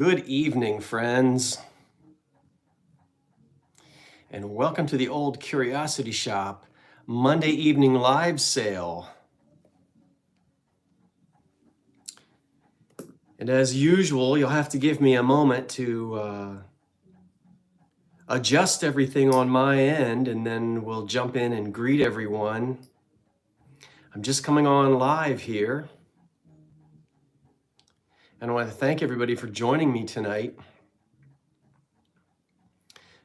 Good evening, friends, and welcome to the Old Curiosity Shop Monday evening live sale. And as usual, you'll have to give me a moment to adjust everything on my end, and then we'll jump in and greet everyone. I'm just coming on live here, and I want to thank everybody for joining me tonight.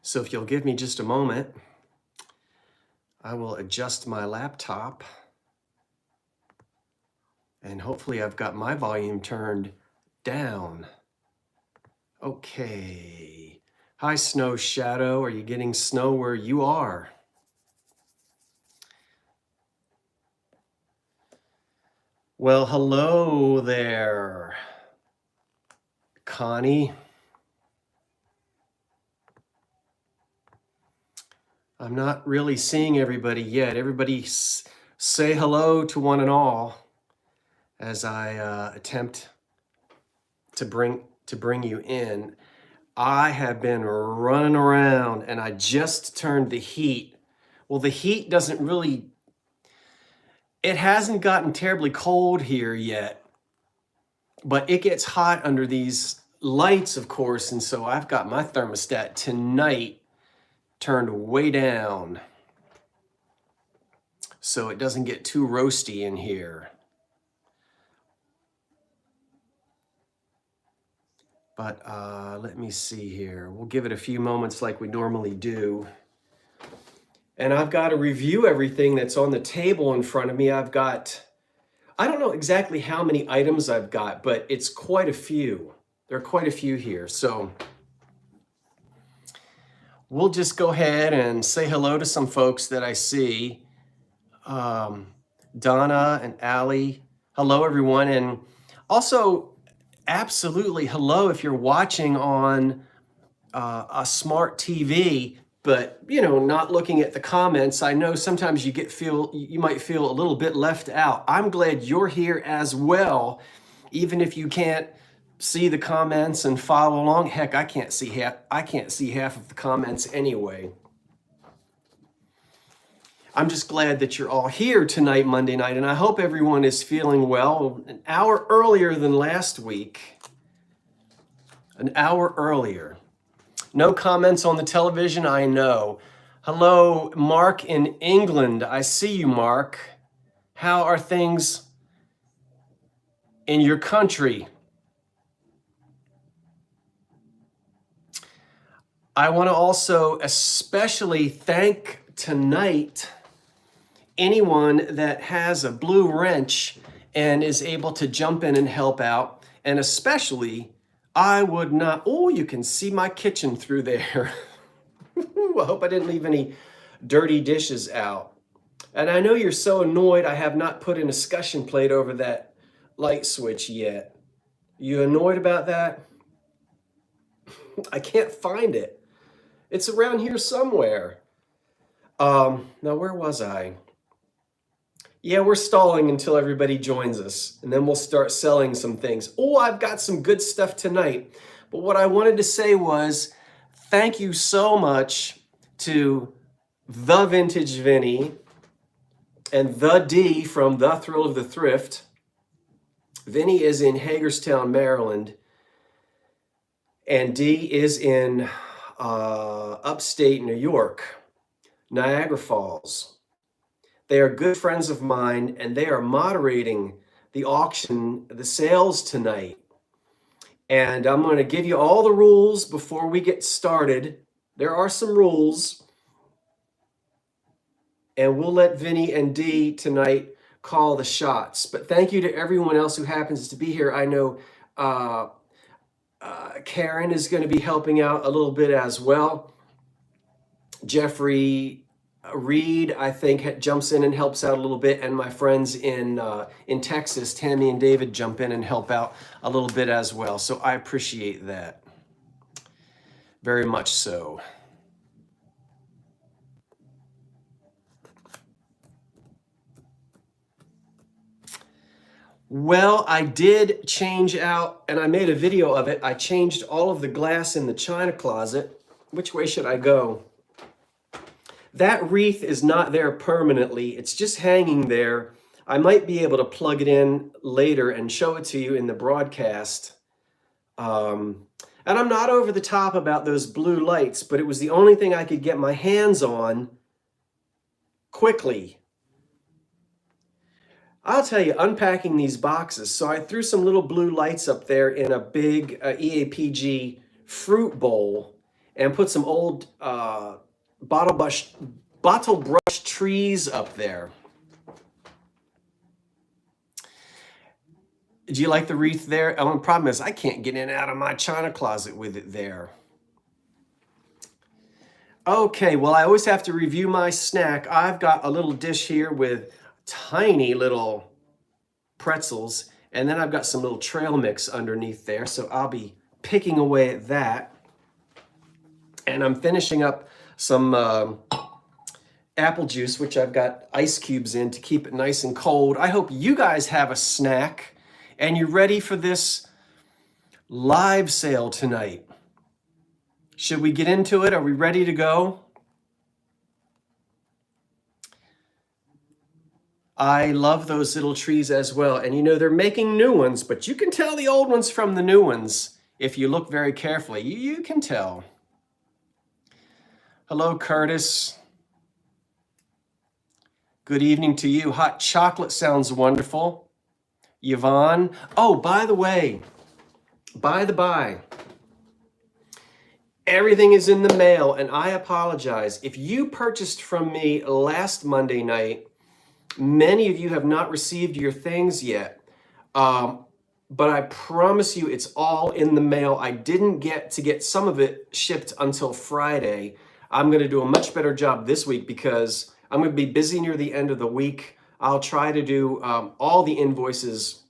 So if you'll give me just a moment, I will adjust my laptop, and hopefully I've got my volume turned down. Okay. Hi, Snow Shadow. Are you getting snow where you are? Well, hello there, Connie. I'm not really seeing everybody yet. Everybody say hello to one and all as I attempt to bring you in. I have been running around and I just turned the heat. Well, the heat doesn't really, it hasn't gotten terribly cold here yet, but it gets hot under these lights, of course, and so I've got my thermostat tonight turned way down so it doesn't get too roasty in here. But let me see here. We'll give it a few moments like we normally do. And I've got to review everything that's on the table in front of me. I don't know exactly how many items I've got, but it's quite a few. There are quite a few here. So we'll just go ahead and say hello to some folks that I see. Donna and Allie, hello everyone. And also, absolutely hello if you're watching on a smart TV, but not looking at the comments. I know sometimes you might feel a little bit left out. I'm glad you're here as well, even if you can't see the comments and follow along. Heck, I can't see half of the comments anyway. I'm just glad that you're all here tonight, Monday night, and I hope everyone is feeling well. An hour earlier than last week. An hour earlier. No comments on the television, I know. Hello, Mark in England. I see you, Mark. How are things in your country? I want to also especially thank tonight anyone that has a blue wrench and is able to jump in and help out. And especially, I would not, oh, you can see my kitchen through there. I hope I didn't leave any dirty dishes out. And I know you're so annoyed I have not put an escutcheon plate over that light switch yet. You annoyed about that? I can't find it. It's around here somewhere. Now where was I? Yeah, we're stalling until everybody joins us, and then we'll start selling some things. Oh, I've got some good stuff tonight. But what I wanted to say was, thank you so much to The Vintage Vinny and The D from The Thrill of the Thrift. Vinny is in Hagerstown, Maryland, and D is in upstate New York, Niagara Falls. They are good friends of mine, and they are moderating the auction, the sales tonight. And I'm going to give you all the rules before we get started. There are some rules. And we'll let Vinny and Dee tonight call the shots. But thank you to everyone else who happens to be here. I know Karen is going to be helping out a little bit as well. Jeffrey Reed, I think, jumps in and helps out a little bit, and my friends in Texas, Tammy and David, jump in and help out a little bit as well. So I appreciate that very much so. Well, I did change out, and I made a video of it. I changed all of the glass in the china closet. Which way should I go? That wreath is not there permanently. It's just hanging there. I might be able to plug it in later and show it to you in the broadcast. And I'm not over the top about those blue lights, but it was the only thing I could get my hands on quickly. I'll tell you, unpacking these boxes. So I threw some little blue lights up there in a big EAPG fruit bowl and put some old bottle brush trees up there. Do you like the wreath there? Oh, the problem is I can't get in and out of my china closet with it there. Okay, well, I always have to review my snack. I've got a little dish here with tiny little pretzels, and then I've got some little trail mix underneath there, so I'll be picking away at that. And I'm finishing up some apple juice, which I've got ice cubes in to keep it nice and cold. I hope you guys have a snack and you're ready for this live sale tonight. Should we get into it? Are we ready to go? I love those little trees as well. And you know, they're making new ones, but you can tell the old ones from the new ones. If you look very carefully, you can tell. Hello, Curtis. Good evening to you. Hot chocolate sounds wonderful. Yvonne. Oh, by the way, by the by, everything is in the mail, and I apologize. If you purchased from me last Monday night, many of you have not received your things yet, but I promise you it's all in the mail. I didn't get to get some of it shipped until Friday. I'm going to do a much better job this week because I'm going to be busy near the end of the week. I'll try to do all the invoices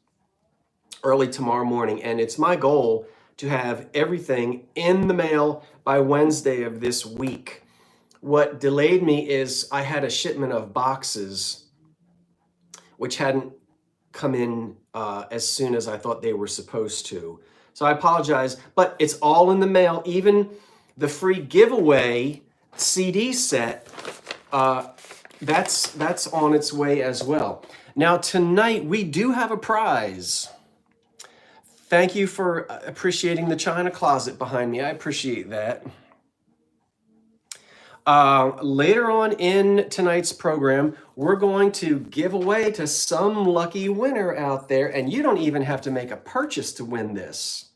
early tomorrow morning, and it's my goal to have everything in the mail by Wednesday of this week. What delayed me is I had a shipment of boxes which hadn't come in as soon as I thought they were supposed to. So I apologize, but it's all in the mail. Even the free giveaway CD set, that's on its way as well. Now tonight we do have a prize. Thank you for appreciating the china closet behind me. I appreciate that. Later on in tonight's program, we're going to give away to some lucky winner out there, and you don't even have to make a purchase to win this.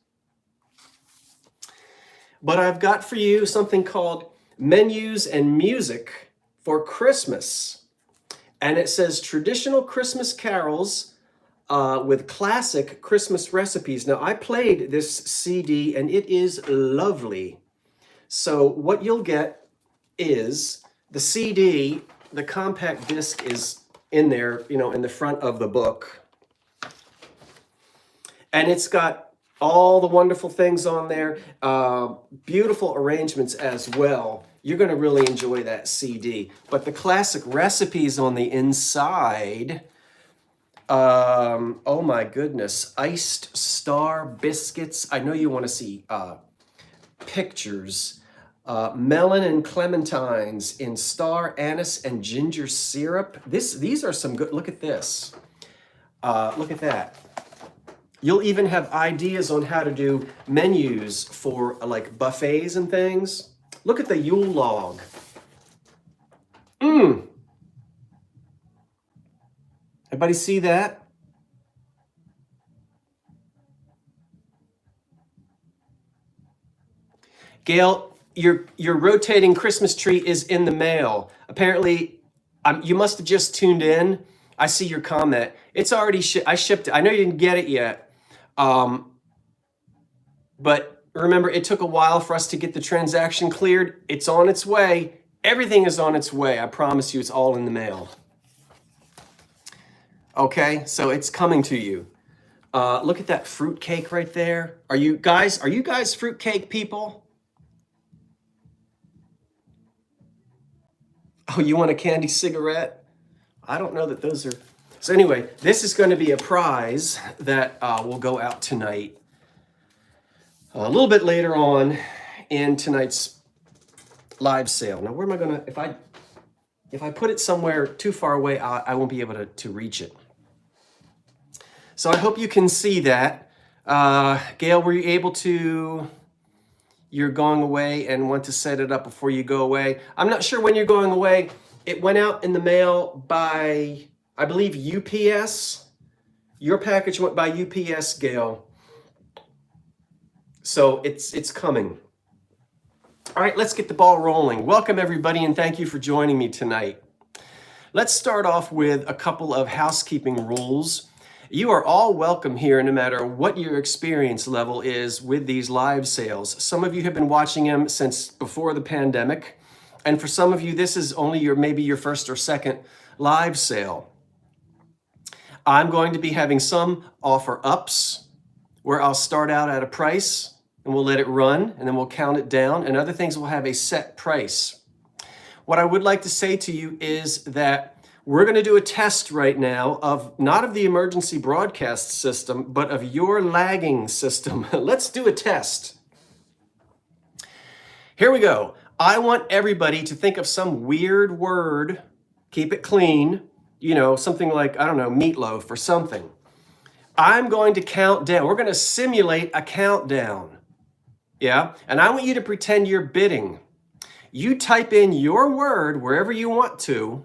But I've got for you something called Menus and Music for Christmas. And it says traditional Christmas carols with classic Christmas recipes. Now, I played this CD and it is lovely. So what you'll get is the CD, the compact disc is in there, you know, in the front of the book. And it's got all the wonderful things on there, beautiful arrangements as well. You're going to really enjoy that CD. But the classic recipes on the inside, oh my goodness, iced star biscuits. I know you want to see pictures. Melon and clementines in star anise and ginger syrup. These are some good, look at this. Look at that. You'll even have ideas on how to do menus for like buffets and things. Look at the Yule log. Everybody see that? Gail, your rotating Christmas tree is in the mail. Apparently, you must have just tuned in. I see your comment. It's already I shipped it. I know you didn't get it yet. But remember, it took a while for us to get the transaction cleared. It's on its way. Everything is on its way. I promise you, it's all in the mail. Okay, so it's coming to you. Look at that fruit cake right there. Are you guys fruit cake people? Oh, you want a candy cigarette? I don't know that those are So anyway, this is going to be a prize that will go out tonight. A little bit later on in tonight's live sale. Now, where am I going to, if I put it somewhere too far away, I won't be able to reach it. So I hope you can see that. Gail, were you able to, you're going away and want to set it up before you go away? I'm not sure when you're going away. It went out in the mail by, I believe, UPS. Your package went by UPS, Gail. So it's coming. All right, let's get the ball rolling. Welcome, everybody, and thank you for joining me tonight. Let's start off with a couple of housekeeping rules. You are all welcome here, no matter what your experience level is with these live sales. Some of you have been watching them since before the pandemic, and for some of you, this is only maybe your first or second live sale. I'm going to be having some offer ups where I'll start out at a price and we'll let it run and then we'll count it down, and other things will have a set price. What I would like to say to you is that we're going to do a test right now of not of the emergency broadcast system, but of your lagging system. Let's do a test. Here we go. I want everybody to think of some weird word, keep it clean, you know, something like, I don't know, meatloaf or something. I'm going to count down. We're going to simulate a countdown. Yeah. And I want you to pretend you're bidding. You type in your word wherever you want to,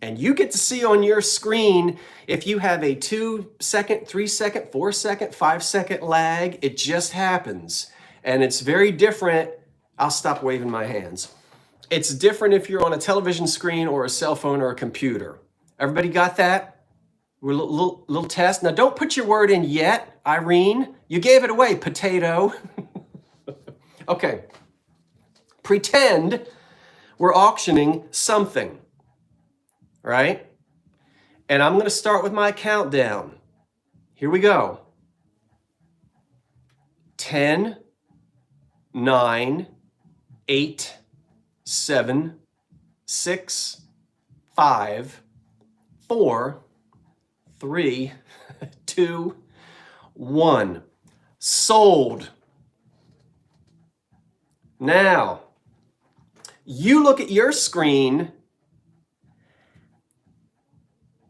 and you get to see on your screen if you have a 2-second, 3-second, 4-second, 5-second lag. It just happens. And it's very different. I'll stop waving my hands. It's different if you're on a television screen or a cell phone or a computer. Everybody got that? We're a little test. Now, don't put your word in yet, Irene. You gave it away, potato. Okay. Pretend we're auctioning something, right? And I'm going to start with my countdown. Here we go. 10, 9, 8, 7, 6, 5, 4, 3, 2, 1. Sold. Now, you look at your screen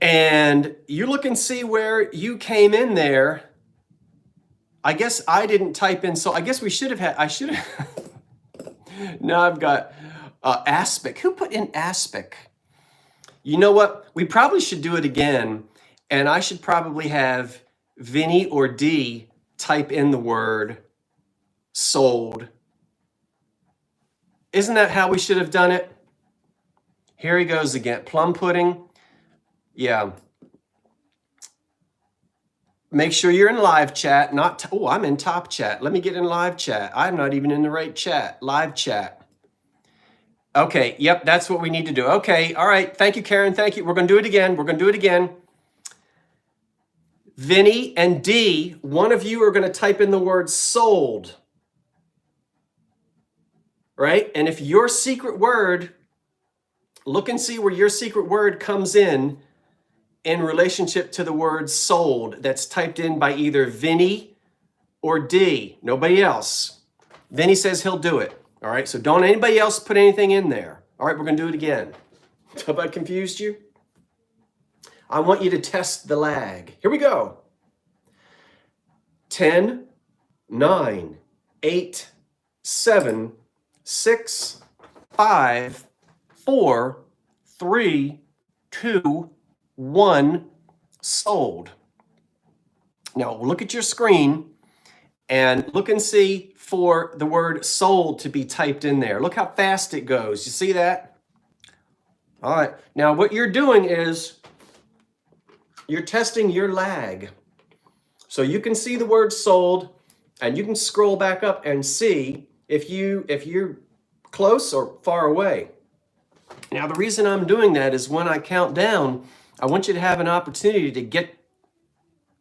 and you look and see where you came in there. I guess I didn't type in, so I guess we should have had, I should have. Now I've got aspic. Who put in aspic? You know what? We probably should do it again. And I should probably have Vinny or D type in the word sold. Isn't that how we should have done it? Here he goes again. Plum pudding. Yeah. Make sure you're in live chat. Oh, I'm in top chat. Let me get in live chat. I'm not even in the right chat. Live chat. Okay. Yep. That's what we need to do. Okay. All right. Thank you, Karen. Thank you. We're going to do it again. We're going to do it again. Vinny and D, one of you are going to type in the word sold. Right? And if your secret word, look and see where your secret word comes in relationship to the word sold that's typed in by either Vinny or D. Nobody else. Vinny says he'll do it. All right, so don't anybody else put anything in there. All right, we're going to do it again. Have I confused you? I want you to test the lag. Here we go. 10, 9, 8, 7, 6, 5, 4, 3, 2, 1, sold. Now look at your screen and look and see for the word sold to be typed in there. Look how fast it goes. You see that? All right. Now what you're doing is you're testing your lag. So you can see the word sold and you can scroll back up and see if you're close or far away. Now the reason I'm doing that is when I count down, I want you to have an opportunity to get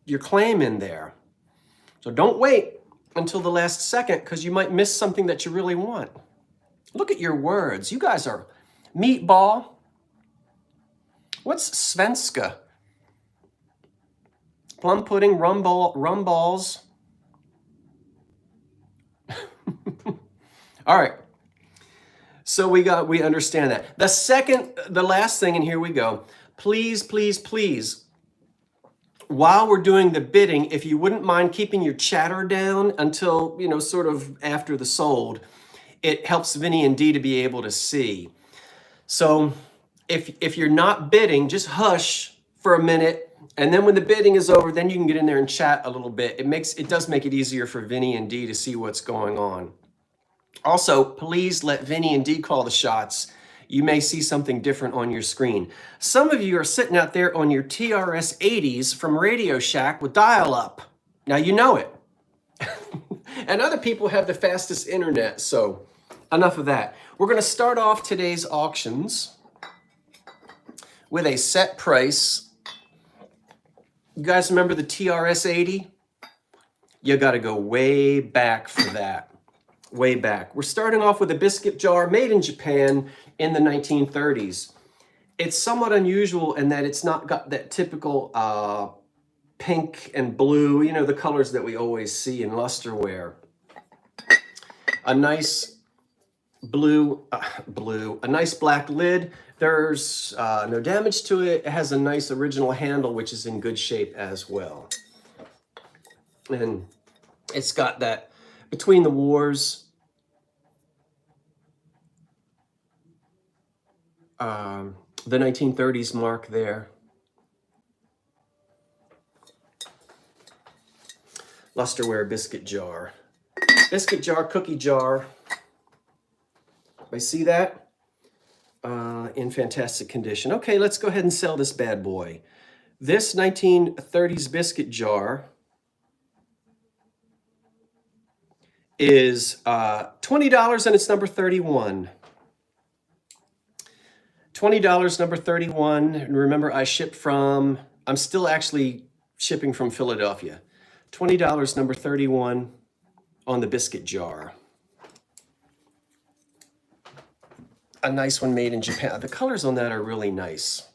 your claim in there. So don't wait until the last second because you might miss something that you really want. Look at your words. You guys are meatball. What's Svenska? Plum pudding, rum balls. All right. So we understand that. The last thing, and here we go. Please, please, please, while we're doing the bidding, if you wouldn't mind keeping your chatter down until, sort of after the sold, it helps Vinny and Dee to be able to see. So if you're not bidding, just hush for a minute. And then when the bidding is over, then you can get in there and chat a little bit. It does make it easier for Vinny and Dee to see what's going on. Also, please let Vinny and Dee call the shots. You may see something different on your screen. Some of you are sitting out there on your TRS 80s from Radio Shack with dial-up. Now you know it. And other people have the fastest internet, so enough of that. We're going to start off today's auctions with a set price. You guys remember the TRS 80? You got to go way back for that. Way back. We're starting off with a biscuit jar made in Japan in the 1930s. It's somewhat unusual in that it's not got that typical pink and blue, the colors that we always see in lusterware. A nice a nice black lid. There's no damage to it. It has a nice original handle, which is in good shape as well. And it's got that Between the Wars, the 1930s mark there. Lusterware biscuit jar. Biscuit jar, cookie jar. I see that? In fantastic condition. Okay, let's go ahead and sell this bad boy. This 1930s biscuit jar is $20 and it's number 31. $20, number 31. And remember, I'm still actually shipping from Philadelphia. $20, number 31 on the biscuit jar. A nice one made in Japan. The colors on that are really nice.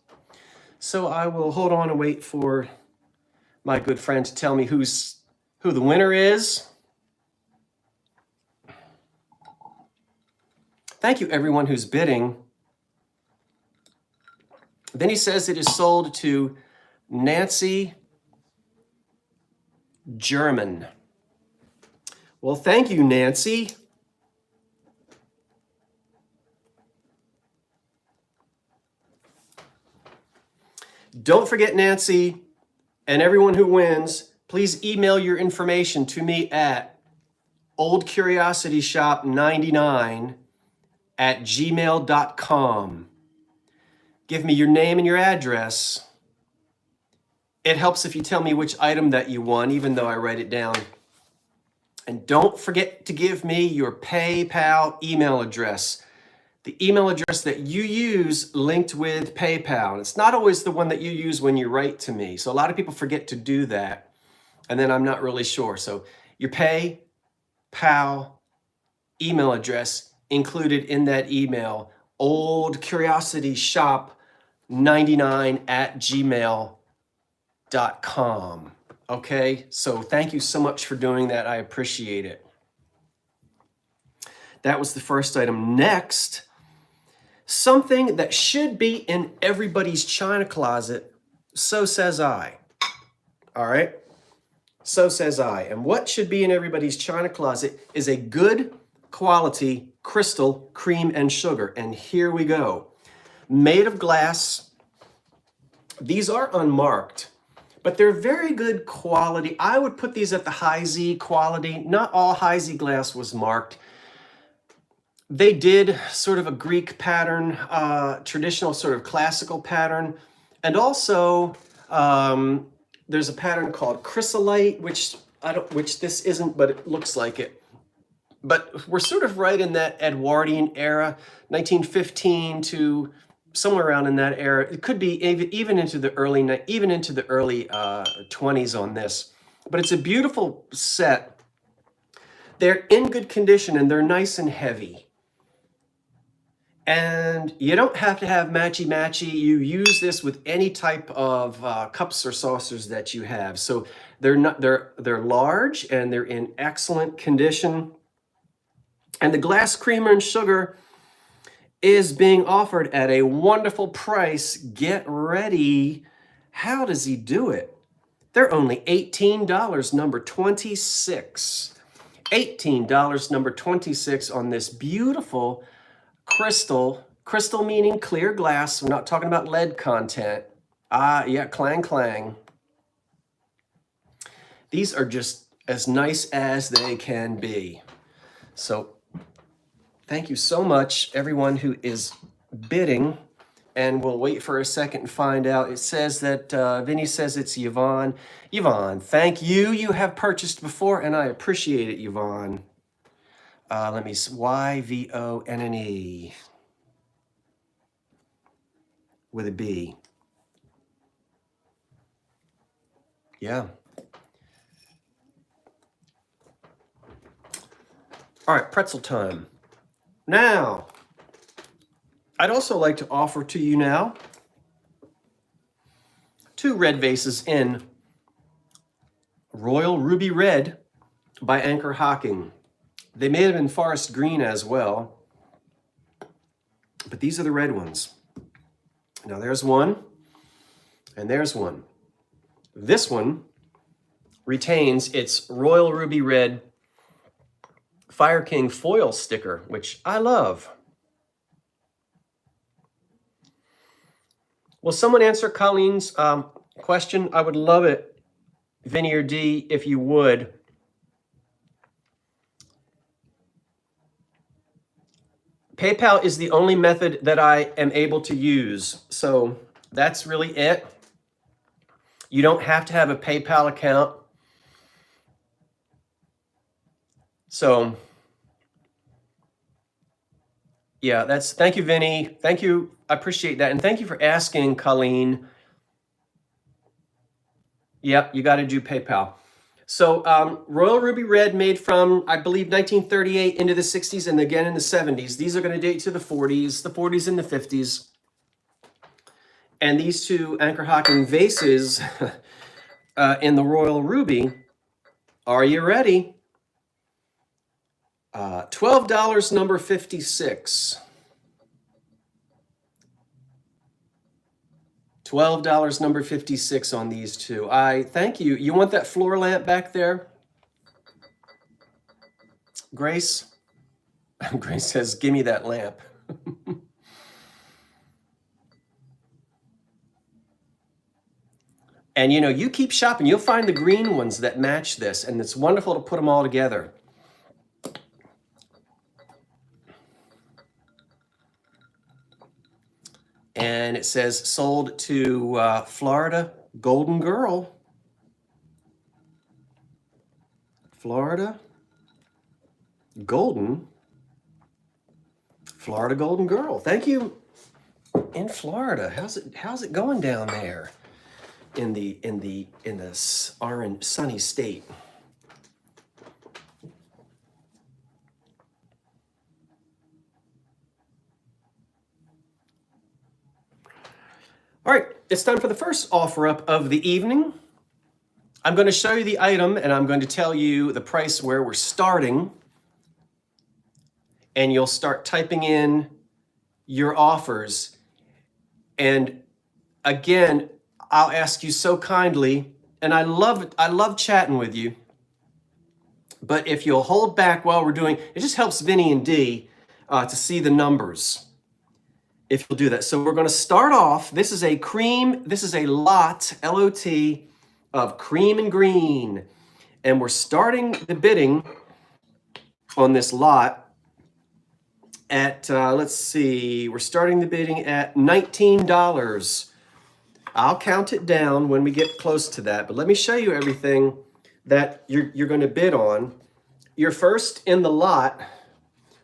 So I will hold on and wait for my good friend to tell me who the winner is. Thank you, everyone who's bidding. Then he says it is sold to Nancy German. Well, thank you, Nancy. Don't forget, Nancy, and everyone who wins, please email your information to me at oldcuriosityshop99@gmail.com. Give me your name and your address. It helps if you tell me which item that you won, even though I write it down. And don't forget to give me your PayPal email address. The email address that you use linked with PayPal. It's not always the one that you use when you write to me. So a lot of people forget to do that. And then I'm not really sure. So your PayPal email address included in that email, oldcuriosityshop99@gmail.com. Okay, so thank you so much for doing that. I appreciate it. That was the first item. Next, something that should be in everybody's china closet, so says I. All right, so says I. And what should be in everybody's china closet is a good quality crystal cream and sugar. And here we go. Made of glass. These are unmarked, but they're very good quality. I would put these at the high Z quality. Not all high Z glass was marked. They did sort of a Greek pattern, traditional sort of classical pattern. And also there's a pattern called chrysolite, which this isn't, but it looks like it. But we're sort of right in that Edwardian era, 1915 to somewhere around in that era. It could be even into the early 20s on this. But it's a beautiful set. They're in good condition and they're nice and heavy. And you don't have to have matchy-matchy. You use this with any type of cups or saucers that you have. So they're large and they're in excellent condition. And the glass creamer and sugar is being offered at a wonderful price. Get ready. How does he do it? They're only $18, number 26. $18, number 26 on this beautiful crystal meaning clear glass. We're not talking about lead content. Yeah, clang, clang. These are just as nice as they can be. So thank you so much, everyone who is bidding. And we'll wait for a second and find out. It says that Vinny says it's Yvonne. Yvonne, thank you. You have purchased before, and I appreciate it, Yvonne. Let me see. Yvonne with a B. Yeah. All right, pretzel time. Now, I'd also like to offer to you now 2 red vases in Royal Ruby Red by Anchor Hocking. They may have been forest green as well, but these are the red ones. Now there's one, and there's one. This one retains its Royal Ruby Red Fire King foil sticker, which I love. Will someone answer Colleen's question? I would love it, Vinny or D, if you would. PayPal is the only method that I am able to use. So that's really it. You don't have to have a PayPal account. So yeah, thank you, Vinny. Thank you. I appreciate that. And thank you for asking, Colleen. Yep, you got to do PayPal. So Royal Ruby Red made from, I believe, 1938 into the 60s and again in the 70s. These are going to date to the 40s and the 50s. And these 2 Anchor Hocking vases in the Royal Ruby, are you ready? $12, number 56. $12, number 56 on these 2. Thank you. You want that floor lamp back there? Grace? Grace says, give me that lamp. And you keep shopping. You'll find the green ones that match this, and it's wonderful to put them all together. And it says sold to Florida Golden Girl. Florida Golden Girl. Thank you. In Florida, how's it going down there in the orange sunny state? All right, it's time for the first offer up of the evening. I'm going to show you the item and I'm going to tell you the price where we're starting. And you'll start typing in your offers. And again, I'll ask you so kindly, and I love chatting with you. But if you'll hold back while we're doing, it just helps Vinny and Dee to see the numbers. If you'll do that. So we're going to start off. This is a lot, L-O-T, of cream and green. And we're starting the bidding on this lot at, let's see, we're starting the bidding at $19. I'll count it down when we get close to that, but let me show you everything that you're going to bid on. You're first in the lot.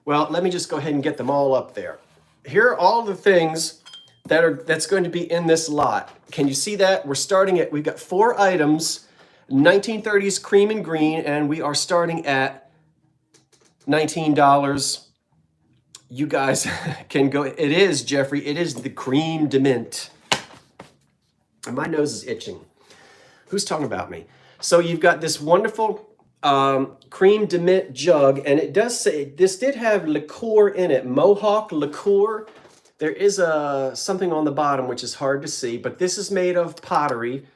Well, let me just go ahead and get them all up there. Here are all the things that's going to be in this lot. Can you see that? We've got 4 items, 1930s cream and green, and we are starting at $19. you guys can go. It is, Jeffrey, it is the cream de mint. And my nose is itching. Who's talking about me? So you've got this wonderful cream de mint jug, and it does say this did have liqueur in it, Mohawk liqueur. There is something on the bottom which is hard to see, but this is made of pottery.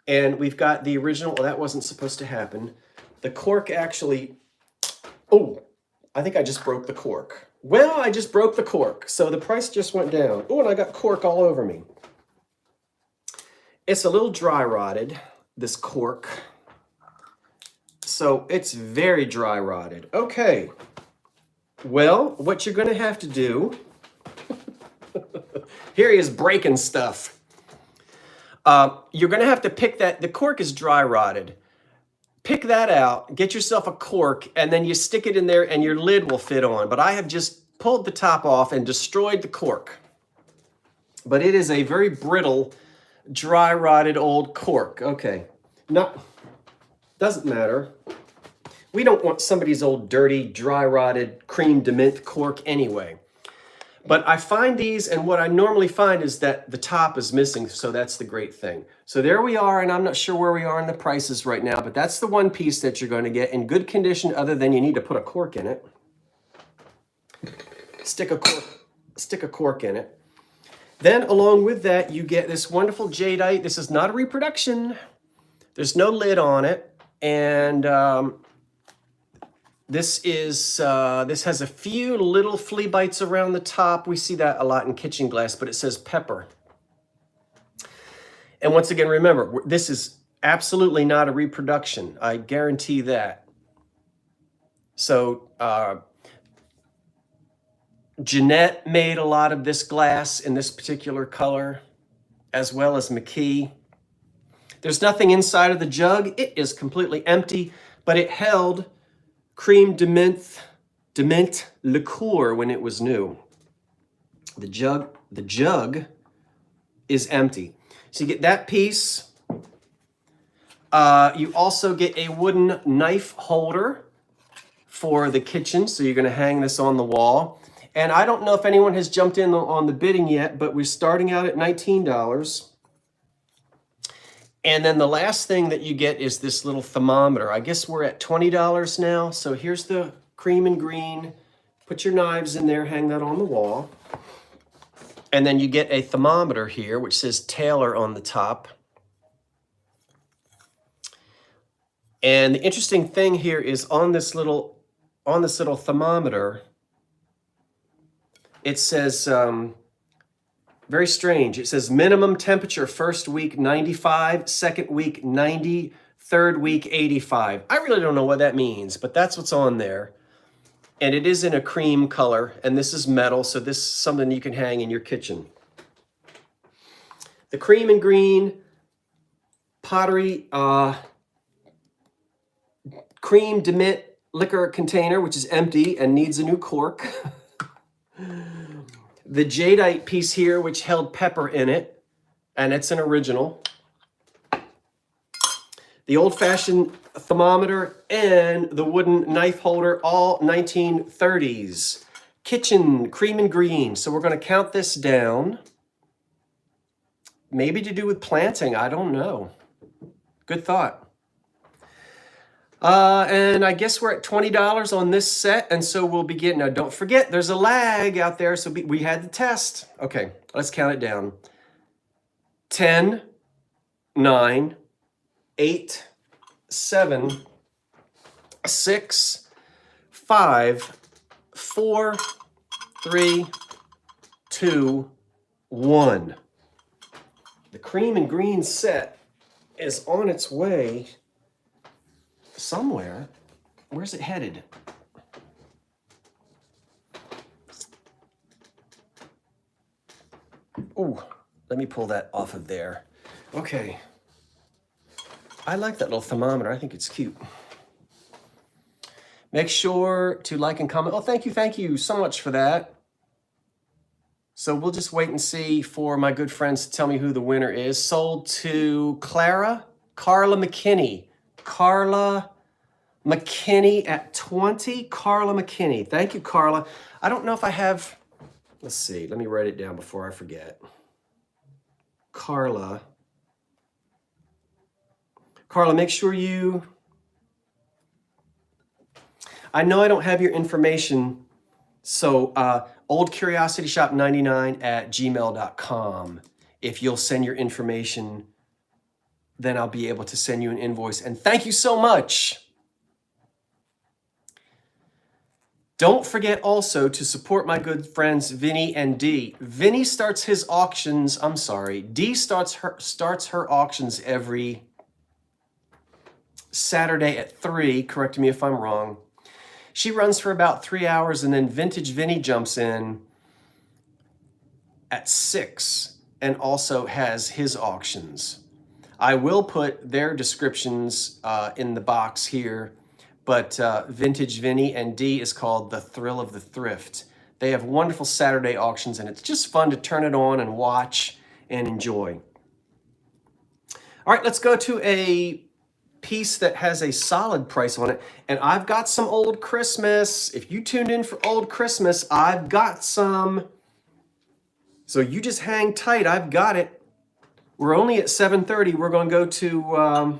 And we've got the original, well, that wasn't supposed to happen. The cork actually, oh, I think I just broke the cork. Well, I just broke the cork, so the price just went down. Oh, and I got cork all over me. It's a little dry rotted, this cork. So it's very dry rotted. Okay. Well, what you're going to have to do, here he is breaking stuff. You're going to have to pick that, the cork is dry rotted. Pick that out, get yourself a cork, and then you stick it in there and your lid will fit on. But I have just pulled the top off and destroyed the cork. But it is a very brittle, dry rotted old cork. Okay, doesn't matter. We don't want somebody's old dirty, dry rotted cream de mint cork anyway. But I find these, and what I normally find is that the top is missing, so that's the great thing. So there we are, and I'm not sure where we are in the prices right now, but that's the one piece that you're going to get in good condition, other than you need to put a cork in it. Stick a cork in it. Then along with that, you get this wonderful jadeite. This is not a reproduction. There's no lid on it, and this has a few little flea bites around the top. We see that a lot in kitchen glass, but it says pepper. And once again, remember, this is absolutely not a reproduction. I guarantee that. So Jeanette made a lot of this glass in this particular color, as well as McKee. There's nothing inside of the jug. It is completely empty, but it held cream de mint liqueur when it was new. The jug is empty. So you get that piece. You also get a wooden knife holder for the kitchen. So you're going to hang this on the wall. And I don't know if anyone has jumped in on the bidding yet, but we're starting out at $19. And then the last thing that you get is this little thermometer. I guess we're at $20 now. So here's the cream and green. Put your knives in there, hang that on the wall. And then you get a thermometer here, which says Taylor on the top. And the interesting thing here is on this little thermometer, it says, very strange. It says minimum temperature first week 95, second week 90, third week 85. I really don't know what that means, but that's what's on there. And it is in a cream color, and this is metal, so this is something you can hang in your kitchen. The cream and green pottery cream de mint liquor container, which is empty and needs a new cork. The jadeite piece here, which held pepper in it, and it's an original. The old-fashioned thermometer and the wooden knife holder, all 1930s. Kitchen, cream and green. So we're going to count this down. Maybe to do with planting, I don't know. Good thought. And I guess we're at $20 on this set, and so we'll begin. Now, don't forget, there's a lag out there, so we had the test. Okay, let's count it down. 10, 9, 8, 7, 6, 5, 4, 3, 2, 1. The cream and green set is on its way somewhere. Where's it headed? Oh, let me pull that off of there. Okay. I like that little thermometer. I think it's cute. Make sure to like and comment. Oh, thank you so much for that. So we'll just wait and see for my good friends to tell me who the winner is. Sold to Carla McKinney. Carla McKinney at 20. Carla McKinney. Thank you, Carla. I don't know if I have, let's see. Let me write it down before I forget. Carla. Carla, make sure you, I know I don't have your information. So oldcuriosityshop99@gmail.com. If you'll send your information, then I'll be able to send you an invoice. And thank you so much. Don't forget also to support my good friends Vinny and Dee. Vinny starts his auctions, I'm sorry, Dee starts her auctions every Saturday at 3, correct me if I'm wrong. She runs for about 3 hours and then Vintage Vinny jumps in at 6 and also has his auctions. I will put their descriptions in the box here, but Vintage Vinny and Dee is called The Thrill of the Thrift. They have wonderful Saturday auctions and it's just fun to turn it on and watch and enjoy. All right, let's go to a piece that has a solid price on it. And I've got some Old Christmas. If you tuned in for Old Christmas, I've got some. So you just hang tight. I've got it. We're only at 7:30. We're going to go to,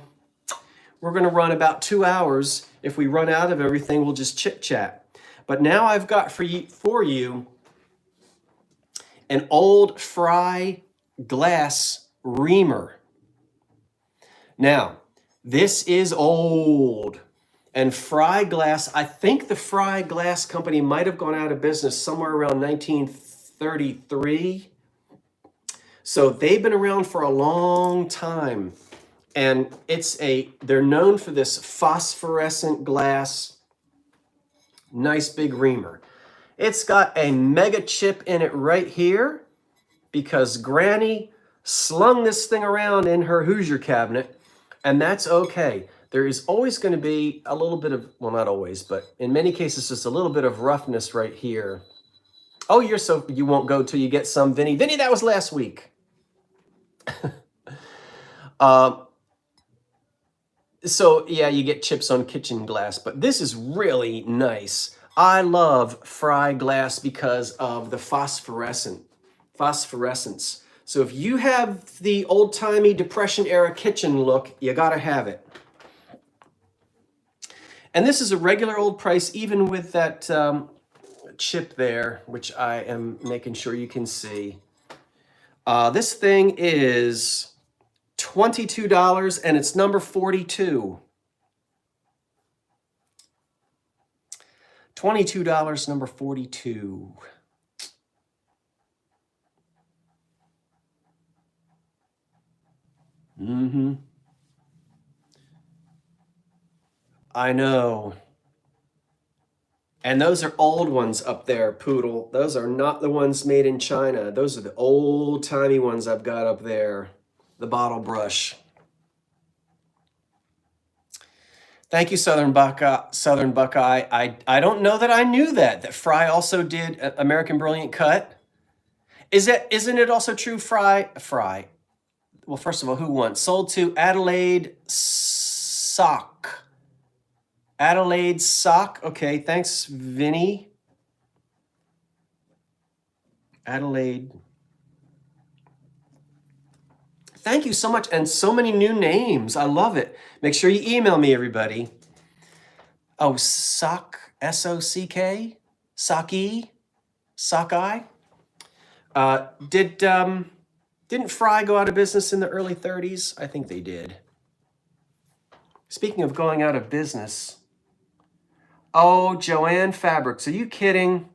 we're going to run about 2 hours. If we run out of everything, we'll just chit chat. But now I've got for you an old Fry glass reamer. Now, this is old. And Fry Glass, I think the Fry Glass Company might have gone out of business somewhere around 1933. So they've been around for a long time. And they're known for this phosphorescent glass, nice big reamer. It's got a mega chip in it right here because Granny slung this thing around in her Hoosier cabinet. And that's okay. There is always going to be a little bit of, well, not always, but in many cases, just a little bit of roughness right here. Oh, you won't go till you get some, Vinny. Vinny, that was last week. So yeah, you get chips on kitchen glass, but this is really nice. I love Fry glass because of the phosphorescence. So if you have the old-timey Depression era kitchen look, you gotta have it. And this is a regular old price, even with that chip there, which I am making sure you can see. This thing is $22 and it's number 42. $22, number 42. Mm-hmm. I know. And those are old ones up there, Poodle. Those are not the ones made in China. Those are the old-timey ones I've got up there. The bottle brush. Thank you, Southern Buckeye. I don't know that I knew that Fry also did American Brilliant Cut. Isn't it also true Fry? Well, first of all, who won? Sold to Adelaide Sock. Adelaide Sock. Okay, thanks, Vinny. Adelaide. Thank you so much. And so many new names. I love it. Make sure you email me, everybody. Oh, Sock, S-O-C-K? Socky? Sockeye? Didn't Fry go out of business in the early 30s? I think they did. Speaking of going out of business. Oh, Joanne Fabrics. Are you kidding?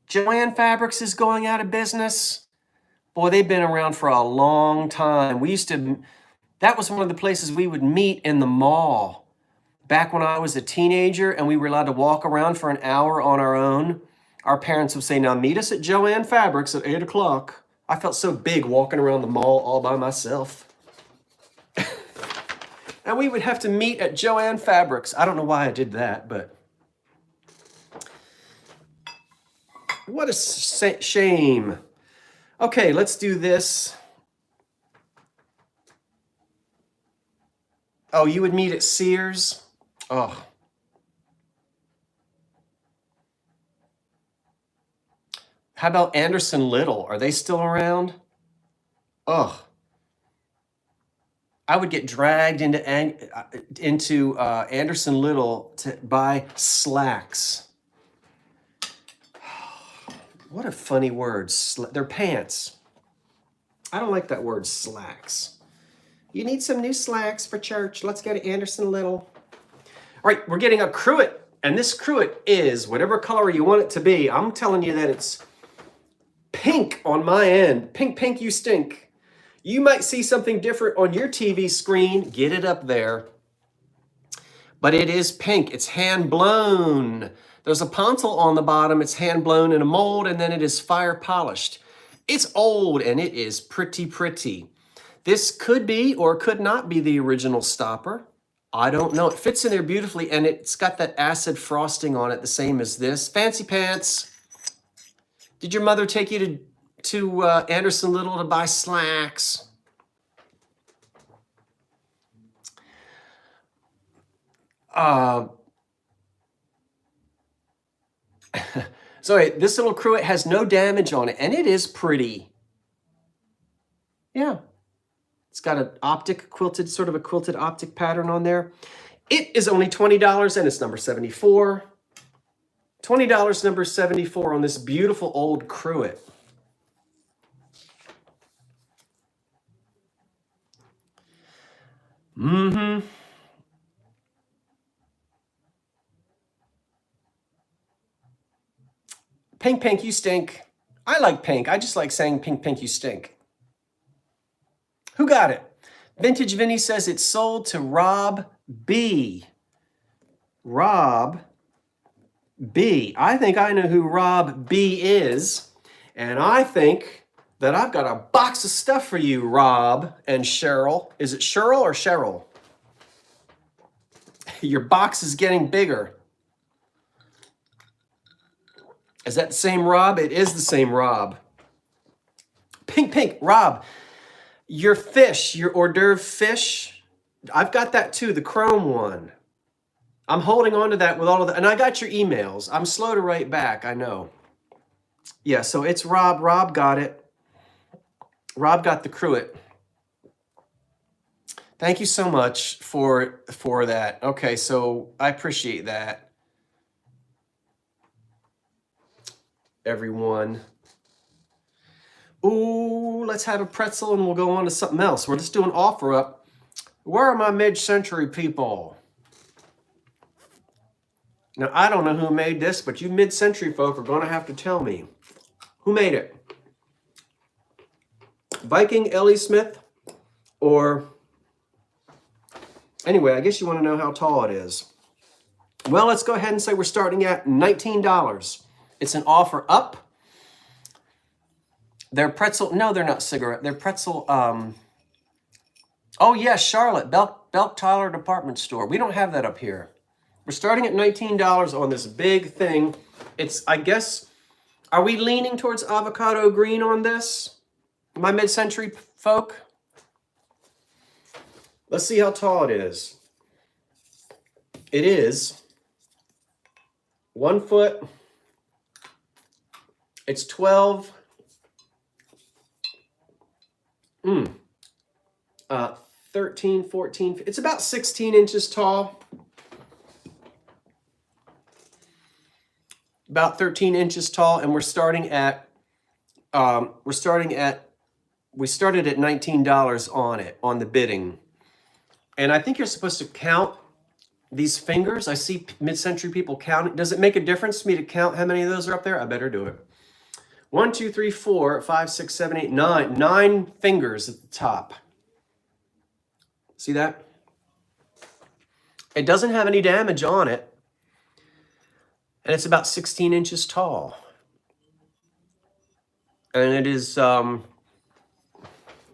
Joanne Fabrics is going out of business? Boy, they've been around for a long time. That was one of the places we would meet in the mall. Back when I was a teenager and we were allowed to walk around for an hour on our own, our parents would say, now meet us at Joanne Fabrics at 8 o'clock. I felt so big walking around the mall all by myself. And we would have to meet at Joanne Fabrics. I don't know why I did that, but what a shame. Okay, let's do this. Oh, you would meet at Sears? Oh. How about Anderson Little? Are they still around? Ugh. I would get dragged into Anderson Little to buy slacks. What a funny word. They're pants. I don't like that word, slacks. You need some new slacks for church. Let's go to Anderson Little. All right, we're getting a cruet. And this cruet is whatever color you want it to be. I'm telling you that it's pink on my end. Pink, pink, you stink. You might see something different on your TV screen. Get it up there. But it is pink. It's hand blown. There's a pontil on the bottom. It's hand blown in a mold, and then it is fire polished. It's old, and it is pretty, pretty. This could be or could not be the original stopper. I don't know. It fits in there beautifully, and it's got that acid frosting on it, the same as this. Fancy pants. Did your mother take you to Anderson Little to buy slacks? So this little cruet has no damage on it, and it is pretty. Yeah. It's got an optic quilted, sort of a quilted optic pattern on there. It is only $20, and it's number 74. $20, number 74 on this beautiful old cruet. Mm-hmm. Pink, pink, you stink. I like pink. I just like saying pink, pink, you stink. Who got it? Vintage Vinny says it's sold to Rob B. Rob B. I think I know who Rob B is. And I think that I've got a box of stuff for you, Rob and Cheryl. Is it Cheryl or Cheryl? Your box is getting bigger. Is that the same Rob? It is the same Rob. Pink, pink, Rob. Your fish, your hors d'oeuvre fish, I've got that too, the chrome one. I'm holding on to that with all of that. And I got your emails. I'm slow to write back, I know. Yeah, so it's Rob. Rob got it. Rob got the cruet. Thank you so much for that. Okay, so I appreciate that, everyone. Ooh, let's have a pretzel and we'll go on to something else. We're just doing offer up. Where are my mid-century people? Now, I don't know who made this, but you mid-century folk are going to have to tell me. Who made it? Viking, Ellie Smith, or... Anyway, I guess you want to know how tall it is. Well, let's go ahead and say we're starting at $19. It's an offer up. They're pretzel, no, they're not cigarette. They're pretzel, oh yeah, Charlotte, Belk Tyler Department Store. We don't have that up here. We're starting at $19 on this big thing. It's, I guess, are we leaning towards avocado green on this? My mid-century folk? Let's see how tall it is. It is 1 foot. It's 12. 13, 14. It's about 16 inches tall. About 13 inches tall, and we're starting at we started at $19 on it, on the bidding. And I think you're supposed to count these fingers. I see mid-century people counting. Does it make a difference to me to count how many of those are up there? I better do it. 1, 2, 3, 4, 5, 6, 7, 8, 9. 9 fingers at the top. See that? It doesn't have any damage on it. And it's about 16 inches tall. And it is, you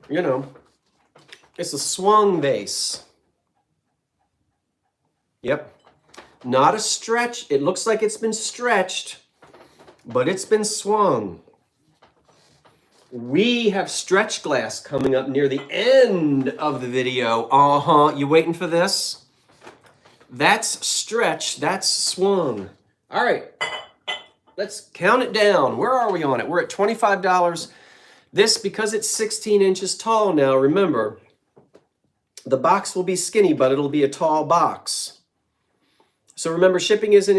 know, it's a swung base. Yep. Not a stretch. It looks like it's been stretched, but it's been swung. We have stretch glass coming up near the end of the video. You waiting for this? That's stretch, that's swung. All right, let's count it down. Where are we on it? We're at $25. This, because it's 16 inches tall now, remember, the box will be skinny, but it'll be a tall box. So remember, shipping is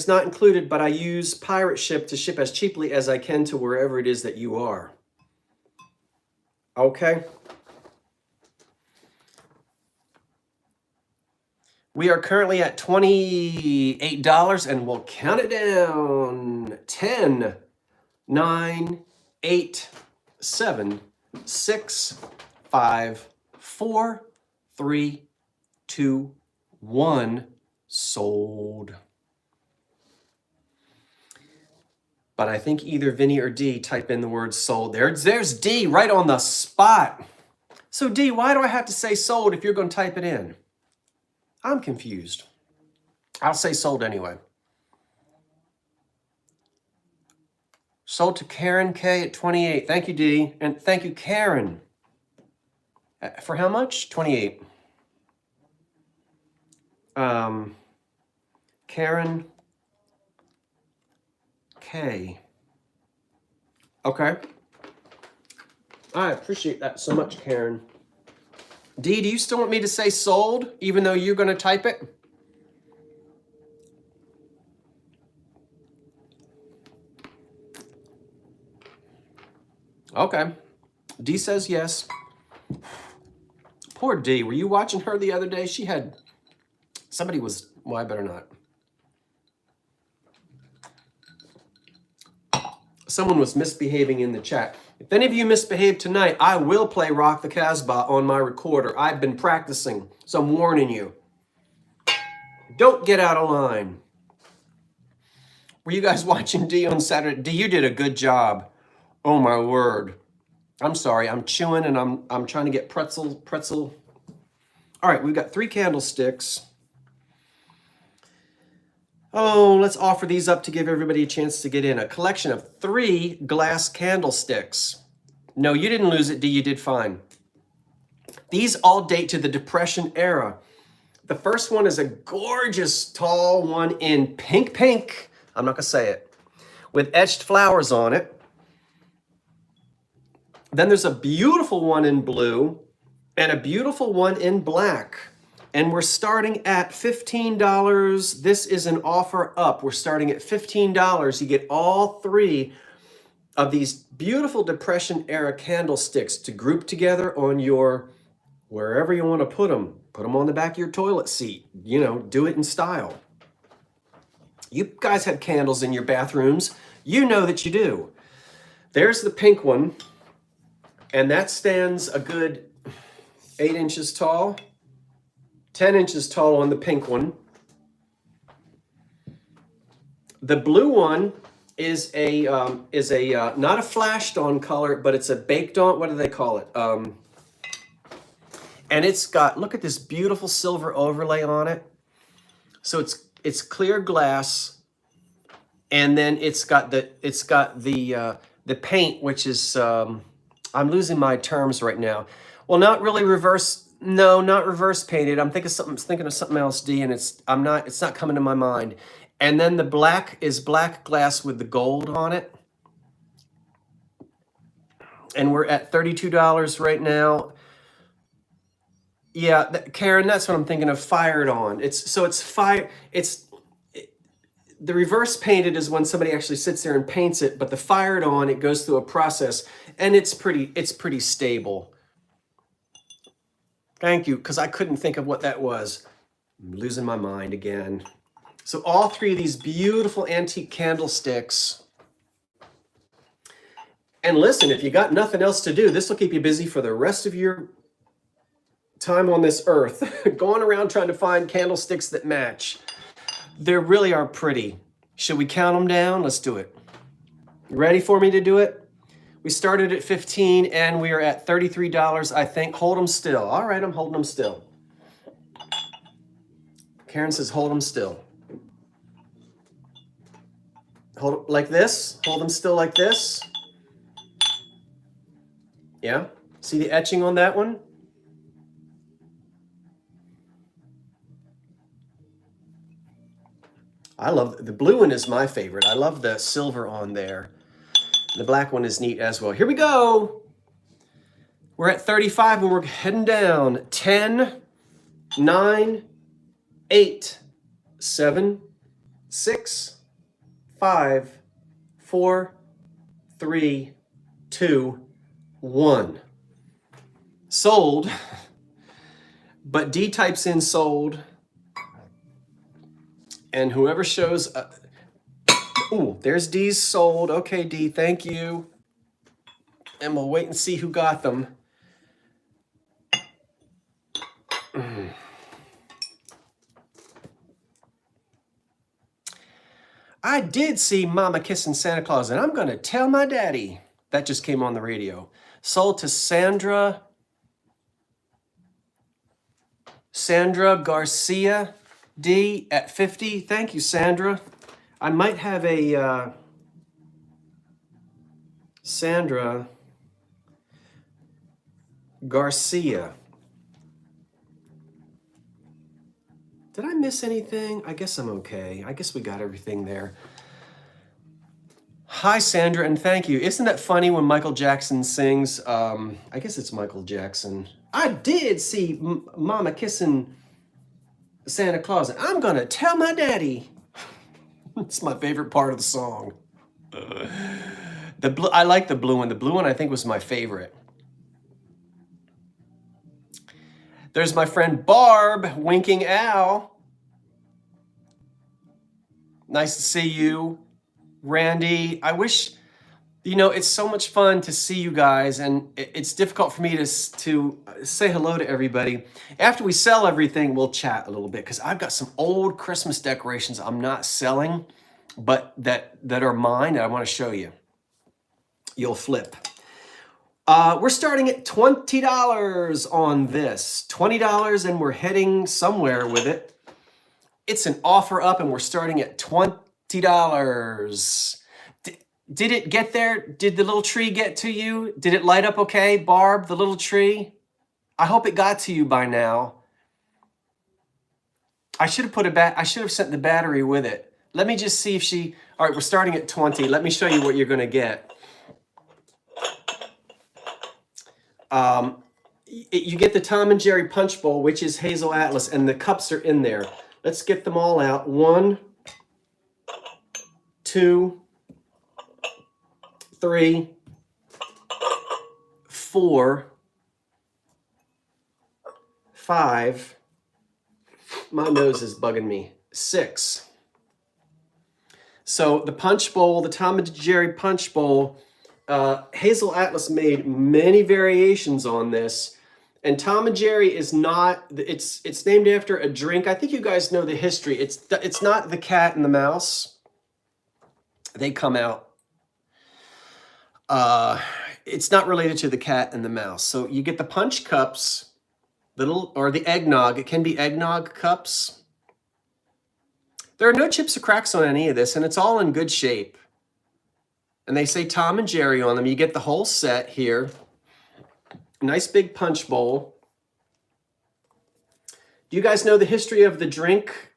not included, but I use Pirate Ship to ship as cheaply as I can to wherever it is that you are. Okay. We are currently at $28 and we'll count it down. 10, 9, 8, 7, 6, 5, 4, 3, 2, 1. Sold. But I think either Vinny or D type in the word sold. There's D right on the spot. So D, why do I have to say sold if you're going to type it in? I'm confused. I'll say sold anyway. Sold to Karen K at 28. Thank you, D. And thank you, Karen. For how much? 28. Karen K. Okay. I appreciate that so much, Karen. D, do you still want me to say sold, even though you're going to type it? Okay. D says yes. Poor D. Were you watching her the other day? She had... Somebody was... Well, I better not. Someone was misbehaving in the chat. If any of you misbehave tonight, I will play Rock the Casbah on my recorder. I've been practicing, so I'm warning you. Don't get out of line. Were you guys watching D on Saturday? D, you did a good job. Oh my word. I'm sorry, I'm chewing and I'm trying to get pretzel. All right, we've got 3 candlesticks. Oh, let's offer these up to give everybody a chance to get in. A collection of 3 glass candlesticks. No, you didn't lose it, D, you did fine. These all date to the Depression era. The first one is a gorgeous tall one in pink. I'm not gonna say it. With etched flowers on it. Then there's a beautiful one in blue and a beautiful one in black. And we're starting at $15. This is an offer up. We're starting at $15. You get all 3 of these beautiful Depression era candlesticks to group together on your, wherever you want to put them. Put them on the back of your toilet seat. You know, do it in style. You guys have candles in your bathrooms. You know that you do. There's the pink one. And that stands a good 8 inches tall. 10 inches tall on the pink one. The blue one is a not a flashed on color, but it's a baked on, what do they call it? And it's got, look at this beautiful silver overlay on it. So it's clear glass, and then it's got the paint, which is I'm losing my terms right now. Well, not really reverse. No, not reverse painted. I'm thinking of something else, D, and it's not coming to my mind. And then the black is black glass with the gold on it. And we're at $32 right now. Yeah, Karen, that's what I'm thinking of, fired on. The reverse painted is when somebody actually sits there and paints it, but the fired on, it goes through a process, and it's pretty stable. Thank you, because I couldn't think of what that was. I'm losing my mind again. So all 3 of these beautiful antique candlesticks. And listen, if you got nothing else to do, this will keep you busy for the rest of your time on this earth, going around trying to find candlesticks that match. They really are pretty. Should we count them down? Let's do it. You ready for me to do it? We started at 15 and we are at $33, I think. Hold them still. All right, I'm holding them still. Karen says hold them still. Hold them like this. Hold them still like this. Yeah? See the etching on that one? I love, the blue one is my favorite. I love the silver on there. The black one is neat as well. Here we go. We're at 35 and we're heading down. 10, 9, 8, 7, 6, 5, 4, 3, 2, 1. Sold, but D types in sold. And whoever shows, ooh, there's D's sold. Okay, D, thank you. And we'll wait and see who got them. I did see Mama kissing Santa Claus, and I'm going to tell my daddy. That just came on the radio. Sold to Sandra Garcia D at 50. Thank you, Sandra. I might have a Sandra Garcia. Did I miss anything? I guess I'm okay. I guess we got everything there. Hi, Sandra, and thank you. Isn't that funny when Michael Jackson sings? I guess it's Michael Jackson. I did see Mama kissing Santa Claus, and I'm going to tell my daddy. It's my favorite part of the song. The blue, I like the blue one. The blue one I think was my favorite. There's my friend Barb, winking Al. Nice to see you. Randy, I wish, you know, it's so much fun to see you guys, and it's difficult for me to say hello to everybody. After we sell everything, we'll chat a little bit, because I've got some old Christmas decorations I'm not selling, but that are mine, and I want to show you. You'll flip. We're starting at $20 on this. $20, and we're heading somewhere with it. It's an offer up, and we're starting at $20. Did it get there? Did the little tree get to you? Did it light up okay, Barb, the little tree? I hope it got to you by now. I should have sent the battery with it. Let me just see if she, all right, we're starting at 20. Let me show you what you're gonna get. You get the Tom and Jerry Punch Bowl, which is Hazel Atlas, and the cups are in there. Let's get them all out. 1, 2, 3, 4, 5. My nose is bugging me. 6. So the Punch Bowl, the Tom and Jerry Punch Bowl, Hazel Atlas made many variations on this. And Tom and Jerry is not, it's named after a drink. I think you guys know the history. It's not the cat and the mouse. They come out. It's not related to the cat and the mouse. So you get the punch cups, or the eggnog. It can be eggnog cups. There are no chips or cracks on any of this, and it's all in good shape. And they say Tom and Jerry on them. You get the whole set here. Nice big punch bowl. Do you guys know the history of the drink?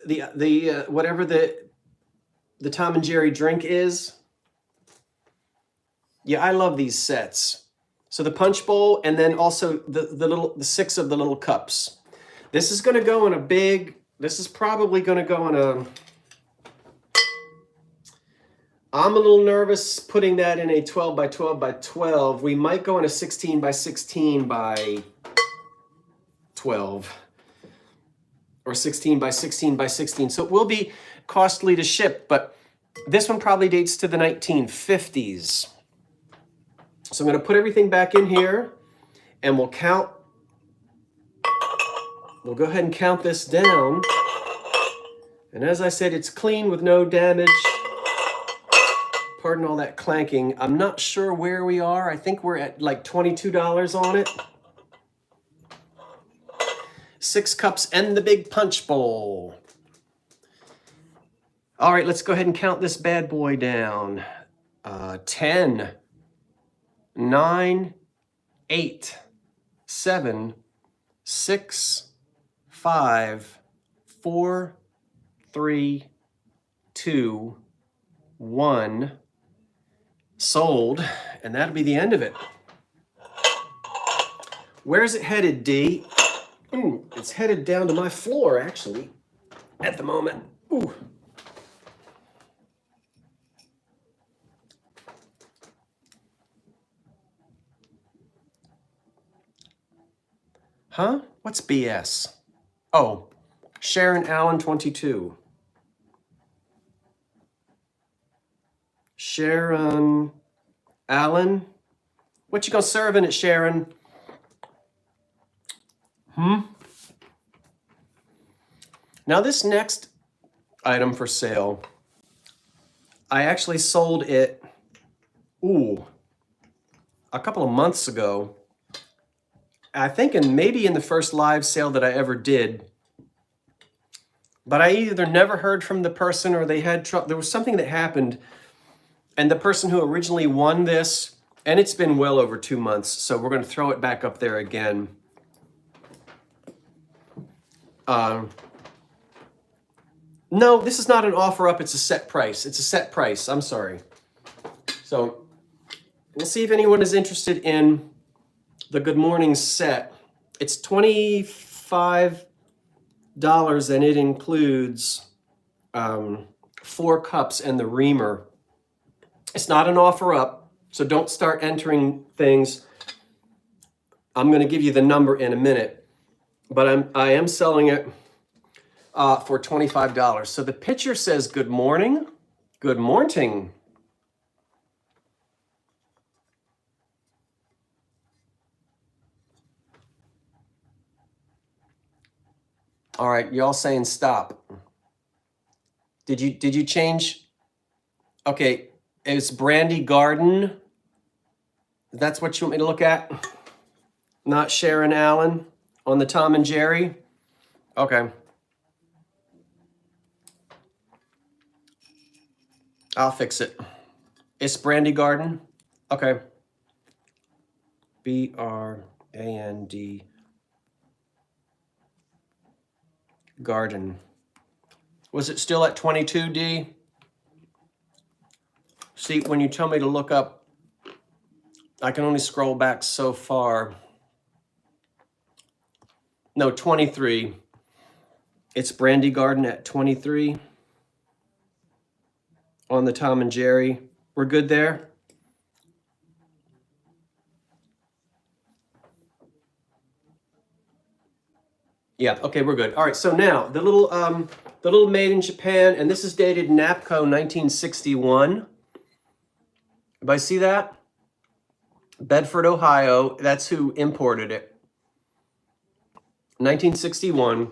Whatever the Tom and Jerry drink is? Yeah, I love these sets. So the punch bowl, and then also the 6 of the little cups. This is going to go in a big. This is probably going to go in a. I'm a little nervous putting that in a 12 by 12 by 12. We might go in a 16 by 16 by 12. Or 16 by 16 by 16. So it will be costly to ship, but this one probably dates to the 1950s. So I'm going to put everything back in here, and we'll count. We'll go ahead and count this down. And as I said, it's clean with no damage. Pardon all that clanking. I'm not sure where we are. I think we're at like $22 on it. 6 cups and the big punch bowl. All right, let's go ahead and count this bad boy down. 10, 9, 8, 7, 6, 5, 4, 3, 2, 1. Sold, and that'll be the end of it. Where's it headed, D? Ooh, it's headed down to my floor, actually, at the moment. Ooh. Huh? What's BS? Oh, Sharon Allen 22. Sharon Allen? What you gonna serve in it, Sharon? Now this next item for sale, I actually sold it, a couple of months ago. I think maybe in the first live sale that I ever did. But I either never heard from the person or they had trouble. There was something that happened, and the person who originally won this, and it's been well over 2 months, so we're going to throw it back up there again. No, this is not an offer up. It's a set price. It's a set price. I'm sorry. So we'll see if anyone is interested in the Good Morning set. It's $25, and it includes 4 cups and the reamer. It's not an offer up, so don't start entering things. I'm going to give you the number in a minute, but I am selling it for $25. So the picture says good morning. Good morning. All right, y'all saying stop. Did you change? Okay, it's Brandy Garden. That's what you want me to look at? Not Sharon Allen on the Tom and Jerry? Okay. I'll fix it. It's Brandy Garden? Okay. B-R-A-N-D Garden. Was it still at 22D? See, when you tell me to look up, I can only scroll back so far. No, 23. It's Brandy Garden at 23 on the Tom and Jerry. We're good there? Yeah, okay, we're good. All right, so now the little made in Japan, and this is dated NAPCO 1961. Everybody see that? Bedford, Ohio. That's who imported it. 1961.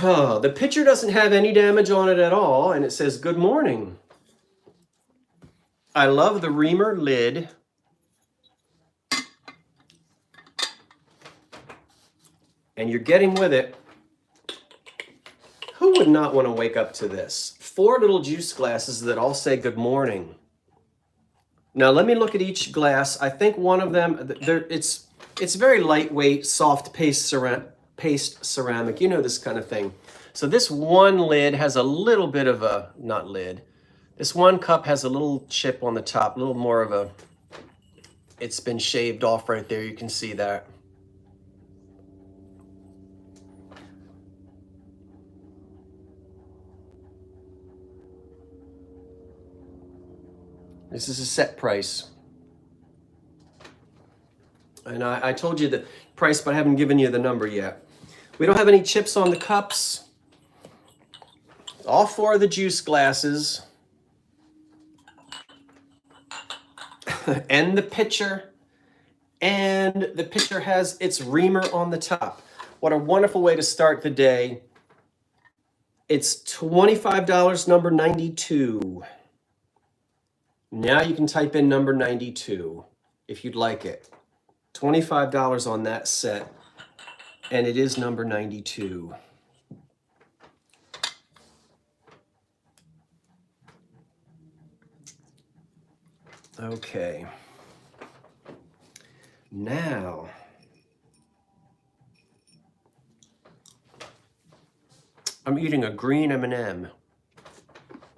The picture doesn't have any damage on it at all, and it says good morning. I love the reamer lid. And you're getting with it. Who would not want to wake up to this? 4 little juice glasses that all say good morning. Now let me look at each glass. I think one of them, it's very lightweight, soft paste ceramic. You know this kind of thing. So this one lid has a little bit of a, not lid. This one cup has a little chip on the top, a little more of a, it's been shaved off right there. You can see that. This is a set price. And I told you the price, but I haven't given you the number yet. We don't have any chips on the cups. All 4 of the juice glasses. And the pitcher. And the pitcher has its reamer on the top. What a wonderful way to start the day. It's $25, number 92. Now you can type in number 92 if you'd like it. $25 on that set, and it is number 92. Okay. Now, I'm eating a green M&M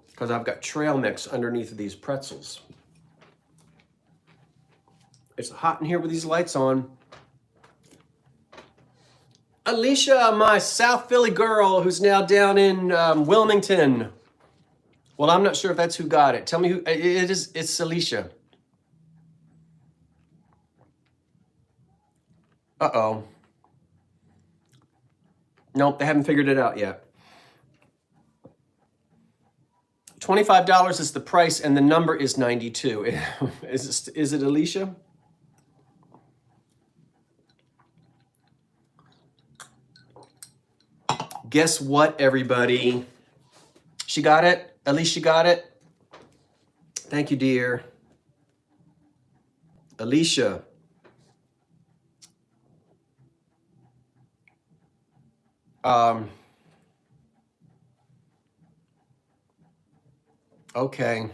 because I've got trail mix underneath of these pretzels. It's hot in here with these lights on. Alicia, my South Philly girl, who's now down in Wilmington. Well, I'm not sure if that's who got it. Tell me who it is. It's Alicia. Uh-oh. Nope, they haven't figured it out yet. $25 is the price, and the number is 92. Is it Alicia? Guess what, everybody? She got it? Alicia got it? Thank you, dear. Alicia. Okay.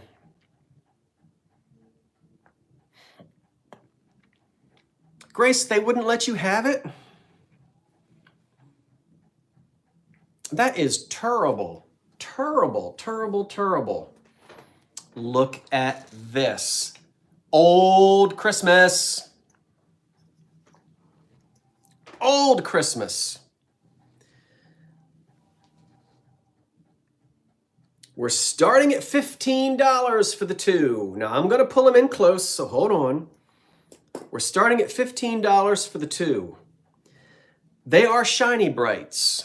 Grace, they wouldn't let you have it? That is terrible. Terrible, terrible, terrible. Look at this. Old Christmas. Old Christmas. We're starting at $15 for the two. Now I'm going to pull them in close, so hold on. We're starting at $15 for the two. They are shiny brights.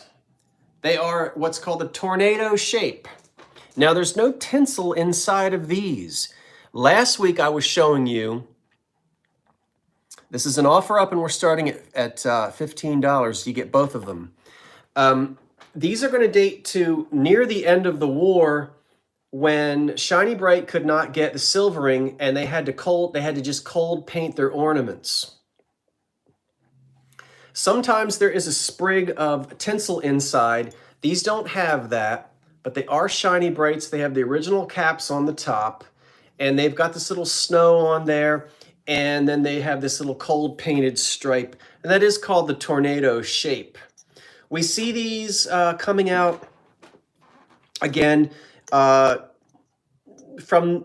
They are what's called a tornado shape. Now there's no tinsel inside of these. Last week I was showing you, this is an offer up and we're starting at $15. You get both of them. These are going to date to near the end of the war when Shiny Bright could not get the silvering and they had to just cold paint their ornaments. Sometimes there is a sprig of tinsel inside. These don't have that, but they are Shiny Brights. They have the original caps on the top, and they've got this little snow on there, and then they have this little cold painted stripe, and that is called the tornado shape. We see these coming out again from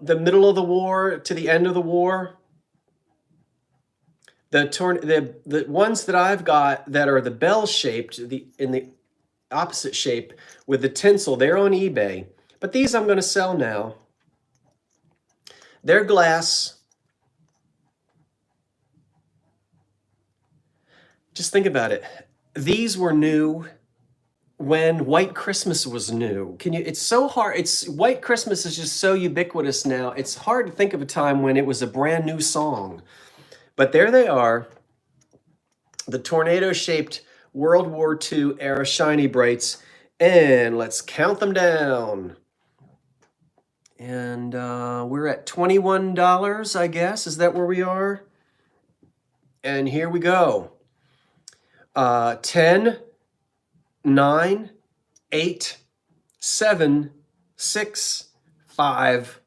the middle of the war to the end of the war. The ones that I've got that are the bell-shaped, in the opposite shape with the tinsel, they're on eBay. But these I'm going to sell now. They're glass. Just think about it. These were new when White Christmas was new. It's so hard. White Christmas is just so ubiquitous now. It's hard to think of a time when it was a brand new song. But there they are, the tornado-shaped World War II era Shiny Brights, and let's count them down. And we're at $21, I guess. Is that where we are? And here we go. 10, 9, 8, 7, 6, 5,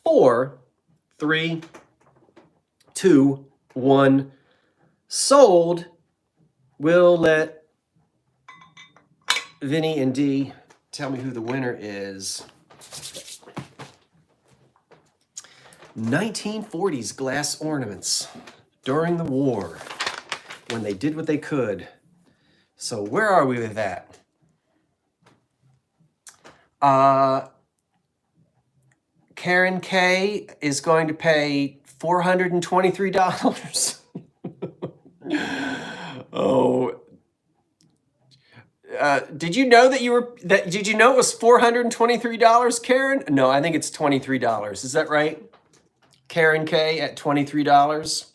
4, 3, 2, 1. Sold. We'll let Vinny and Dee tell me who the winner is. 1940s glass ornaments during the war when they did what they could. So where are we with that? Karen K is going to pay $423. Oh, did you know did you know it was $423, Karen? No, I think it's $23. Is that right? Karen K at $23.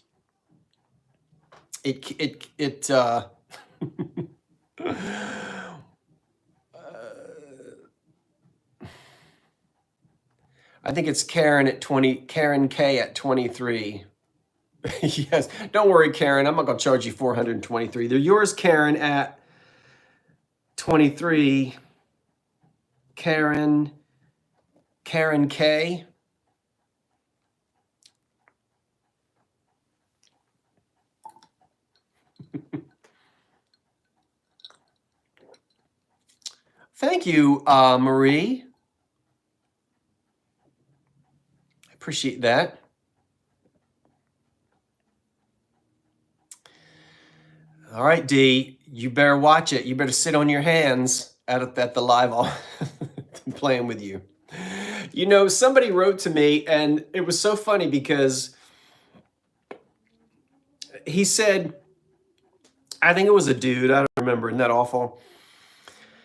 I think it's Karen K at 23. Yes, don't worry, Karen. I'm not going to charge you $423. They're yours, Karen, at 23. Karen K. Thank you, Marie. I appreciate that. All right, D, you better watch it. You better sit on your hands at the live playing with you. You know, somebody wrote to me, and it was so funny because he said, I think it was a dude, I don't remember, isn't that awful?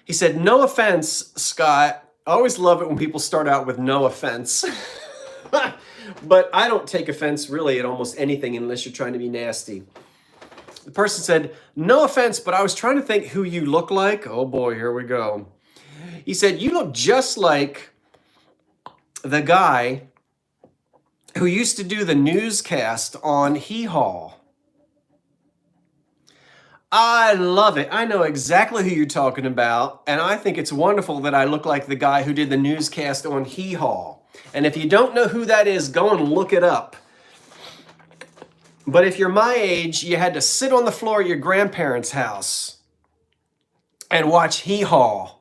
He said, no offense, Scott. I always love it when people start out with no offense. But I don't take offense really at almost anything unless you're trying to be nasty. The person said, no offense, but I was trying to think who you look like. Oh boy, here we go. He said, you look just like the guy who used to do the newscast on Hee Haw. I love it. I know exactly who you're talking about, and I think it's wonderful that I look like the guy who did the newscast on Hee Haw. And if you don't know who that is, go and look it up. But if you're my age, you had to sit on the floor at your grandparents' house and watch Hee Haw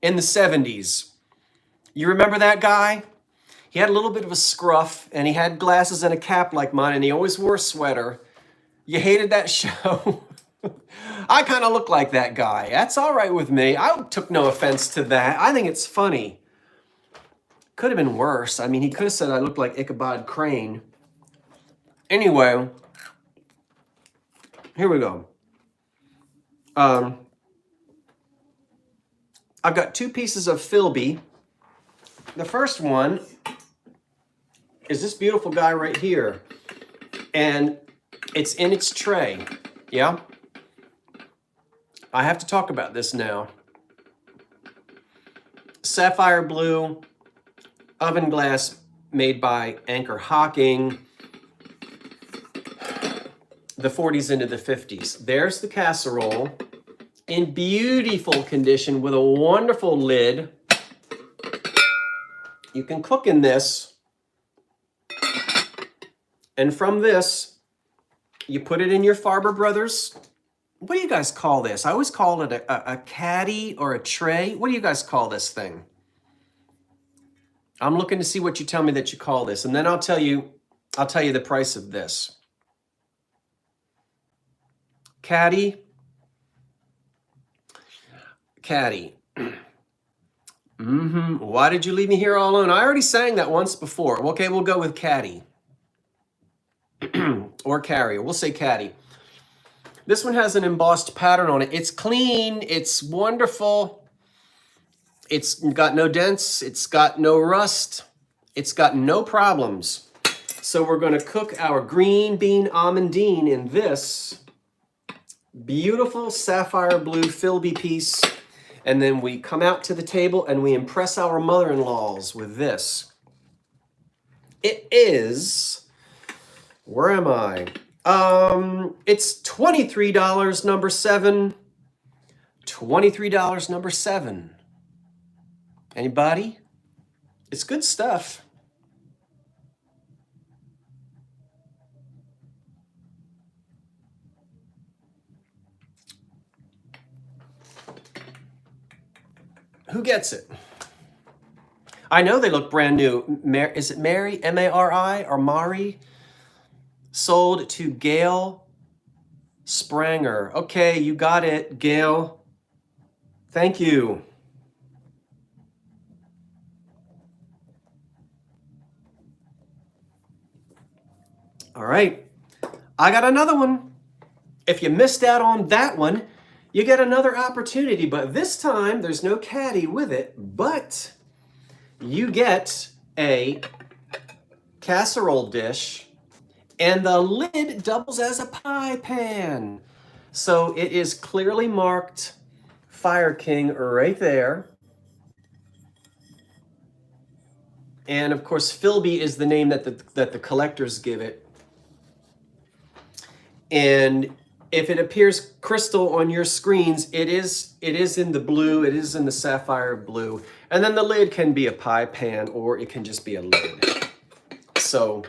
in the 70s. You remember that guy? He had a little bit of a scruff, and he had glasses and a cap like mine, and he always wore a sweater. You hated that show? I kind of look like that guy. That's all right with me. I took no offense to that. I think it's funny. Could have been worse. I mean, he could have said I looked like Ichabod Crane. Anyway, here we go. I've got two pieces of Philby. The first one is this beautiful guy right here. And it's in its tray. Yeah? I have to talk about this now. Sapphire blue, oven glass made by Anchor Hocking. The 40s into the 50s. There's the casserole in beautiful condition with a wonderful lid. You can cook in this. And from this, you put it in your Farber Brothers. What do you guys call this? I always call it a caddy or a tray. What do you guys call this thing? I'm looking to see what you tell me that you call this, and then I'll tell you the price of this. Caddy. Why did you leave me here all alone? I already sang that once before. Okay, we'll go with caddy. Or carrier. We'll say caddy. This one has an embossed pattern on it. It's clean. It's wonderful. It's got no dents. It's got no rust. It's got no problems. So we're going to cook our green bean almondine in this beautiful sapphire blue Philby piece. And then we come out to the table and we impress our mother-in-laws with this. It is, where am I? It's $23, number 7. $23, number 7. Anybody? It's good stuff. Who gets it? I know they look brand new. Is it Mary? M-A-R-I or Mari? Sold to Gail Spranger. Okay, you got it, Gail. Thank you. All right, I got another one. If you missed out on that one, you get another opportunity, but this time there's no caddy with it, but you get a casserole dish and the lid doubles as a pie pan. So it is clearly marked Fire King right there. And of course, Philby is the name that the collectors give it. And if it appears crystal on your screens, it is in the blue, it is in the sapphire blue. And then the lid can be a pie pan or it can just be a lid. So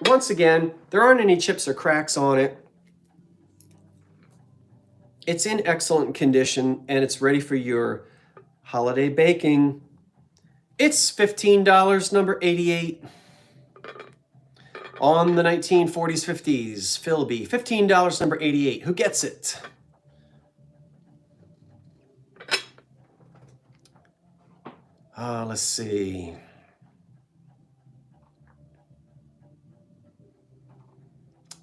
once again, there aren't any chips or cracks on it. It's in excellent condition and it's ready for your holiday baking. It's $15, number 88. On the 1940s, 50s, Philby. $15, number 88. Who gets it? Let's see.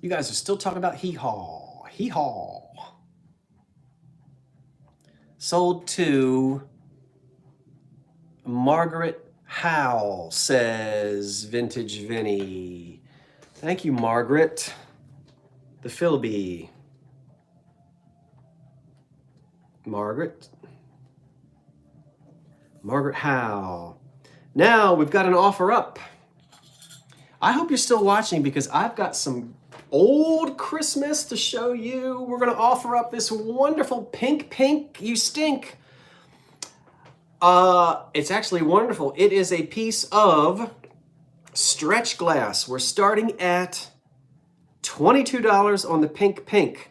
You guys are still talking about hee-haw. Hee-haw. Sold to Margaret Howell, says Vintage Vinny. Thank you, Margaret. The Philby. Margaret Howell. Now we've got an offer up. I hope you're still watching because I've got some old Christmas to show you. We're going to offer up this wonderful pink you stink. It's actually wonderful. It is a piece of stretch glass. We're starting at $22 on the pink.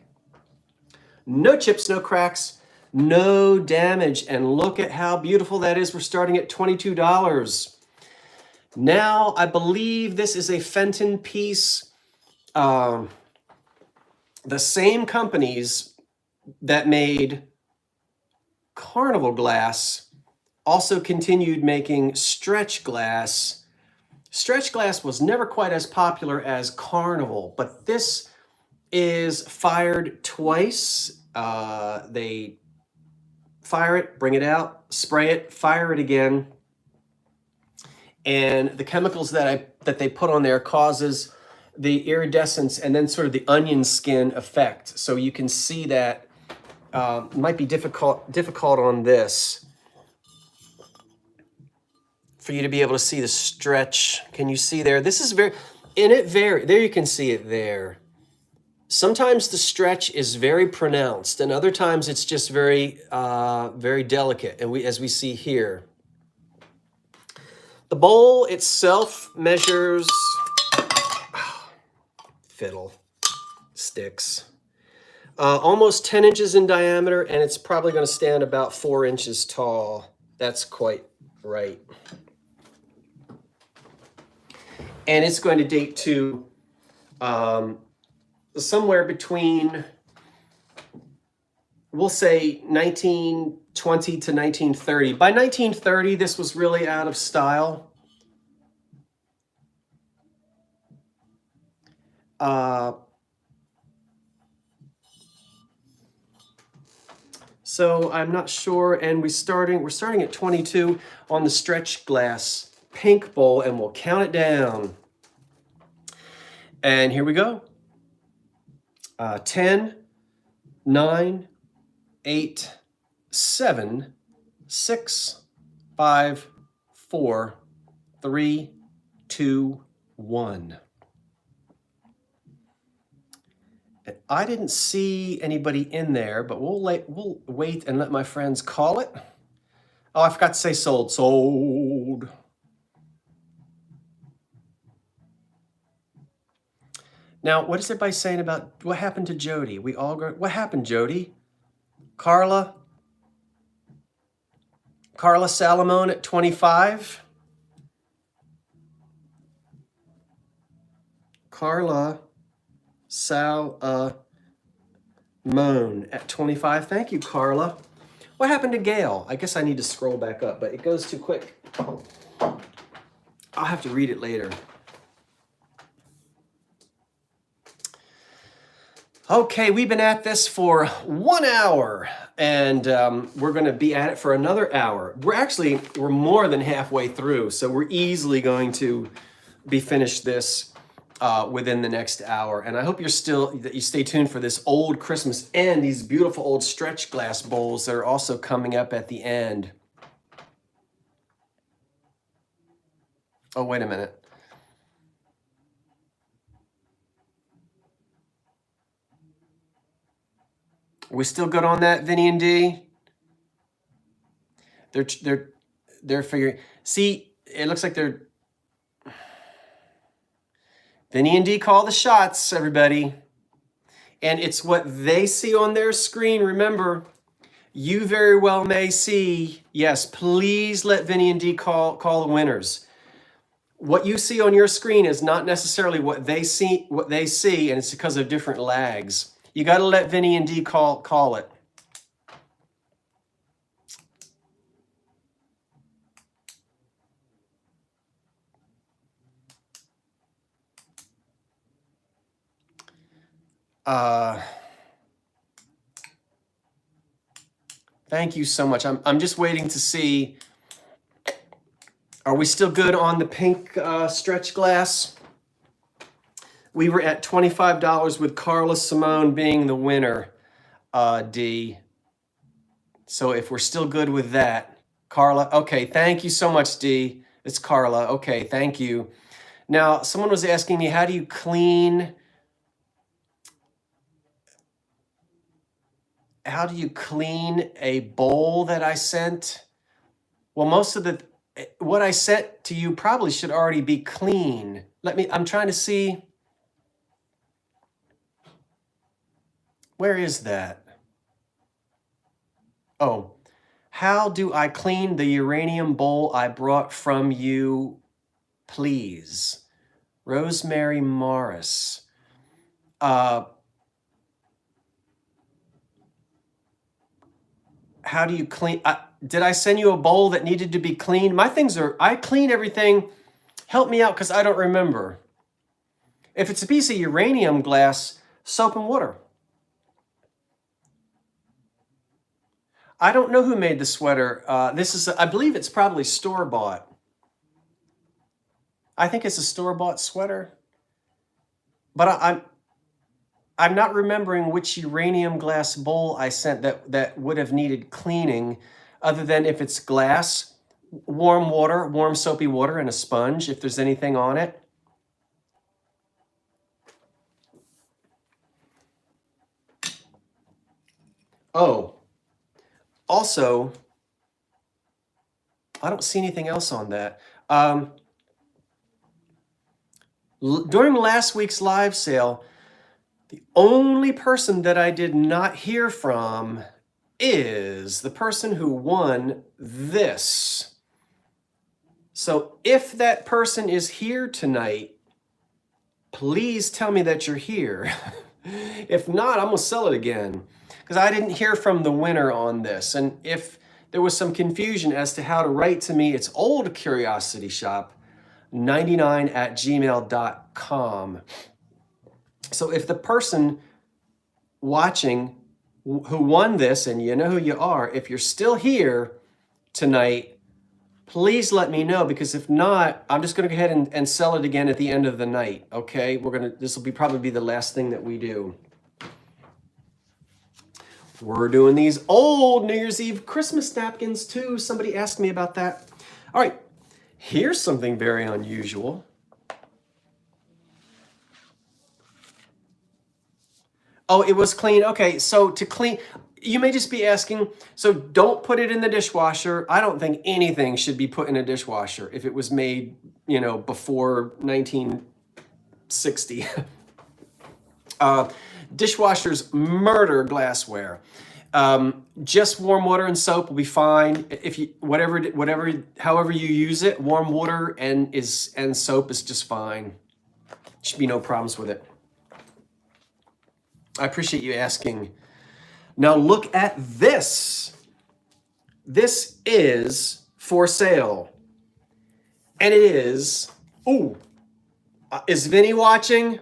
No chips, no cracks, no damage. And look at how beautiful that is. We're starting at $22. Now, I believe this is a Fenton piece. The same companies that made Carnival glass also continued making stretch glass. Stretch glass was never quite as popular as Carnival, but this is fired twice. They fire it, bring it out, spray it, fire it again. And the chemicals that they put on there causes the iridescence and then sort of the onion skin effect. So you can see that it might be difficult on this for you to be able to see the stretch. Can you see there? This is there you can see it there. Sometimes the stretch is very pronounced and other times it's just very delicate. And as we see here. The bowl itself measures, fiddle, sticks, almost 10 inches in diameter, and it's probably going to stand about 4 inches tall. That's quite right. And it's going to date to somewhere between, we'll say 1920 to 1930. By 1930, this was really out of style. So I'm not sure, and we're starting at 22 on the stretch glass pink bowl, and we'll count it down. And here we go. 10, 9, 8, 7, 6, 5, 4, 3, 2, 1. I didn't see anybody in there, but we'll wait and let my friends call it. Oh, I forgot to say sold. Sold. Now, what is everybody saying about what happened to Jody? What happened, Jody? Carla Salamone at 25. Carla Salamone at 25. Thank you, Carla. What happened to Gail? I guess I need to scroll back up, but it goes too quick. I'll have to read it later. Okay, we've been at this for 1 hour, and we're going to be at it for another hour. We're more than halfway through, so we're easily going to be finished this within the next hour. And I hope that you stay tuned for this old Christmas and these beautiful old stretch glass bowls that are also coming up at the end. Oh, wait a minute. We still good on that, Vinny and D? They're figuring. See, it looks like they're. Vinny and D call the shots, everybody. And it's what they see on their screen. Remember, you very well may see, yes, please let Vinny and Dee call the winners. What you see on your screen is not necessarily what they see, and it's because of different lags. You got to let Vinny and Dee call it. Thank you so much. I'm just waiting to see. Are we still good on the pink stretch glass? We were at $25 with Carla Simone being the winner, D. So if we're still good with that, Carla, okay, thank you so much, D. It's Carla, okay, thank you. Now, someone was asking me, how do you clean a bowl that I sent? Well, most of what I sent to you probably should already be clean. I'm trying to see. Where is that? Oh, how do I clean the uranium bowl I brought from you, please? Rosemary Morris. How do you clean? Did I send you a bowl that needed to be cleaned? I clean everything. Help me out because I don't remember. If it's a piece of uranium glass, soap and water. I don't know who made the sweater. I believe it's probably store-bought. I think it's a store-bought sweater. But I'm not remembering which uranium glass bowl I sent that would have needed cleaning, other than if it's glass, warm water, warm soapy water, and a sponge, if there's anything on it. Oh, also, I don't see anything else on that. During last week's live sale, the only person that I did not hear from is the person who won this. So if that person is here tonight, please tell me that you're here. If not, I'm gonna sell it again, because I didn't hear from the winner on this. And if there was some confusion as to how to write to me, it's oldcuriosityshop99@gmail.com. So if the person watching who won this, and you know who you are, if you're still here tonight, please let me know, because if not, I'm just going to go ahead and sell it again at the end of the night. Okay, this will probably be the last thing that we do. We're doing these old New Year's Eve Christmas napkins too. Somebody asked me about that. All right, here's something very unusual. Oh, it was clean. Okay, so to clean, you may just be asking, so don't put it in the dishwasher. I don't think anything should be put in a dishwasher if it was made, before 1960. Dishwashers murder glassware. Just warm water and soap will be fine. If you however you use it, warm water and soap is just fine. Should be no problems with it. I appreciate you asking. Now look at this. This is for sale. And it is, is Vinny watching?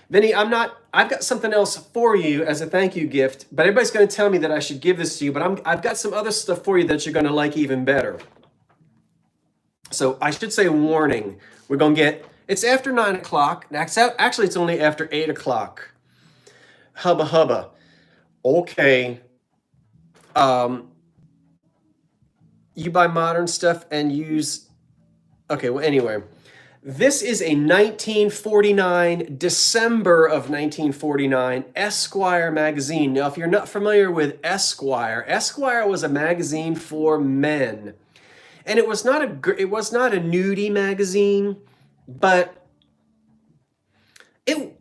Vinny, I've got something else for you as a thank you gift, but everybody's going to tell me that I should give this to you, but I've got some other stuff for you that you're going to like even better. So I should say warning. We're going to get, it's after 9 o'clock. Actually, it's only after 8 o'clock. Hubba hubba. Okay. You buy modern stuff and use, okay, well, anyway. This is a 1949, December of 1949, Esquire magazine. Now, if you're not familiar with Esquire, Esquire was a magazine for men. And it was not a nudie magazine, but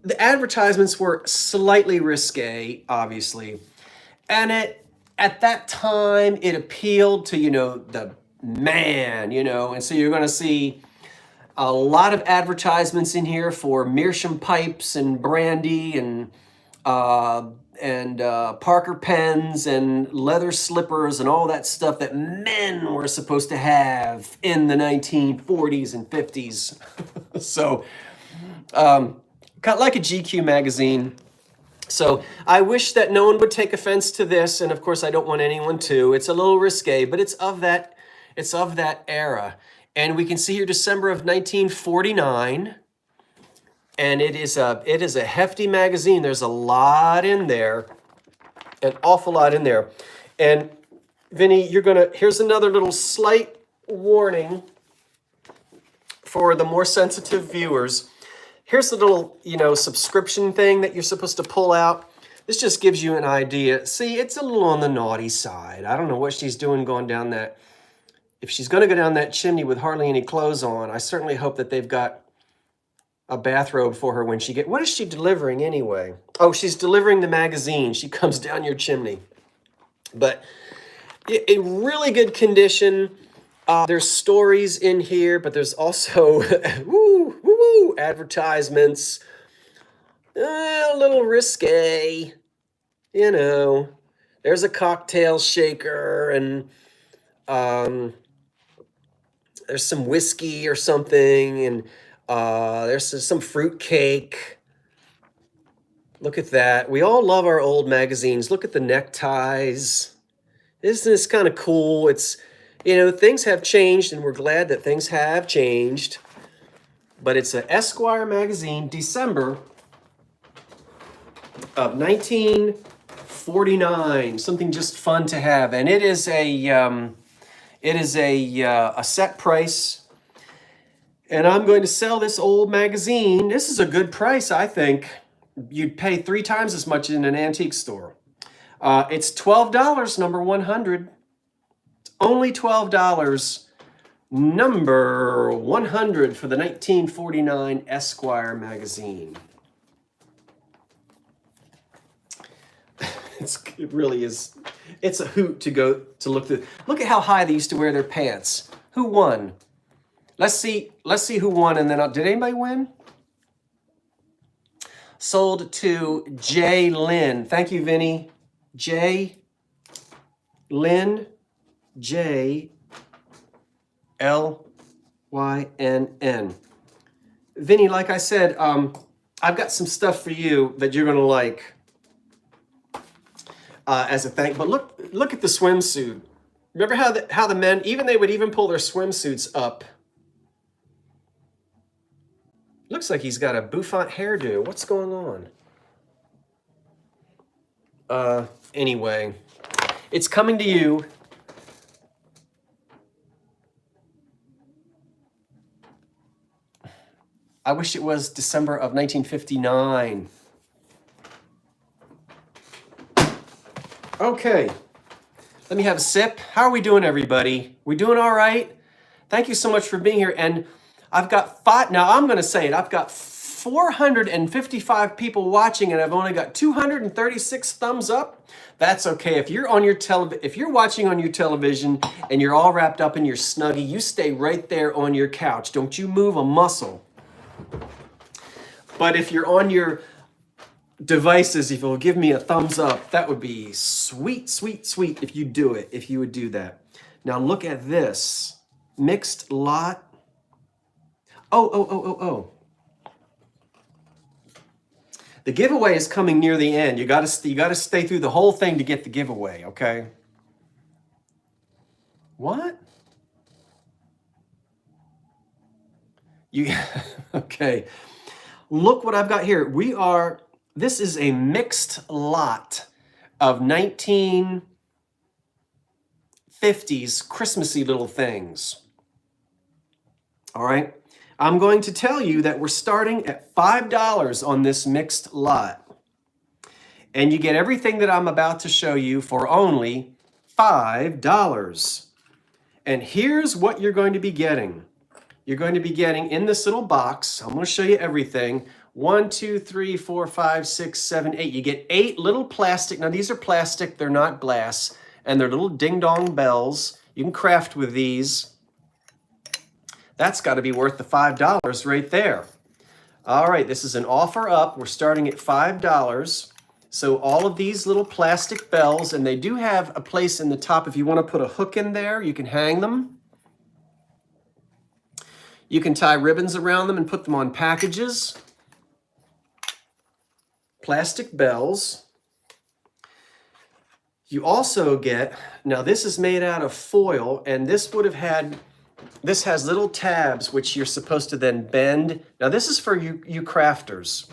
the advertisements were slightly risque, obviously. And at that time, it appealed to, the man, and so you're going to see a lot of advertisements in here for meerschaum pipes and brandy and Parker pens and leather slippers and all that stuff that men were supposed to have in the 1940s and 50s. So, kind of like a GQ magazine. So I wish that no one would take offense to this, and of course I don't want anyone to. It's a little risque, but it's of that era. And we can see here December of 1949. And it is a hefty magazine. There's a lot in there, an awful lot in there. And Vinny, here's another little slight warning for the more sensitive viewers. Here's the little, subscription thing that you're supposed to pull out. This just gives you an idea. See, it's a little on the naughty side. I don't know what she's doing going down that. If she's going to go down that chimney with hardly any clothes on, I certainly hope that they've got a bathrobe for her when she what is she delivering anyway? Oh, she's delivering the magazine. She comes down your chimney. But in really good condition. There's stories in here, but there's also advertisements. A little risque, There's a cocktail shaker and there's some whiskey or something, and there's some fruit cake. Look at that. We all love our old magazines. Look at the neckties. Isn't this kind of cool? It's, things have changed, and we're glad that things have changed. But it's an Esquire magazine, December of 1949. Something just fun to have, and it is a set price. And I'm going to sell this old magazine. This is a good price, I think. You'd pay 3 times as much in an antique store. It's $12, number 100. It's only $12, number 100 for the 1949 Esquire magazine. It really is. It's a hoot to go to look through. Look at how high they used to wear their pants. Who won? Let's see who won, and then did anybody win? Sold to J. Lynn. Thank you, Vinny. J. Lynn. J. L. Y. N. N. Vinny, like I said, I've got some stuff for you that you're gonna like as a thank. But look at the swimsuit. Remember how the men they would even pull their swimsuits up. Looks like he's got a bouffant hairdo. What's going on? Anyway, it's coming to you. I wish it was December of 1959. Okay, let me have a sip. How are we doing, everybody? We doing all right? Thank you so much for being here. And I've got now I'm going to say it, I've got 455 people watching, and I've only got 236 thumbs up. That's okay. If you're watching on your television and you're all wrapped up in your Snuggie, you stay right there on your couch. Don't you move a muscle. But if you're on your devices, if you'll give me a thumbs up, that would be sweet, sweet, sweet if you do it, if you would do that. Now look at this. Mixed lot. Oh. The giveaway is coming near the end. You gotta stay through the whole thing to get the giveaway, okay? What? Okay. Look what I've got here. This is a mixed lot of 1950s Christmassy little things. All right. I'm going to tell you that we're starting at $5 on this mixed lot. And you get everything that I'm about to show you for only $5. And here's what you're going to be getting. You're going to be getting in this little box, I'm going to show you everything. 1, 2, 3, 4, 5, 6, 7, 8. You get 8 little plastic. Now these are plastic, they're not glass, and they're little ding-dong bells. You can craft with these. That's got to be worth the $5 right there. All right, this is an offer up. We're starting at $5. So all of these little plastic bells, and they do have a place in the top. If you want to put a hook in there, you can hang them. You can tie ribbons around them and put them on packages. Plastic bells. You also get, now this is made out of foil, and this would have had, this has little tabs which you're supposed to then bend. Now this is for you crafters.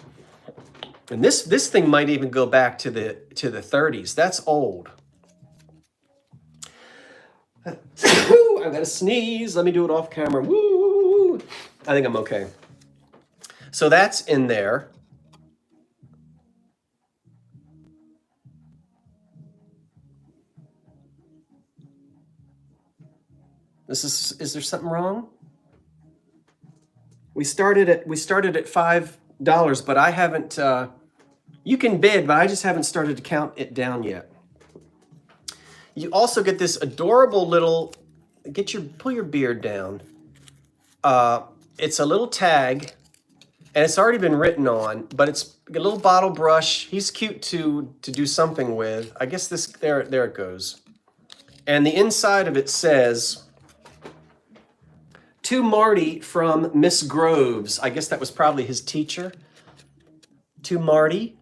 And this thing might even go back to the 30s. That's old. I gotta sneeze. Let me do it off camera. Woo! I think I'm okay. So that's in there. Is there something wrong? We started at $5, but I haven't. You can bid, but I just haven't started to count it down yet. You also get this adorable little. Pull your beard down. It's a little tag, and it's already been written on, but it's a little bottle brush. He's cute to do something with. I guess this there it goes, and the inside of it says, "To Marty from Miss Groves." I guess that was probably his teacher. To Marty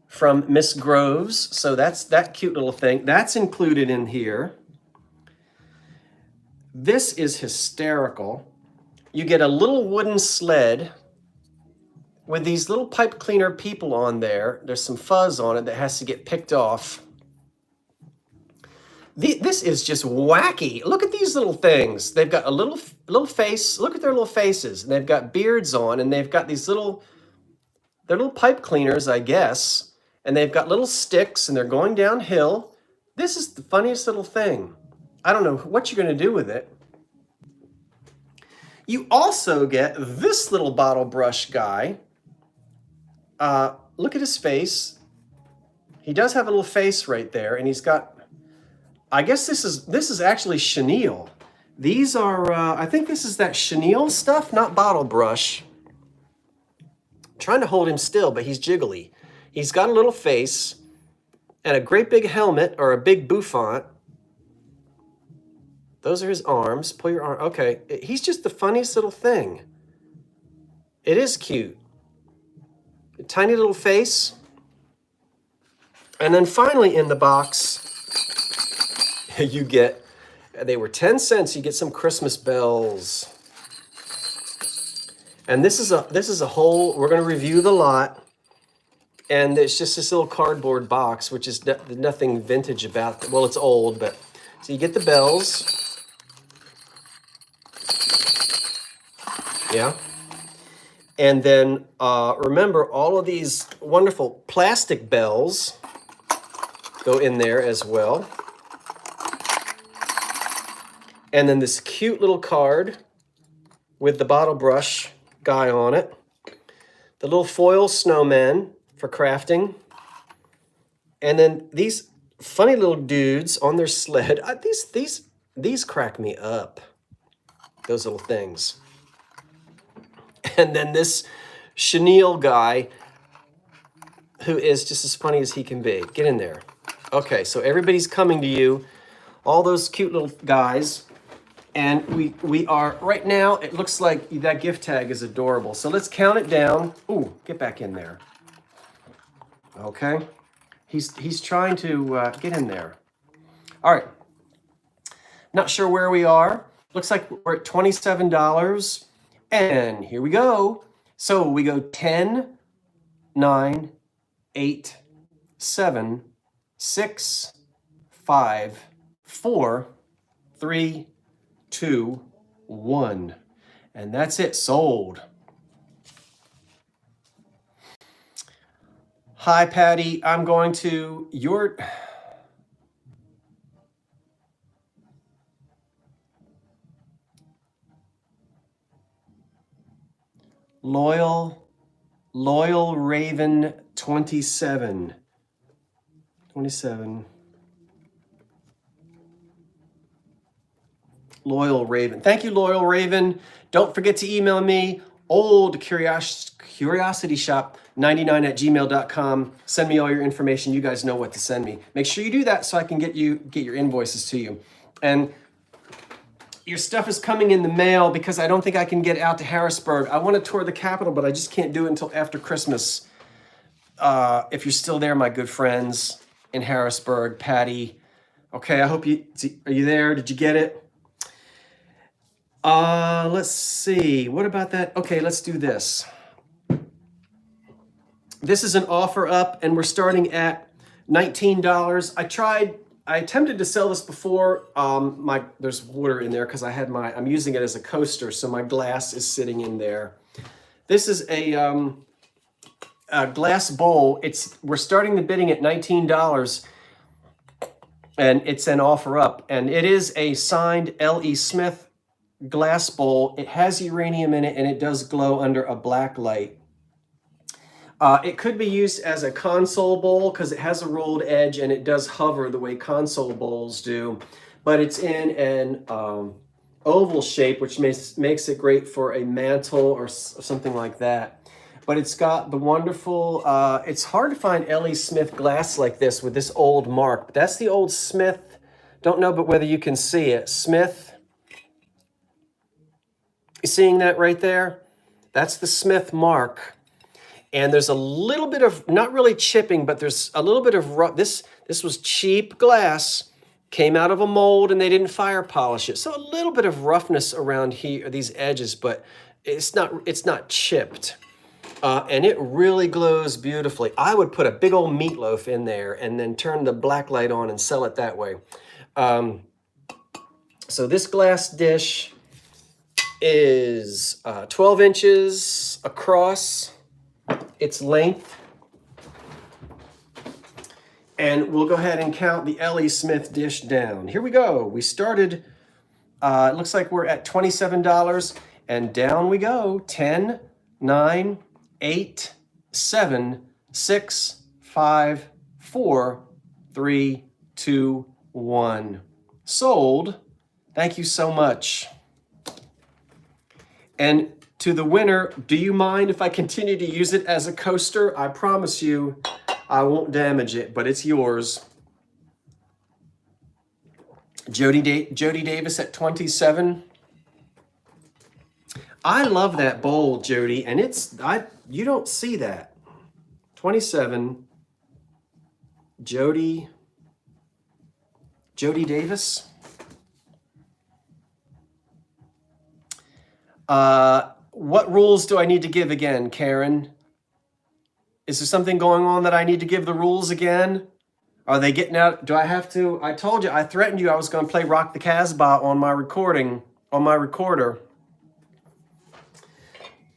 from Miss Groves. So that's that cute little thing. That's included in here. This is hysterical. You get a little wooden sled with these little pipe cleaner people on there. There's some fuzz on it that has to get picked off. This is just wacky. Look at these little things. They've got a little face. Look at their little faces. And they've got beards on, and they've got these they're little pipe cleaners, I guess. And they've got little sticks, and they're going downhill. This is the funniest little thing. I don't know what you're going to do with it. You also get this little bottle brush guy. Look at his face. He does have a little face right there, and he's got, I guess this is actually chenille. These are, I think this is that chenille stuff, not bottle brush. I'm trying to hold him still, but he's jiggly. He's got a little face and a great big helmet or a big bouffant. Those are his arms. Pull your arm. Okay, he's just the funniest little thing. It is cute. A tiny little face. And then finally in the box, you get, they were 10 cents, you get some Christmas bells. And this is a whole, we're going to review the lot. And it's just this little cardboard box, which is nothing vintage about it. Well, it's old, but so you get the bells. Yeah. And then remember, all of these wonderful plastic bells go in there as well. And then this cute little card with the bottle brush guy on it. The little foil snowman for crafting. And then these funny little dudes on their sled. These crack me up. Those little things. And then this chenille guy who is just as funny as he can be. Get in there. Okay, so everybody's coming to you. All those cute little guys. And we are, right now, it looks like that gift tag is adorable. So let's count it down. Ooh, get back in there. Okay. He's trying to get in there. All right. Not sure where we are. Looks like we're at $27. And here we go. So we go 10, 9, 8, 7, 6, 5, 4, 3, 2, 1. And that's it, sold. Hi, Patty. I'm going to your... Loyal Loyal Raven 27. 27. Loyal Raven. Thank you, Loyal Raven. Don't forget to email me, oldcuriosity.shop99@gmail.com. Send me all your information. You guys know what to send me. Make sure you do that so I can get your invoices to you. And your stuff is coming in the mail because I don't think I can get out to Harrisburg. I want to tour the Capitol, but I just can't do it until after Christmas. If you're still there, my good friends in Harrisburg, Patty. Okay, I hope are you there? Did you get it? Let's see. What about that? Okay, let's do this. This is an offer up, and we're starting at $19. I attempted to sell this before. There's water in there because I'm using it as a coaster, so my glass is sitting in there. This is a glass bowl. We're starting the bidding at $19, and it's an offer up, and it is a signed L.E. Smith glass bowl. It has uranium in it, and it does glow under a black light. It could be used as a console bowl because it has a rolled edge and it does hover the way console bowls do, but it's in an oval shape, which makes it great for a mantle or something like that. But it's got the wonderful, it's hard to find L.E. Smith glass like this with this old mark, but that's the old Smith. Don't know but whether you can see it. Smith. You seeing that right there? That's the Smith mark. And there's a little bit of, not really chipping, but there's a little bit of rough. This was cheap glass, came out of a mold, and they didn't fire polish it. So a little bit of roughness around here, these edges, but it's not chipped. And it really glows beautifully. I would put a big old meatloaf in there and then turn the black light on and sell it that way. So this glass dish is 12 inches across its length. And we'll go ahead and count the L.E. Smith dish down. Here we go. We started, it looks like we're at $27, and down we go. 10, 9, 8, 7, 6, 5, 4, 3, 2, 1. Sold. Thank you so much. And to the winner, do you mind if I continue to use it as a coaster? I promise you I won't damage it, but it's yours. Jody Davis at 27. I love that bowl, Jody, and you don't see that. 27. Jody Davis. What rules do I need to give again, Karen? Is there something going on that I need to give the rules again? Are they getting out? Do I have to? I told you, I threatened you I was going to play Rock the Casbah on my recorder.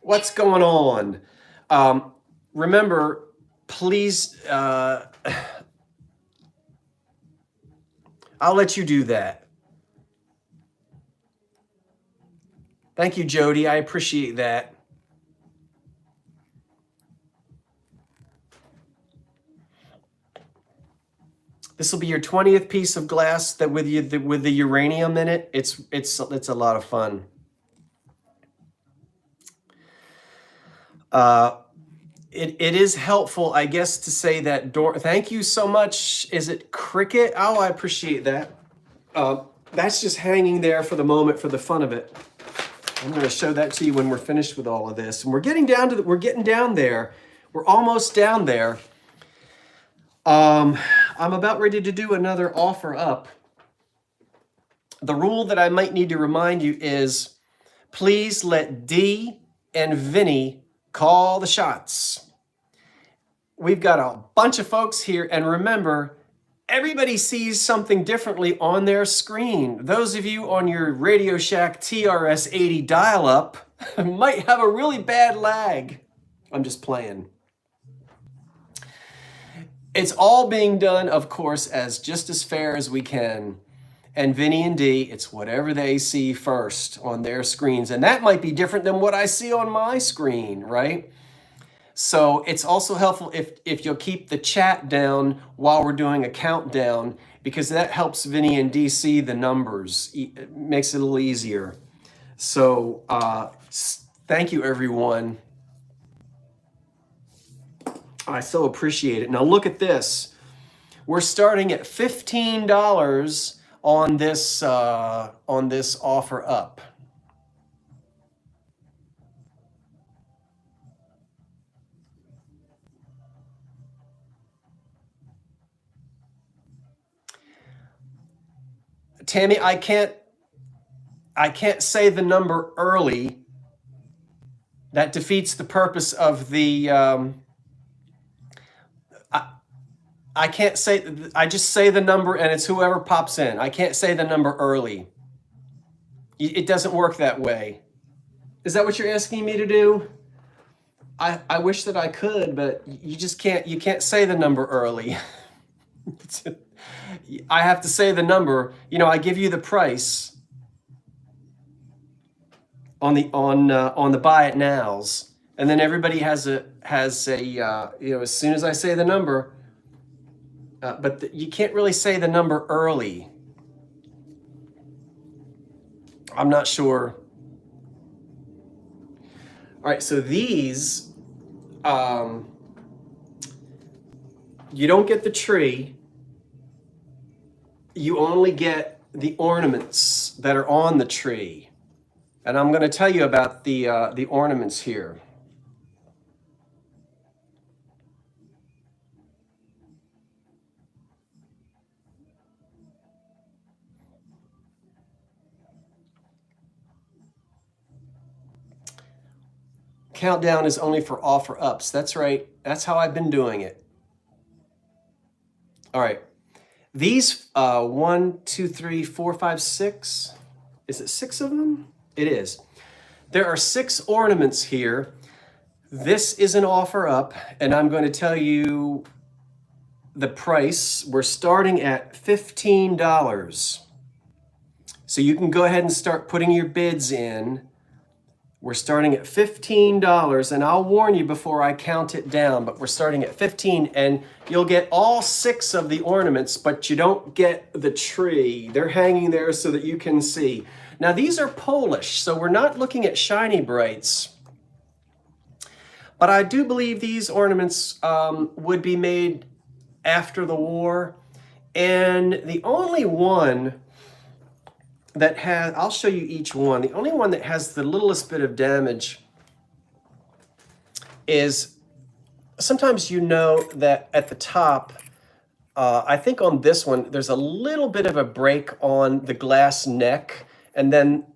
What's going on? Remember, please, I'll let you do that. Thank you, Jody. I appreciate that. This will be your 20th piece of glass that with the uranium in it. It's a lot of fun. It is helpful, I guess, to say that thank you so much. Is it Cricket? Oh, I appreciate that. That's just hanging there for the moment for the fun of it. I'm going to show that to you when we're finished with all of this. And we're getting down there. We're almost down there. I'm about ready to do another offer up. The rule that I might need to remind you is please let Dee and Vinny call the shots. We've got a bunch of folks here, and remember, everybody sees something differently on their screen. Those of you on your Radio Shack TRS-80 dial-up might have a really bad lag. I'm just playing. It's all being done, of course, just as fair as we can. And Vinny and Dee, it's whatever they see first on their screens. And that might be different than what I see on my screen, right? So it's also helpful if you'll keep the chat down while we're doing a countdown, because that helps Vinny and Dee see the numbers. It makes it a little easier. So thank you, everyone. I so appreciate it. Now look at this. We're starting at $15 on this offer up. Tammy, I can't say the number early. That defeats the purpose of the. I can't say. I just say the number, and it's whoever pops in. I can't say the number early. It doesn't work that way. Is that what you're asking me to do? I wish that I could, but you just can't. You can't say the number early. I have to say the number. You know, I give you the price on the buy it nows, and then everybody has a you know, as soon as I say the number. But you can't really say the number early. I'm not sure. All right, so these, you don't get the tree. You only get the ornaments that are on the tree. And I'm going to tell you about the ornaments here. Countdown is only for offer ups. That's right. That's how I've been doing it. All right. These 1, 2, 3, 4, 5, 6. Is it 6 of them? It is. There are 6 ornaments here. This is an offer up, and I'm going to tell you the price. We're starting at $15. So you can go ahead and start putting your bids in. We're starting at $15, and I'll warn you before I count it down, but we're starting at $15, and you'll get all 6 of the ornaments, but you don't get the tree. They're hanging there so that you can see. Now, these are Polish, so we're not looking at shiny brights, but I do believe these ornaments would be made after the war, and the only one that has, I'll show you each one. The only one that has the littlest bit of damage is, sometimes you know that at the top, I think on this one, there's a little bit of a break on the glass neck, and then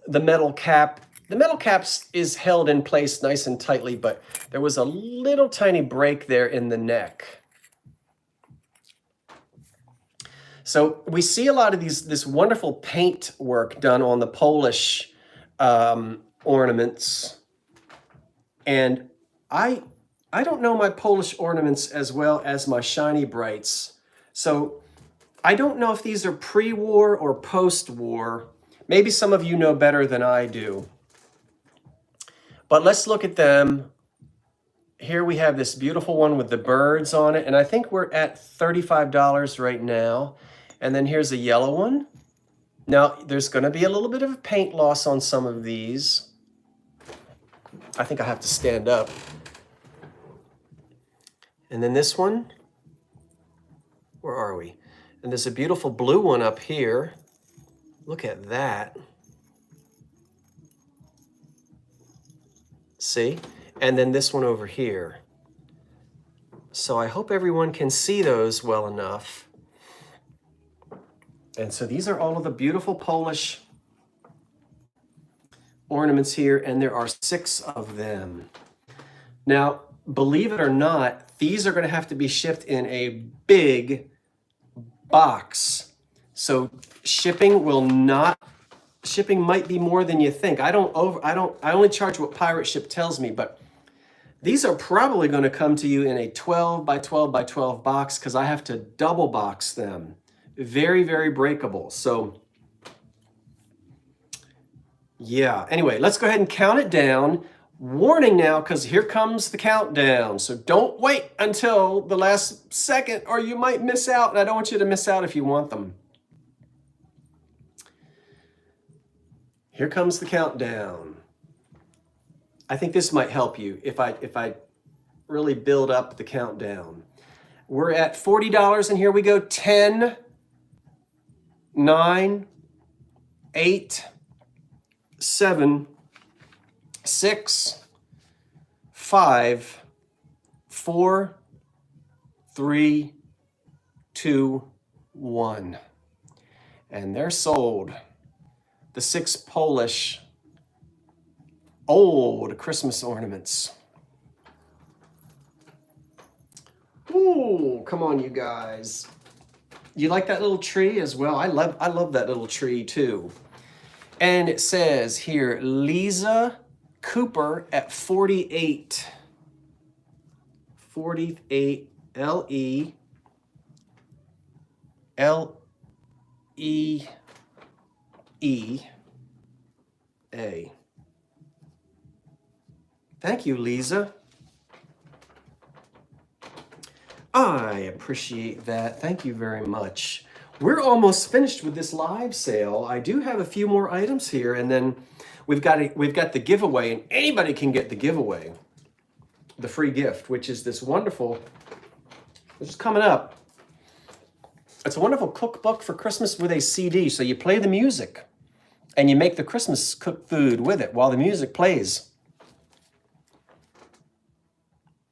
the metal cap. The metal cap is held in place nice and tightly, but there was a little tiny break there in the neck. So we see a lot of this wonderful paint work done on the Polish ornaments. And I don't know my Polish ornaments as well as my shiny brights. So I don't know if these are pre-war or post-war. Maybe some of you know better than I do. But let's look at them. Here we have this beautiful one with the birds on it. And I think we're at $35 right now. And then here's a yellow one. Now, there's going to be a little bit of a paint loss on some of these. I think I have to stand up. And then this one, where are we? And there's a beautiful blue one up here. Look at that. See? And then this one over here. So I hope everyone can see those well enough. And so these are all of the beautiful Polish ornaments here, and there are 6 of them. Now, believe it or not, these are going to have to be shipped in a big box. So shipping might be more than you think. I only charge what Pirate Ship tells me, but these are probably going to come to you in a 12 by 12 by 12 box, because I have to double box them. Very, very breakable. So yeah, anyway, let's go ahead and count it down. Warning now, because here comes the countdown. So don't wait until the last second or you might miss out. And I don't want you to miss out if you want them. Here comes the countdown. I think this might help you if I really build up the countdown. We're at $40 and here we go. 10, 9, 8, 7, 6, 5, 4, 3, 2, 1. And they're sold. The 6 Polish old Christmas ornaments. Ooh, come on, you guys. You like that little tree as well? I love that little tree too. And it says here, Lisa Cooper at 48. 48 L-E L-E-E-A. Thank you, Lisa. I appreciate that. Thank you very much. We're almost finished with this live sale. I do have a few more items here, and then we've got the giveaway, and anybody can get the giveaway, the free gift, which is this wonderful, which is coming up. It's a wonderful cookbook for Christmas with a CD. So you play the music, and you make the Christmas cooked food with it while the music plays.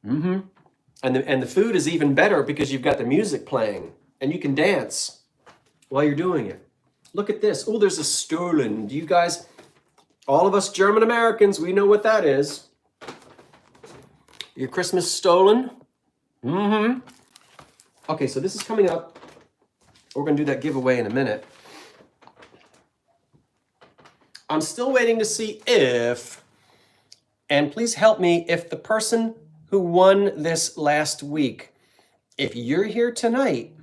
Mm-hmm. And the food is even better because you've got the music playing, and you can dance while you're doing it. Look at this. Oh, there's a Stollen. Do you guys, all of us German Americans, we know what that is. Your Christmas Stollen. Mm-hmm. Okay, so this is coming up. We're going to do that giveaway in a minute. I'm still waiting to see if, and please help me, if the person who won this last week, if you're here tonight,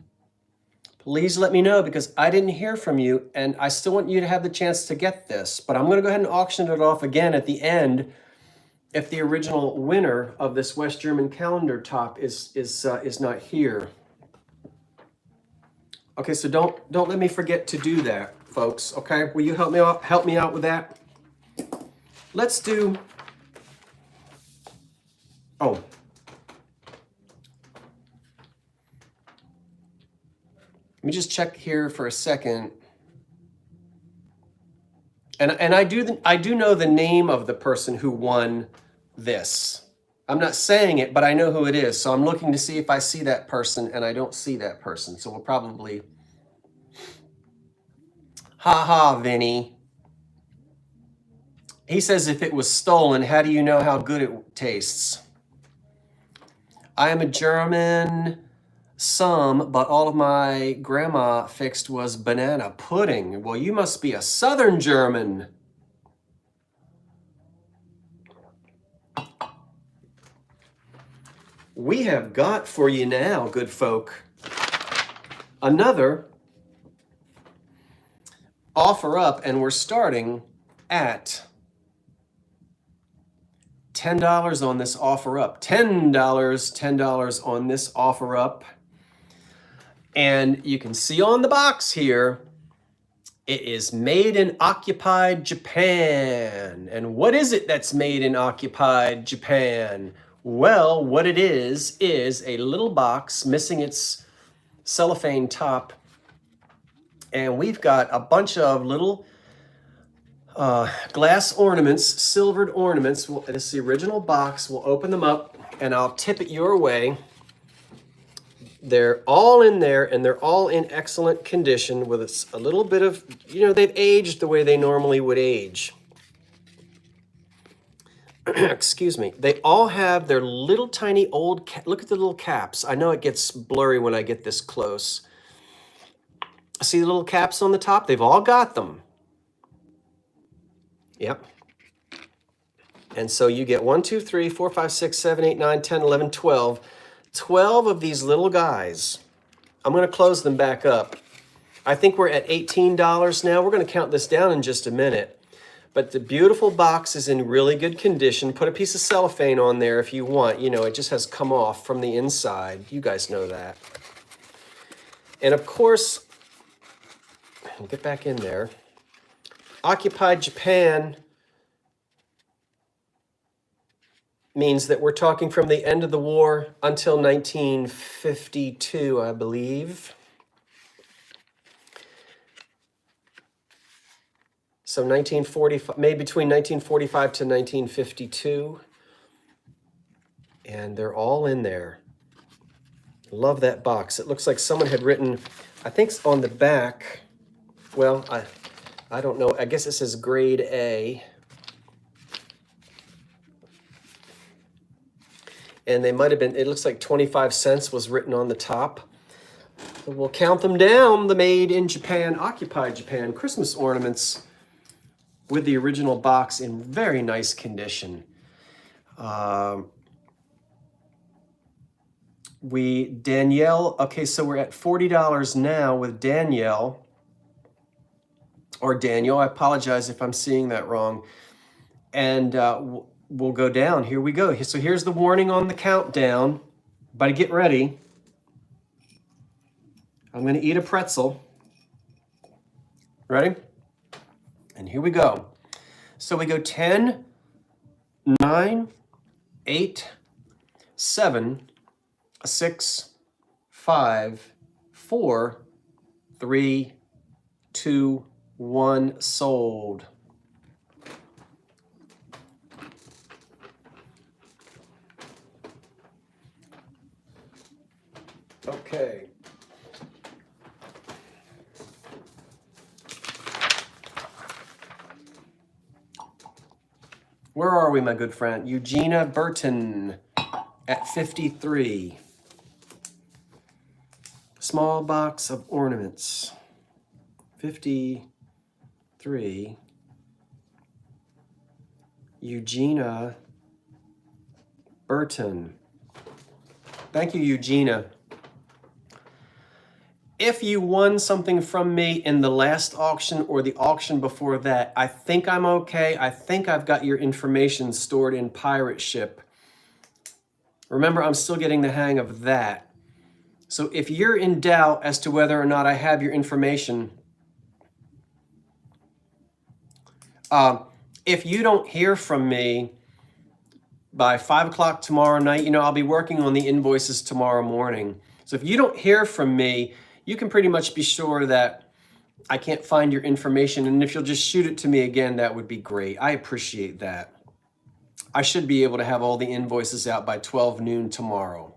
please let me know, because I didn't hear from you and I still want you to have the chance to get this. But I'm going to go ahead and auction it off again at the end if the original winner of this West German calendar top is not here. Okay, so don't let me forget to do that, folks. Okay, will you help me out with that? Let's do. Oh. Let me just check here for a second. And I do know the name of the person who won this. I'm not saying it, but I know who it is. So I'm looking to see if I see that person, and I don't see that person. So we'll probably. Ha ha, Vinny. He says if it was stolen, how do you know how good it tastes? I am a German, but all of my grandma fixed was banana pudding. Well, you must be a Southern German. We have got for you now, good folk, another offer up, and we're starting at $10 on this offer up. $10 on this offer up. And you can see on the box here, it is made in occupied Japan. And what is it that's made in occupied Japan? Well, what it is a little box missing its cellophane top. And we've got a bunch of little glass ornaments, silvered ornaments. This is the original box. We'll open them up and I'll tip it your way. They're all in there, and they're all in excellent condition with a little bit of, they've aged the way they normally would age. Excuse me. They all have their little tiny old, look at the little caps. I know it gets blurry when I get this close. See the little caps on the top? They've all got them. Yep. And so you get 1, 2, 3, 4, 5, 6, 7, 8, 9, 10, 11, 12. 12 of these little guys. I'm going to close them back up. I think we're at $18 now. We're going to count this down in just a minute. But the beautiful box is in really good condition. Put a piece of cellophane on there if you want. You know, it just has come off from the inside. You guys know that. And of course, get back in there. Occupied Japan means that we're talking from the end of the war until 1952, I believe. So 1945, maybe between 1945 to 1952. And they're all in there. Love that box. It looks like someone had written, I think on the back, well, I don't know. I guess it says grade A. And they might have been, it looks like 25 cents was written on the top. So we'll count them down. The Made in Japan, Occupied Japan Christmas ornaments with the original box in very nice condition. Danielle, okay, so we're at $40 now with Danielle. Or Daniel, I apologize if I'm seeing that wrong. And we'll go down. Here we go. So here's the warning on the countdown. But get ready. I'm going to eat a pretzel. Ready? And here we go. So we go 10, 9, 8, 7, 6, 5, 4, 3, 2, 1, sold. Okay. Where are we, my good friend? Eugenia Burton at 53. Small box of ornaments. 53. Eugenia Burton. Thank you, Eugenia. If you won something from me in the last auction or the auction before that, I think I'm okay. I think I've got your information stored in Pirate Ship. Remember, I'm still getting the hang of that. So if you're in doubt as to whether or not I have your information, if you don't hear from me by 5 o'clock tomorrow night, you know, I'll be working on the invoices tomorrow morning. So if you don't hear from me, you can pretty much be sure that I can't find your information. And if you'll just shoot it to me again, that would be great. I appreciate that. I should be able to have all the invoices out by 12 noon tomorrow.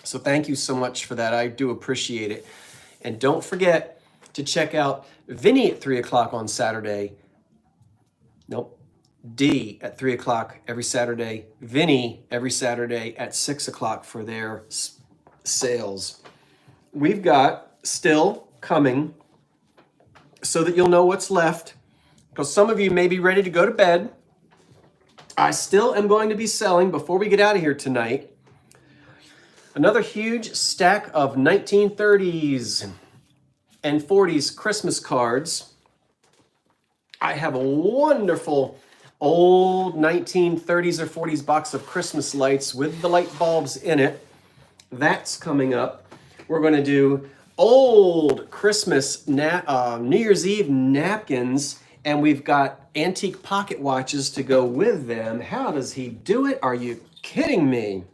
So thank you so much for that. I do appreciate it. And don't forget to check out Vinny at 3 o'clock on Saturday. Nope. D at 3 o'clock every Saturday. Vinny every Saturday at 6 o'clock for their sales. We've got still coming so that you'll know what's left, because some of you may be ready to go to bed. I still am going to be selling, before we get out of here tonight, another huge stack of 1930s and 40s Christmas cards. I have a wonderful old 1930s or 40s box of Christmas lights with the light bulbs in it. That's coming up. We're going to do old Christmas New Year's Eve napkins, and we've got antique pocket watches to go with them. How does he do it? Are you kidding me?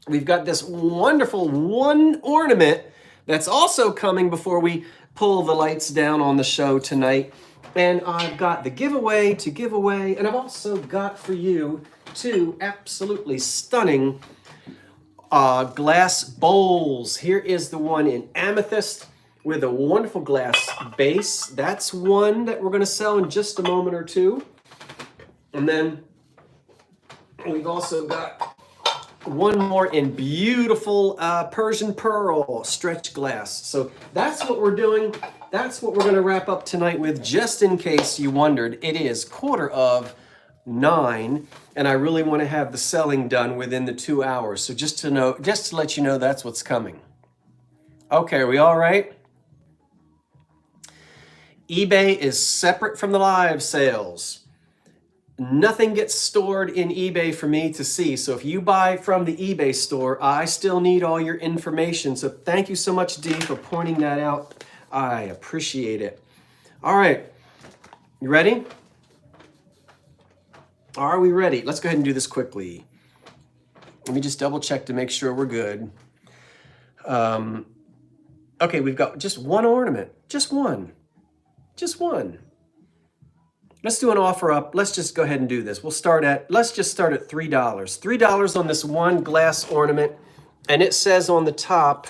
We've got this wonderful one ornament that's also coming before we pull the lights down on the show tonight. And I've got the giveaway to give away, and I've also got for you two absolutely stunning glass bowls. Here is the one in amethyst with a wonderful glass base. That's one that we're going to sell in just a moment or two. And then we've also got one more in beautiful Persian pearl stretch glass. So that's what we're doing. That's what we're going to wrap up tonight with, just in case you wondered. It is 8:45, and I really want to have the selling done within the 2 hours. So just to let you know, that's what's coming. Okay, are we all right? eBay is separate from the live sales. Nothing gets stored in eBay for me to see. So if you buy from the eBay store, I still need all your information. So thank you so much, Dee, for pointing that out. I appreciate it. All right, you ready? Are we ready? Let's go ahead and do this quickly. Let me just double check to make sure we're good. Okay, we've got just one ornament, just one. Let's do an offer up. Let's just go ahead and do this. Let's just start at $3. $3 on this one glass ornament. And it says on the top,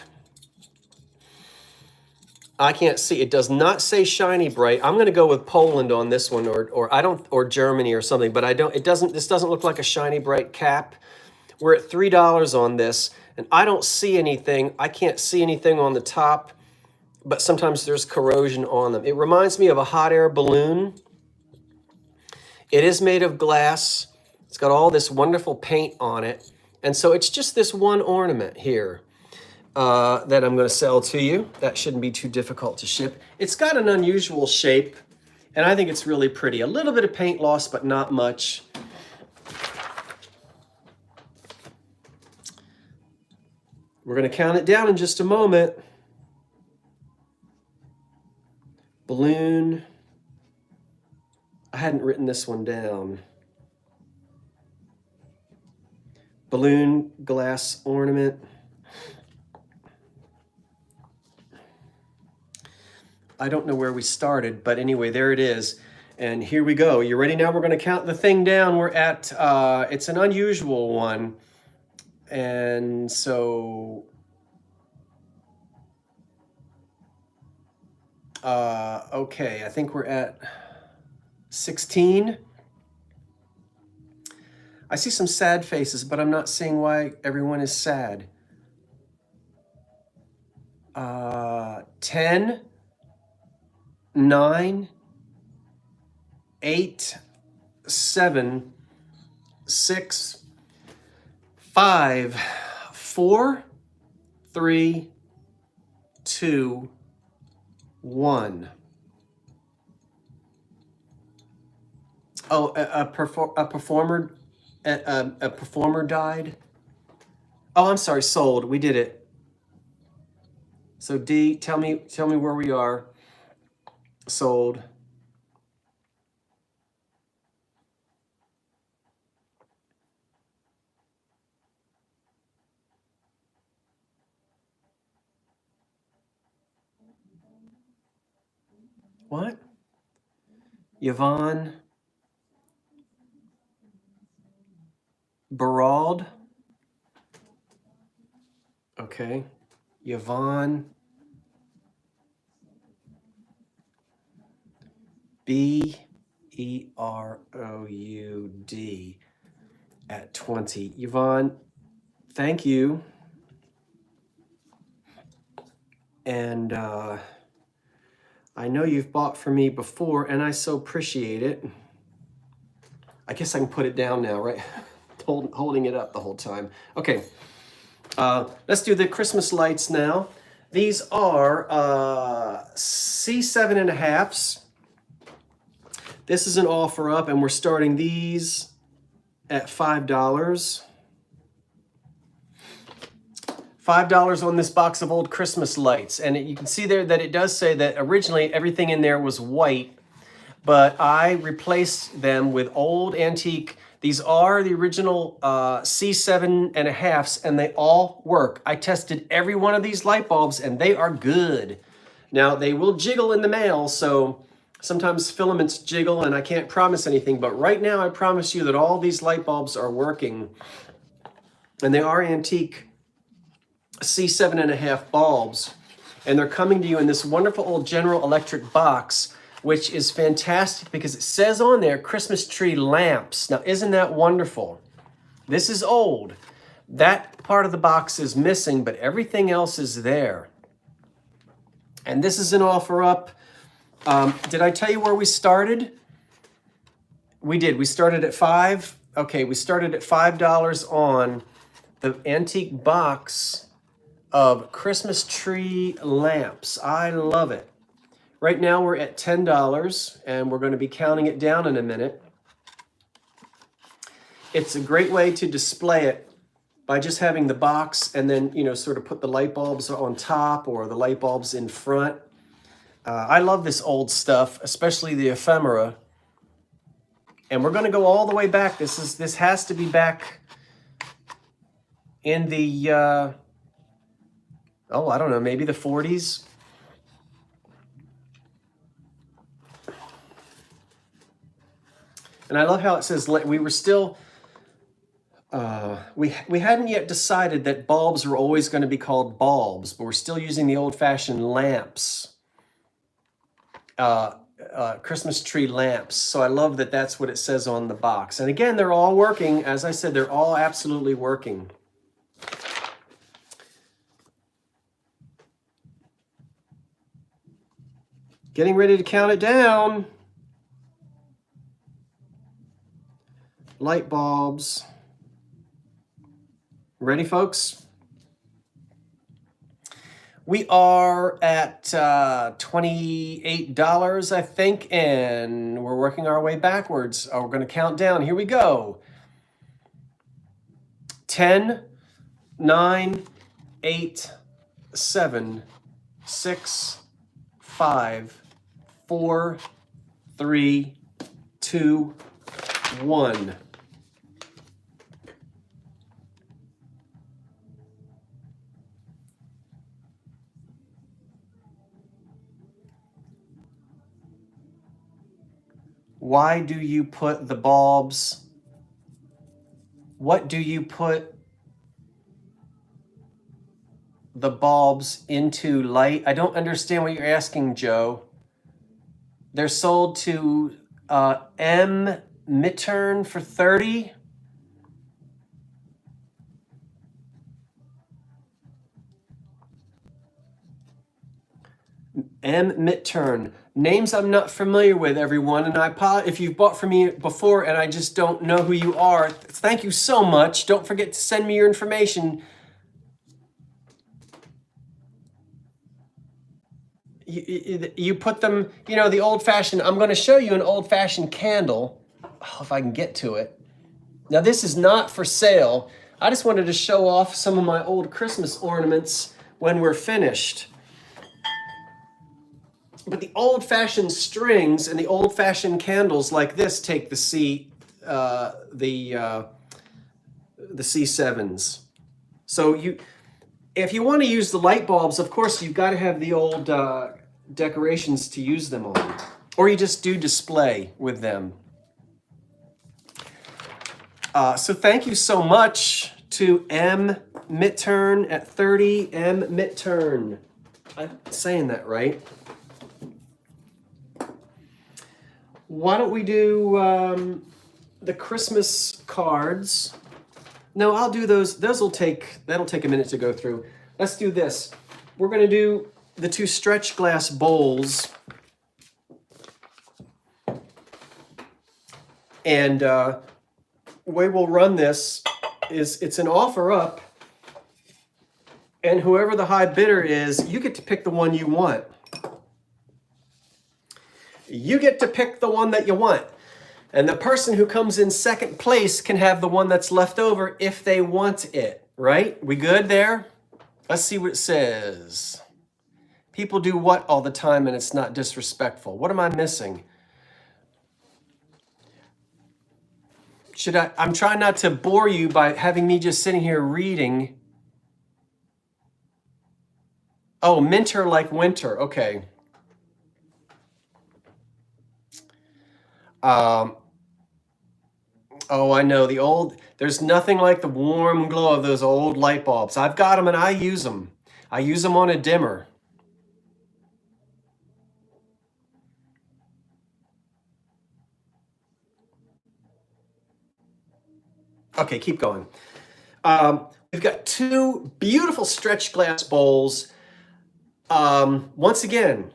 I can't see, it does not say shiny bright. I'm gonna go with Poland on this one, or Germany or something, but this doesn't look like a shiny bright cap. We're at $3 on this, and I don't see anything. I can't see anything on the top, but sometimes there's corrosion on them. It reminds me of a hot air balloon. It is made of glass. It's got all this wonderful paint on it. And so it's just this one ornament here that I'm going to sell to you. That shouldn't be too difficult to ship. It's got an unusual shape, and I think it's really pretty. A little bit of paint loss, but not much. We're going to count it down in just a moment. Balloon. I hadn't written this one down. Balloon glass ornament. I don't know where we started, but anyway, there it is. And here we go. You ready now? We're going to count the thing down. We're at, it's an unusual one. And so, okay, I think we're at 16. I see some sad faces, but I'm not seeing why everyone is sad. 10, 9, 8, 7, 6, 5, 4, 3, 2, 1. Oh, a performer died. Oh, I'm sorry, sold. We did it. So D, tell me where we are. Sold. What? Yvonne Barald. Okay. Yvonne Beroud at 20. Yvonne, thank you. And I know you've bought from me before, and I so appreciate it. I guess I can put it down now, right? Holding it up the whole time. Okay, let's do the Christmas lights now. These are C7.5s. This is an offer up, and we're starting these at $5. $5 on this box of old Christmas lights. And you can see there that it does say that originally everything in there was white, but I replaced them with old antique. These are the original C7.5s, and they all work. I tested every one of these light bulbs, and they are good. Now, they will jiggle in the mail, so sometimes filaments jiggle, and I can't promise anything, but right now I promise you that all these light bulbs are working, and they are antique C7.5 bulbs, and they're coming to you in this wonderful old General Electric box, which is fantastic because it says on there Christmas tree lamps. Now, isn't that wonderful? This is old. That part of the box is missing, but everything else is there. And this is an offer up. Did I tell you where we started? We did. We started at $5. Okay, we started at $5 on the antique box of Christmas tree lamps. I love it. Right now we're at $10 and we're going to be counting it down in a minute. It's a great way to display it by just having the box and then, you know, sort of put the light bulbs on top or the light bulbs in front. I love this old stuff, especially the ephemera. And we're going to go all the way back. This has to be back in the, oh, I don't know, maybe the 40s. And I love how it says, we were still, we hadn't yet decided that bulbs were always going to be called bulbs, but we're still using the old-fashioned lamps, Christmas tree lamps. So I love that that's what it says on the box. And again, they're all working. As I said, they're all absolutely working. Getting ready to count it down. Light bulbs. Ready, folks? We are at $28, I think, and we're working our way backwards. We're going to count down. Here we go. 10, 9, 8, 7, 6, 5, 4, 3, 2, 1. Why do you put the bulbs? What do you put the bulbs into light? I don't understand what you're asking, Joe. They're sold to M. Midturn for 30. M. Midturn. Names I'm not familiar with, everyone, and I apologize if you've bought from me before and I just don't know who you are. Thank you so much. Don't forget to send me your information. You put them, you know, the old-fashioned, I'm going to show you an old-fashioned candle, if I can get to it. Now, this is not for sale. I just wanted to show off some of my old Christmas ornaments when we're finished. But the old-fashioned strings and the old-fashioned candles like this take the C7s. So if you want to use the light bulbs, of course, you've got to have the old decorations to use them on. Or you just do display with them. So thank you so much to M. Midturn at 30. M. Midturn. I'm saying that right. Why don't we do the Christmas cards? No, I'll do those. That'll take a minute to go through. Let's do this. We're going to do the 2 stretch glass bowls. And the way we'll run this is it's an offer up. And whoever the high bidder is, you get to pick the one you want. You get to pick the one that you want. And the person who comes in second place can have the one that's left over if they want it, right? We good there? Let's see what it says. People do what all the time and it's not disrespectful? What am I missing? I'm trying not to bore you by having me just sitting here reading. Oh, minter like winter, okay. Oh, I know, there's nothing like the warm glow of those old light bulbs. I've got them and I use them. I use them on a dimmer. Okay, keep going. We've got 2 beautiful stretch glass bowls. Once again,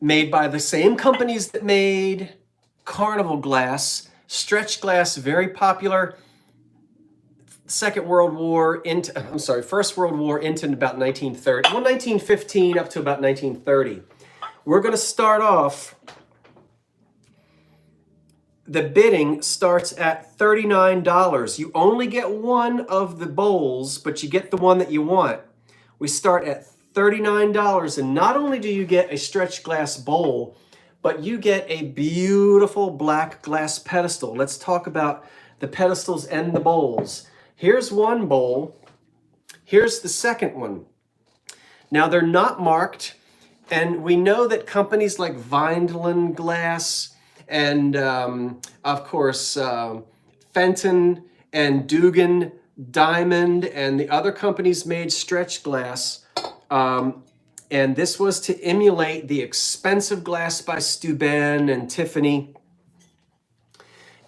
made by the same companies that made Carnival glass. Stretch glass, very popular. First World War into about 1930. Well, 1915 up to about 1930. We're going to start off, the bidding starts at $39. You only get one of the bowls, but you get the one that you want. We start at $39, and not only do you get a stretch glass bowl, but you get a beautiful black glass pedestal. Let's talk about the pedestals and the bowls. Here's one bowl. Here's the second one. Now, they're not marked, and we know that companies like Vineland Glass and, of course, Fenton and Dugan Diamond and the other companies made stretch glass. And this was to emulate the expensive glass by Steuben and Tiffany.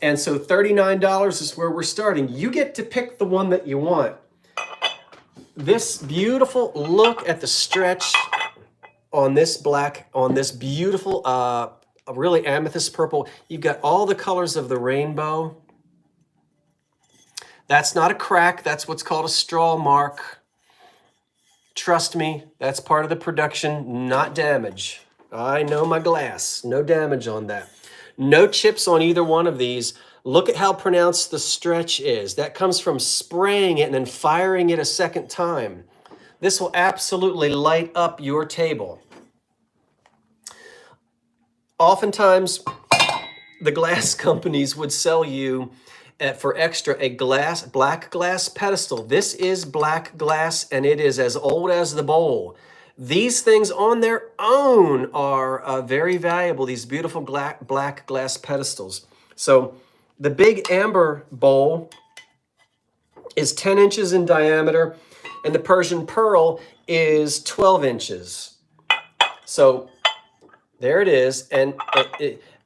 And so $39 is where we're starting. You get to pick the one that you want. This beautiful, look at the stretch on this black, on this beautiful, really amethyst purple. You've got all the colors of the rainbow. That's not a crack. That's what's called a straw mark. Trust me, that's part of the production, not damage. I know my glass. No damage on that. No chips on either one of these. Look at how pronounced the stretch is. That comes from spraying it and then firing it a second time. This will absolutely light up your table. Oftentimes, the glass companies would sell you for extra a black glass pedestal. This is black glass, and it is as old as the bowl. These things on their own are very valuable, these beautiful black glass pedestals. So the big amber bowl is 10 inches in diameter, and the Persian pearl is 12 inches. So there it is. And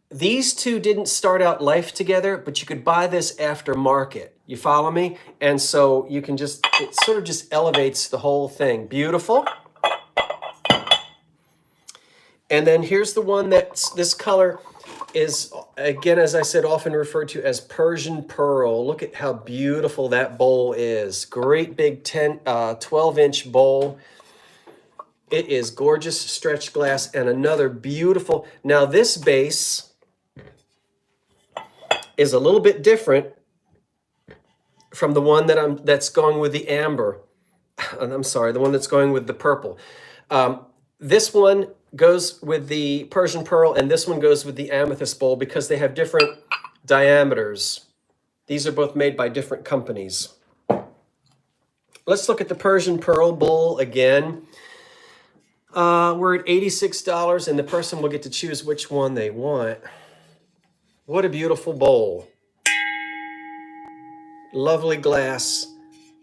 these two didn't start out life together, but you could buy this aftermarket. You follow me? And so you can just, it sort of just elevates the whole thing. Beautiful. And then here's the one that's, this color is, again, as I said, often referred to as Persian pearl. Look at how beautiful that bowl is. Great big 12-inch bowl. It is gorgeous stretch glass and another beautiful. Now this base is a little bit different from the one that's going with the amber. I'm sorry, the one that's going with the purple. This one goes with the Persian pearl, and this one goes with the amethyst bowl because they have different diameters. These are both made by different companies. Let's look at the Persian pearl bowl again. We're at $86, and the person will get to choose which one they want. What a beautiful bowl. Lovely glass.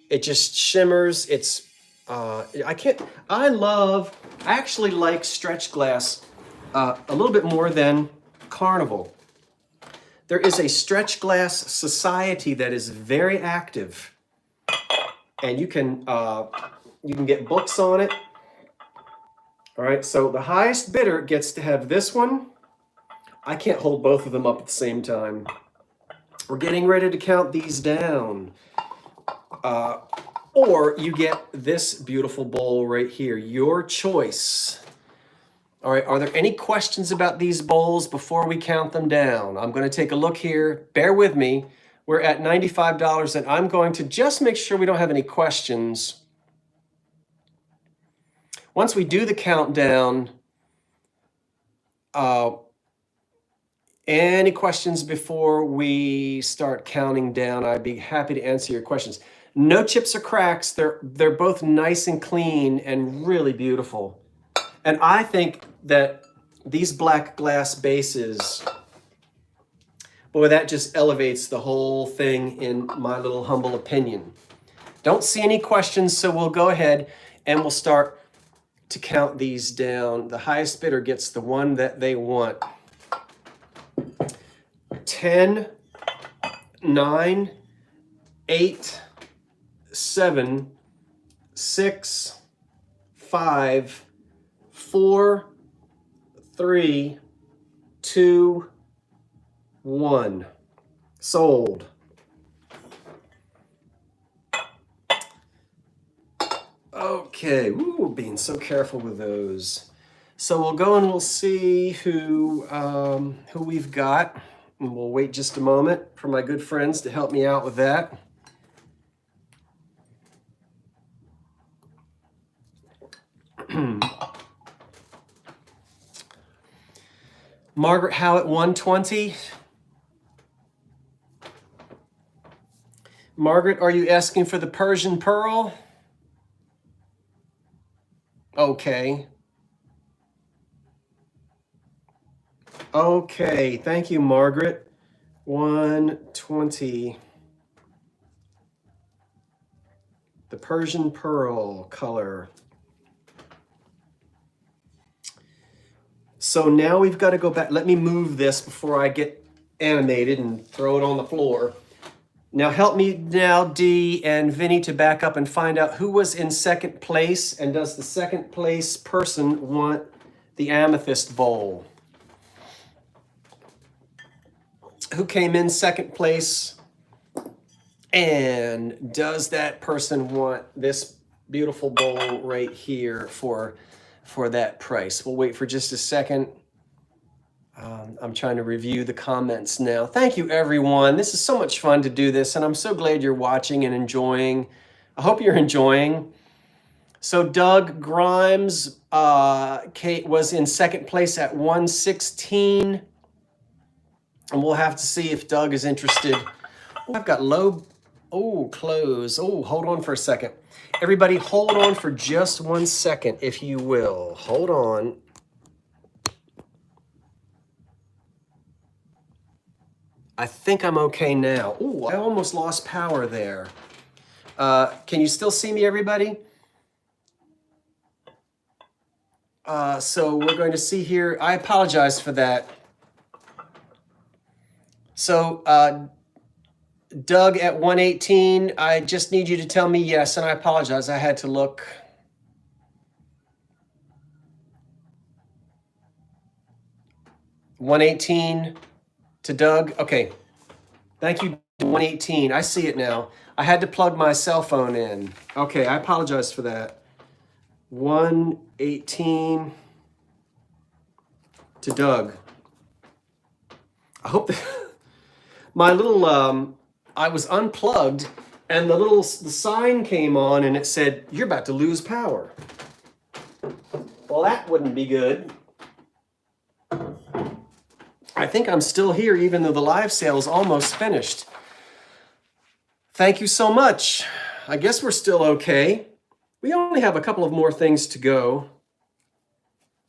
It just shimmers. It's, I actually like stretch glass a little bit more than Carnival. There is a stretch glass society that is very active, and you can get books on it. All right, so the highest bidder gets to have this one. I can't hold both of them up at the same time. We're getting ready to count these down. Or you get this beautiful bowl right here, your choice. All right, are there any questions about these bowls before we count them down? I'm going to take a look here. Bear with me. We're at $95, and I'm going to just make sure we don't have any questions. Once we do the countdown, any questions before we start counting down? I'd be happy to answer your questions. No chips or cracks. They're both nice and clean and really beautiful. And I think that these black glass bases, boy, that just elevates the whole thing in my little humble opinion. Don't see any questions, so we'll go ahead and we'll start to count these down. The highest bidder gets the one that they want. 10, 9, 8, 7, 6, 5, 4, 3, 2, 1. Sold. Okay, ooh, being so careful with those. So we'll go and we'll see who we've got. And we'll wait just a moment for my good friends to help me out with that. Margaret Howitt 120. Margaret, are you asking for the Persian pearl? Okay. Okay, thank you, Margaret. 120. The Persian pearl color. So now we've got to go back. Let me move this before I get animated and throw it on the floor. Now help me now, Dee and Vinny, to back up and find out who was in second place, and does the second place person want the amethyst bowl? Who came in second place? And does that person want this beautiful bowl right here for that price? We'll wait for just a second. I'm trying to review the comments now. Thank you, everyone. This is so much fun to do this, and I'm so glad you're watching and enjoying. I hope you're enjoying. So Doug Grimes Kate was in second place at 116. And we'll have to see if Doug is interested. Oh, I've got low, close. Oh, hold on for a second. Everybody hold on for just 1 second, if you will. Hold on. I think I'm okay now. Oh, I almost lost power there. Can you still see me, everybody? So we're going to see here. I apologize for that. So Doug at 118, I just need you to tell me yes, and I apologize. I had to look. $118 to Doug. Okay. Thank you, 118. I see it now. I had to plug my cell phone in. Okay, I apologize for that. 118 to Doug. I hope that my little I was unplugged and the sign came on and it said, "You're about to lose power." Well, that wouldn't be good. I think I'm still here even though the live sale is almost finished. Thank you so much. I guess we're still okay. We only have a couple of more things to go.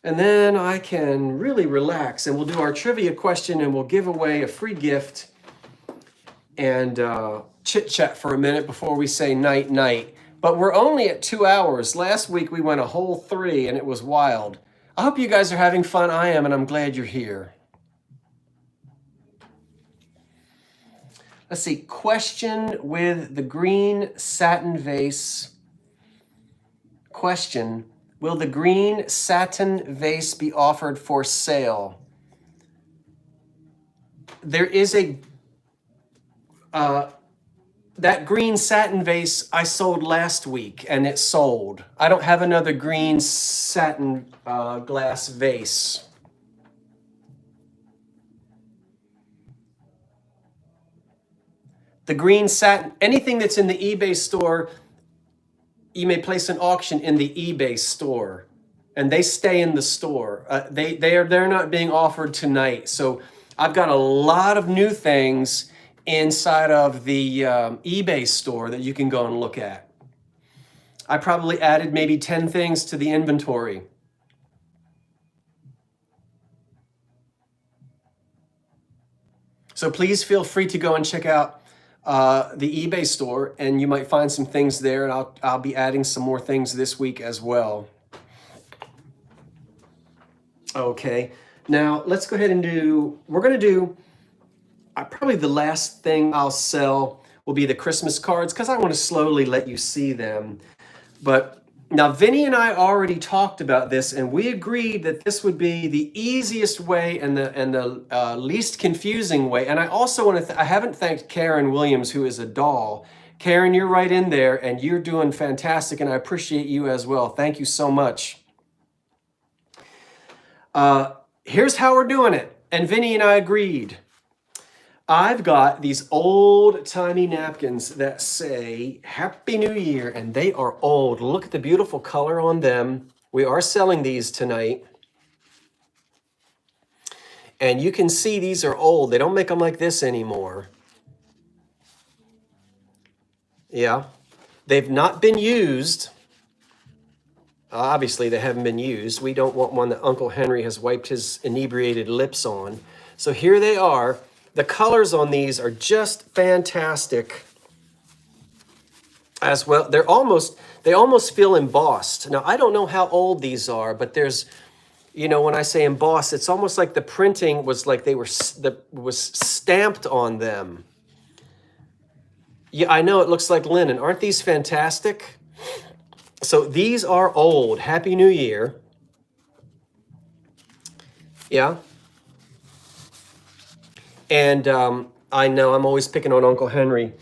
And then I can really relax and we'll do our trivia question and we'll give away a free gift and chit chat for a minute before we say night night. But we're only at 2 hours. Last week we went a whole 3 and it was wild. I hope you guys are having fun. I am, and I'm glad you're here. Let's see, question with the green satin vase. Question, will the green satin vase be offered for sale? There is that green satin vase I sold last week and it sold. I don't have another green satin glass vase. The green satin, anything that's in the eBay store, you may place an auction in the eBay store, and they stay in the store. They're not being offered tonight. So I've got a lot of new things inside of the eBay store that you can go and look at. I probably added maybe 10 things to the inventory. So please feel free to go and check out the eBay store, and you might find some things there, and I'll be adding some more things this week as well. Okay, now let's go ahead and we're going to do, probably the last thing I'll sell will be the Christmas cards, because I want to slowly let you see them. But now Vinny and I already talked about this, and we agreed that this would be the easiest way and the least confusing way. And I also want to, I haven't thanked Karen Williams, who is a doll. Karen, you're right in there, and you're doing fantastic, and I appreciate you as well. Thank you so much. Here's how we're doing it. And Vinny and I agreed. I've got these old-timey napkins that say Happy New Year, and they are old. Look at the beautiful color on them. We are selling these tonight. And you can see these are old. They don't make them like this anymore. Yeah. They've not been used. Obviously, they haven't been used. We don't want one that Uncle Henry has wiped his inebriated lips on. So here they are. The colors on these are just fantastic as well. They almost feel embossed. Now, I don't know how old these are, but there's, when I say embossed, it's almost like the printing was like was stamped on them. Yeah, I know it looks like linen. Aren't these fantastic? So these are old. Happy New Year. Yeah. And I know I'm always picking on Uncle Henry,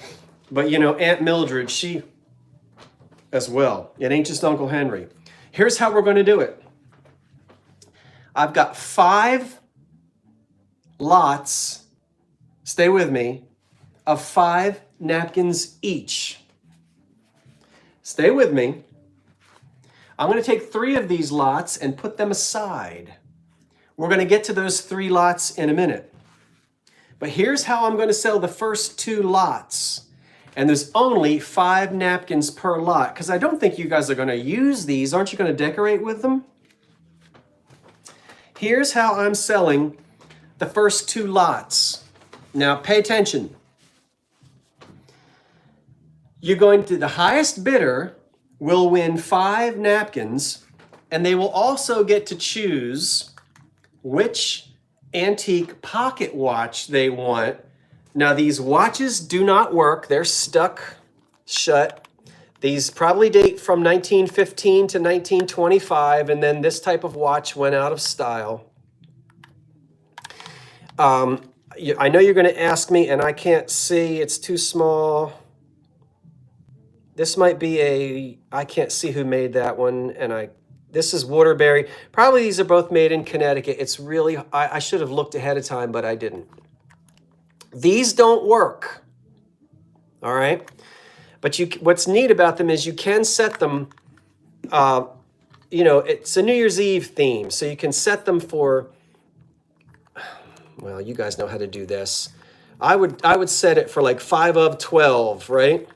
but Aunt Mildred, she as well. It ain't just Uncle Henry. Here's how we're going to do it. I've got 5 lots, stay with me, of 5 napkins each. Stay with me. I'm going to take 3 of these lots and put them aside. We're going to get to those 3 lots in a minute. But here's how I'm going to sell the first 2 lots. And there's only 5 napkins per lot, because I don't think you guys are going to use these. Aren't you going to decorate with them? Here's how I'm selling the first 2 lots. Now pay attention. You're going to, the highest bidder will win 5 napkins, and they will also get to choose which antique pocket watch they want. Now these watches do not work. They're stuck shut. These probably date from 1915 to 1925, and then this type of watch went out of style. I know you're going to ask me, and I can't see. It's too small. This might be I can't see who made that one, and this is Waterbury. Probably these are both made in Connecticut. It's really, I should have looked ahead of time, but I didn't. These don't work, all right? But what's neat about them is you can set them, it's a New Year's Eve theme, so you can set them for, well, you guys know how to do this. I would set it for like 5 of 12, right?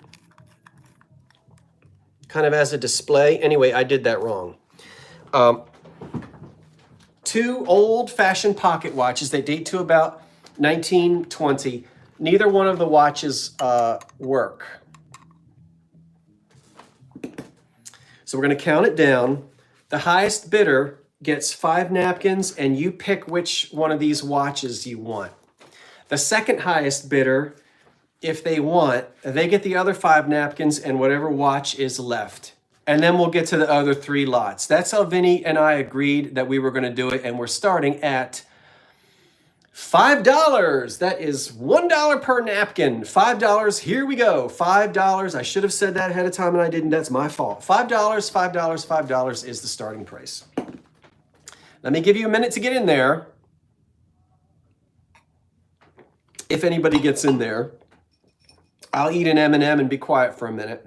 Kind of as a display. Anyway, I did that wrong. 2 old-fashioned pocket watches. They date to about 1920. Neither one of the watches work. So we're going to count it down. The highest bidder gets 5 napkins, and you pick which one of these watches you want. The second highest bidder, if they want, they get the other 5 napkins and whatever watch is left. And then we'll get to the other 3 lots. That's how Vinny and I agreed that we were going to do it, and we're starting at $5. That is $1 per napkin. $5. Here we go. $5. I should have said that ahead of time, and I didn't. That's my fault. $5, $5, $5 is the starting price. Let me give you a minute to get in there. If anybody gets in there, I'll eat an M&M and be quiet for a minute.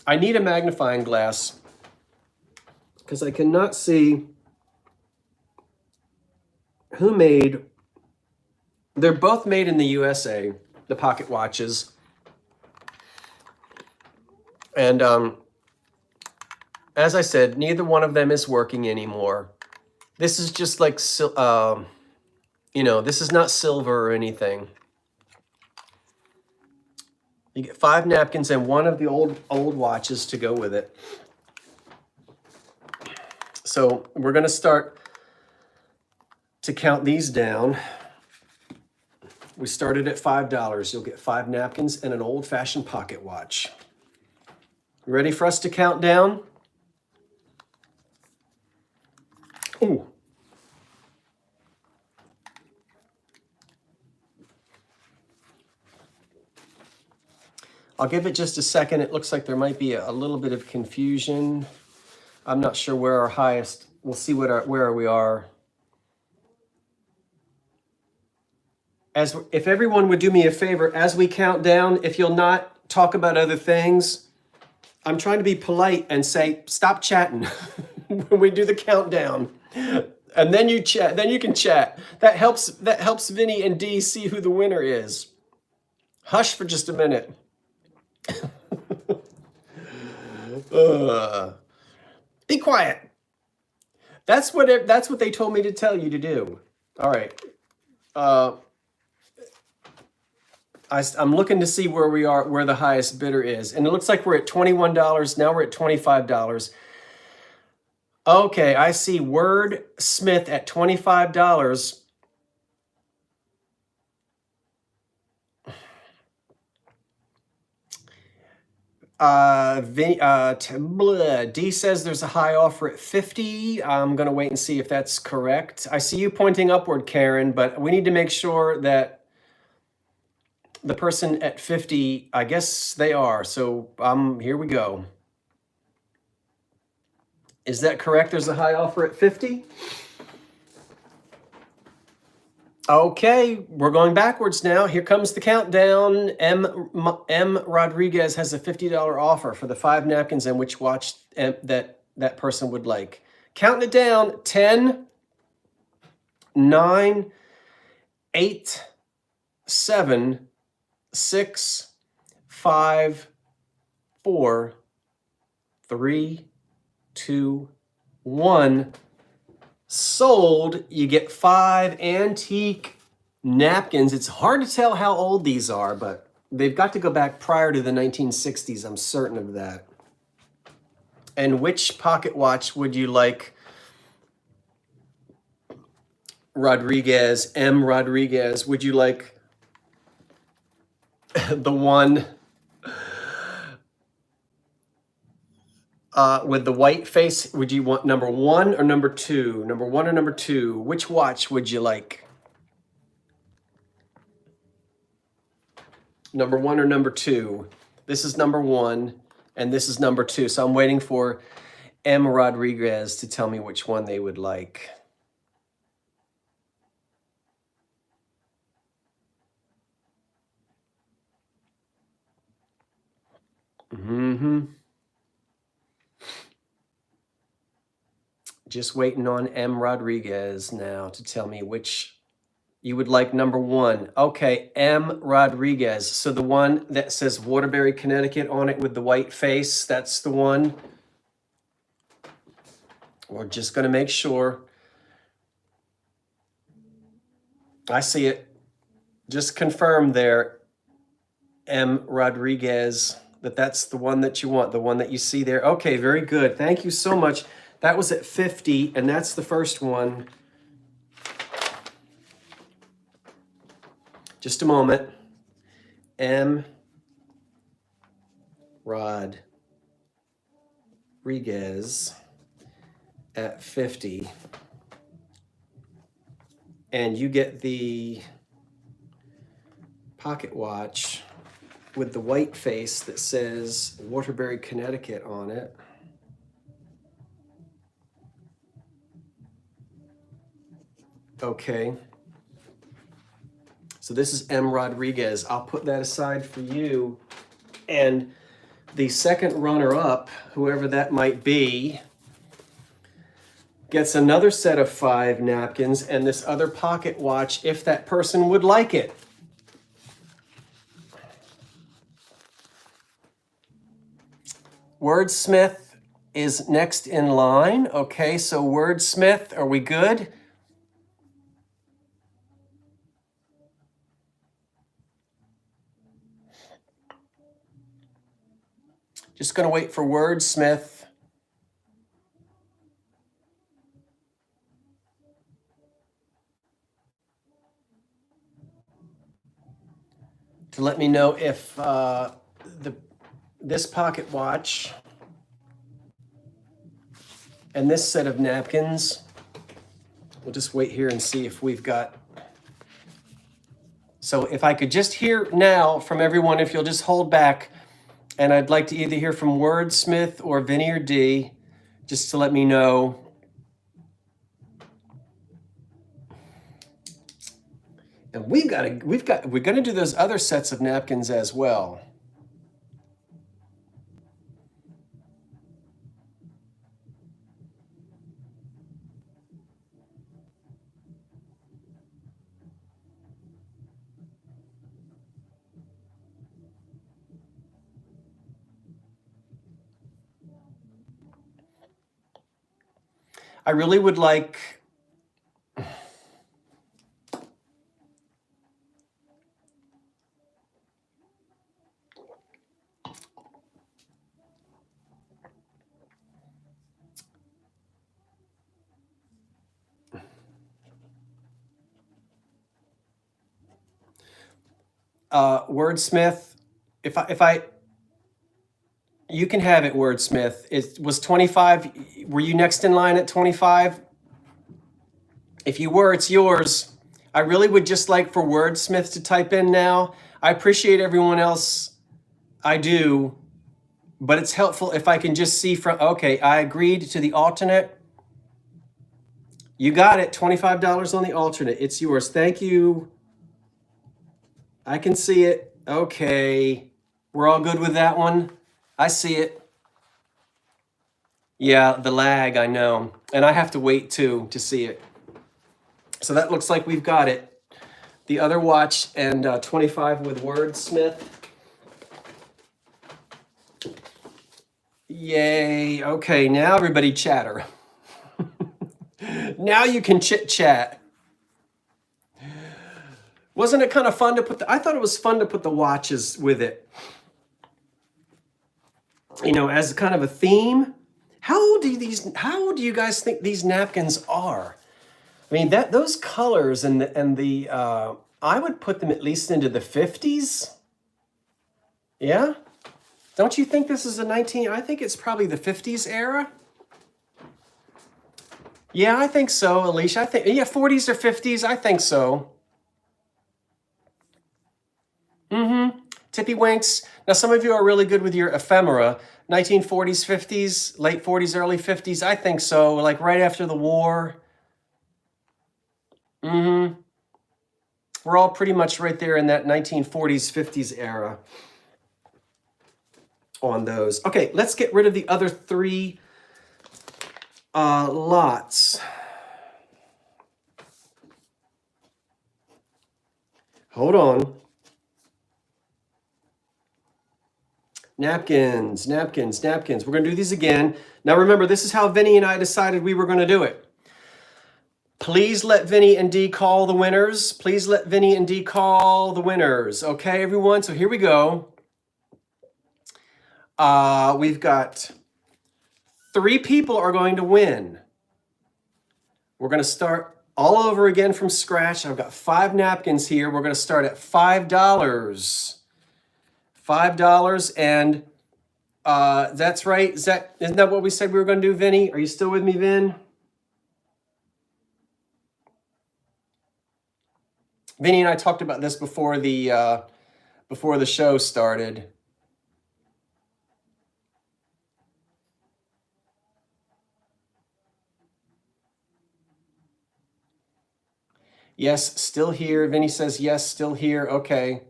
I need a magnifying glass because I cannot see who made. They're both made in the USA, the pocket watches. And as I said, neither one of them is working anymore. This is just like, this is not silver or anything. You get 5 napkins and one of the old watches to go with it. So we're going to start to count these down. We started at $5. You'll get 5 napkins and an old-fashioned pocket watch. Ready for us to count down? Ooh. I'll give it just a second. It looks like there might be a little bit of confusion. I'm not sure where our highest, we'll see where we are. If everyone would do me a favor, as we count down, if you'll not talk about other things, I'm trying to be polite and say, stop chatting when we do the countdown. And then you chat, then you can chat. That helps Vinny and Dee see who the winner is. Hush for just a minute. Be quiet. That's what they told me to tell you to do. All right. I'm looking to see where we are, where the highest bidder is. And it looks like we're at $21. Now we're at $25. Okay, I see Wordsmith at $25. D says there's a high offer at 50. I'm going to wait and see if that's correct. I see you pointing upward, Karen, but we need to make sure that the person at 50, I guess they are. So here we go. Is that correct? There's a high offer at 50? Okay, we're going backwards now. Here comes the countdown. M. Rodriguez has a $50 offer for the 5 napkins and which watch that person would like. Counting it down, 10, 9, 8, 7, 6, 5, 4, 3, 2, 1. Sold. You get 5 antique napkins. It's hard to tell how old these are, but they've got to go back prior to the 1960s. I'm certain of that. And which pocket watch would you like, Rodriguez, M. Rodriguez? Would you like the one with the white face? Would you want number 1 or number 2? Number 1 or number 2? Which watch would you like? Number 1 or number 2? This is number 1 and this is number 2. So I'm waiting for M. Rodriguez to tell me which one they would like. Just waiting on M. Rodriguez now to tell me which you would like. Number 1. Okay, M. Rodriguez. So the one that says Waterbury, Connecticut on it with the white face, that's the one. We're just going to make sure. I see it. Just confirm there, M. Rodriguez, that's the one that you want, the one that you see there. Okay, very good. Thank you so much. That was at 50, and that's the first one. Just a moment. M. Rodriguez at 50. And you get the pocket watch with the white face that says Waterbury, Connecticut on it. Okay. So this is M. Rodriguez. I'll put that aside for you. And the second runner-up, whoever that might be, gets another set of 5 napkins and this other pocket watch if that person would like it. Wordsmith is next in line. Okay, so Wordsmith, are we good? Just going to wait for Wordsmith. To let me know if this pocket watch and this set of napkins, we'll just wait here and see if we've got. So if I could just hear now from everyone, if you'll just hold back, and I'd like to either hear from Wordsmith or Vinny or D just to let me know. And we're going to do those other sets of napkins as well. I really would like Wordsmith. If I you can have it, Wordsmith. It was 25. Were you next in line at 25? If you were, it's yours. I really would just like for Wordsmith to type in now. I appreciate everyone else. I do. But it's helpful if I can just see from, okay, I agreed to the alternate. You got it, $25 on the alternate. It's yours. Thank you. I can see it. Okay. We're all good with that one. I see it. Yeah, the lag, I know. And I have to wait too to see it. So that looks like we've got it. The other watch and 25 with Wordsmith. Yay. Okay, now everybody chatter. Now you can chit chat. Wasn't it kind of fun to put I thought it was fun to put the watches with it. You know, as kind of a theme. How do you guys think these napkins are? I mean, those colors and the I would put them at least into the 50s. Yeah? Don't you think this is I think it's probably the 50s era? Yeah, I think so, Alicia. I think, yeah, 40s or 50s, I think so. Tippy winks. Now, some of you are really good with your ephemera. 1940s, 50s, late 40s, early 50s, I think so, like right after the war. We're all pretty much right there in that 1940s, 50s era on those. Okay, let's get rid of the other three lots. Hold on. Napkins, napkins, napkins. We're going to do these again. Now remember, this is how Vinny and I decided we were going to do it. Please let Vinny and Dee call the winners. Please let Vinny and Dee call the winners. Okay, everyone? So here we go. We've got 3 people are going to win. We're going to start all over again from scratch. I've got 5 napkins here. We're going to start at $5. $5, and that's right. Isn't that what we said we were going to do, Vinny? Are you still with me, Vin? Vinny and I talked about this before the show started. Yes, still here. Vinny says yes, still here. Okay.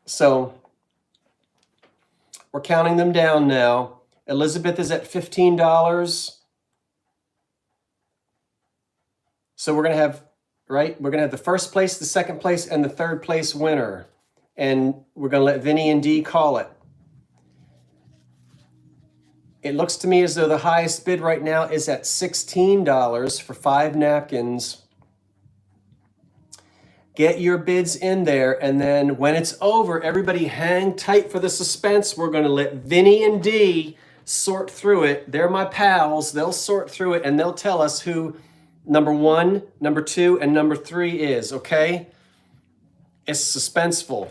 So we're counting them down now. Elizabeth is at $15. So we're going to have, right? We're going to have the first place, the second place, and the third place winner. And we're going to let Vinny and Dee call it. It looks to me as though the highest bid right now is at $16 for 5 napkins. Get your bids in there, and then when it's over, everybody hang tight for the suspense. We're going to let Vinny and Dee sort through it. They're my pals. They'll sort through it, and they'll tell us who number 1, number 2, and number 3 is, okay? It's suspenseful.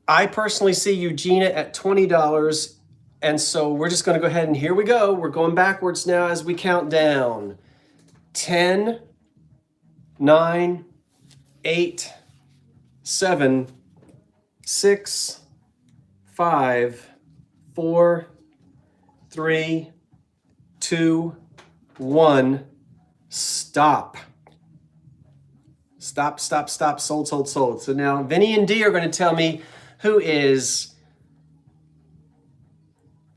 I personally see Eugenia at $20, and so we're just going to go ahead and here we go. We're going backwards now as we count down. 10, 9, 8, 7, 6, 5, 4, 3, 2, 1. Stop. Stop, stop, stop. Sold, sold, sold. So now Vinny and Dee are going to tell me who is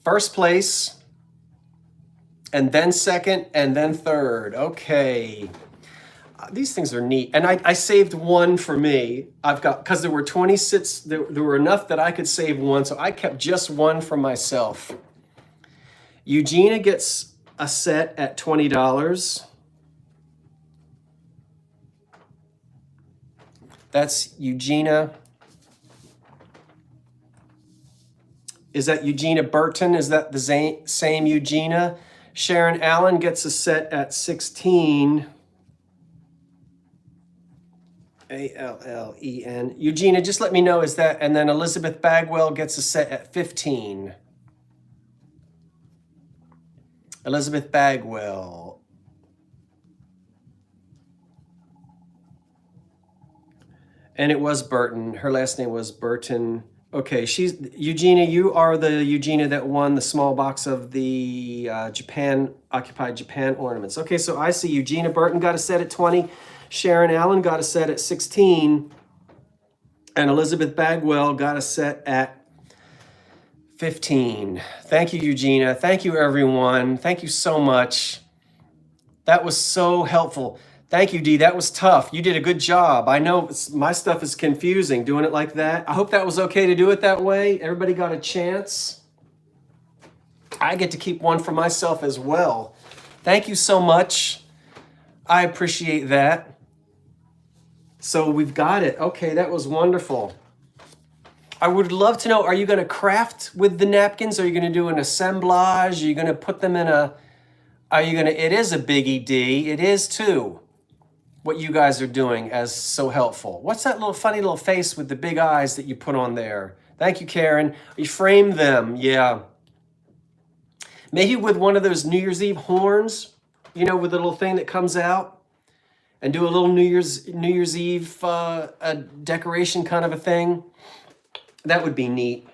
first place, and then second, and then third. Okay. These things are neat. And I saved one for me. I've got, because there were 26, there were enough that I could save one, so I kept just one for myself. Eugenia gets a set at $20. That's Eugenia. Is that Eugenia Burton? Is that the same Eugenia? Sharon Allen gets a set at 16. Allen. Eugenia, just let me know, is that, and then Elizabeth Bagwell gets a set at 15. Elizabeth Bagwell. And it was Burton. Her last name was Burton. Okay, she's Eugenia. You are the Eugenia that won the small box of the occupied Japan ornaments. Okay, so I see Eugenia Burton got a set at 20. Sharon Allen got a set at 16. And Elizabeth Bagwell got a set at 15. Thank you, Eugenia. Thank you, everyone. Thank you so much. That was so helpful. Thank you, Dee. That was tough. You did a good job. I know my stuff is confusing doing it like that. I hope that was okay to do it that way. Everybody got a chance. I get to keep one for myself as well. Thank you so much. I appreciate that. So we've got it. Okay, that was wonderful. I would love to know, are you going to craft with the napkins? Are you going to do an assemblage? Are you going to put them in a... Are you going to... It is a biggie, D. It is too. What you guys are doing as so helpful. What's that little funny little face with the big eyes that you put on there? Thank you, Karen. You framed them. Yeah. Maybe with one of those New Year's Eve horns, you know, with the little thing that comes out. And do a little New Year's Eve a decoration kind of a thing. That would be neat.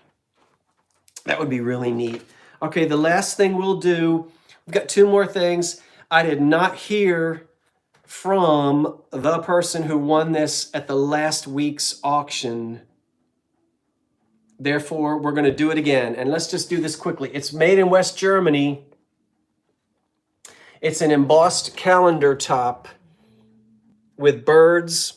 That would be really neat. Okay, the last thing we'll do, we've got 2 more things. I did not hear from the person who won this at the last week's auction. Therefore, we're going to do it again. And let's just do this quickly. It's made in West Germany. It's an embossed calendar top with birds,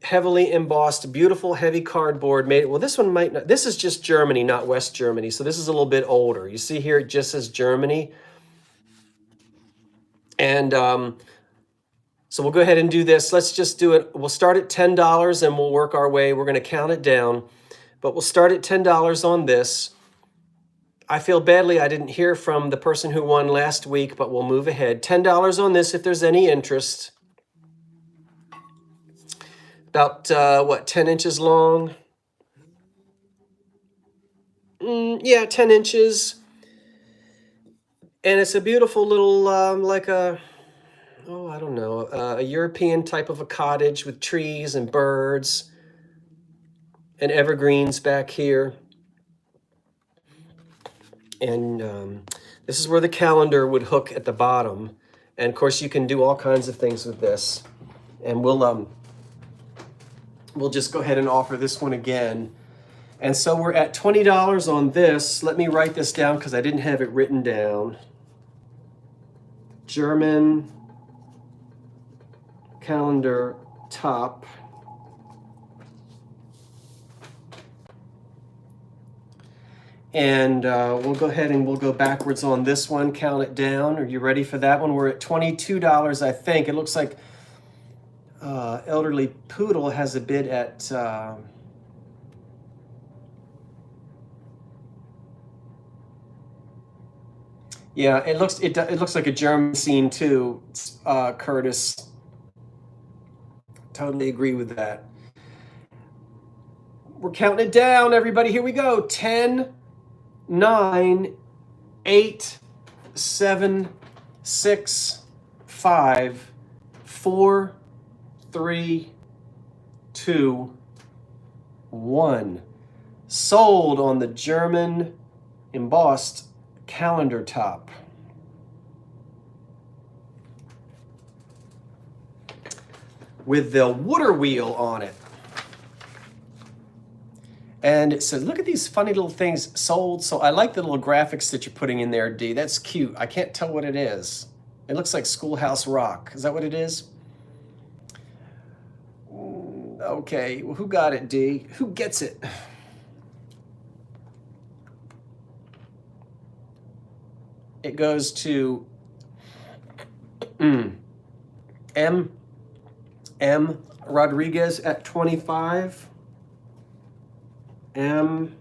heavily embossed, beautiful, heavy cardboard made. Well, this one might not. This is just Germany, not West Germany. So this is a little bit older. You see here, it just says Germany. And so we'll go ahead and do this. Let's just do it. We'll start at $10 and we'll work our way. We're going to count it down, but we'll start at $10 on this. I feel badly I didn't hear from the person who won last week, but we'll move ahead. $10 on this if there's any interest. About, what, 10 inches long? Yeah, 10 inches. And it's a beautiful little, like a, oh, I don't know, a European type of a cottage with trees and birds and evergreens back here. And this is where the calendar would hook at the bottom. And of course, you can do all kinds of things with this. And we'll just go ahead and offer this one again. And so we're at $20 on this. Let me write this down because I didn't have it written down. German calendar top. And we'll go ahead and we'll go backwards on this one, count it down. Are you ready for that one? We're at $22, I think. It looks like Elderly Poodle has a bid at yeah, it looks like a German scene too, Curtis. Totally agree with that. We're counting it down, everybody. Here we go. 10, 9, 8, 7, 6, 5, 4, 3, 2, 1. Sold on the German embossed calendar top. With the water wheel on it. And it says, look at these funny little things sold. So I like the little graphics that you're putting in there, D. That's cute. I can't tell what it is. It looks like Schoolhouse Rock. Is that what it is? Okay, well, who got it, D? Who gets it? It goes to M Rodriguez at 25. M.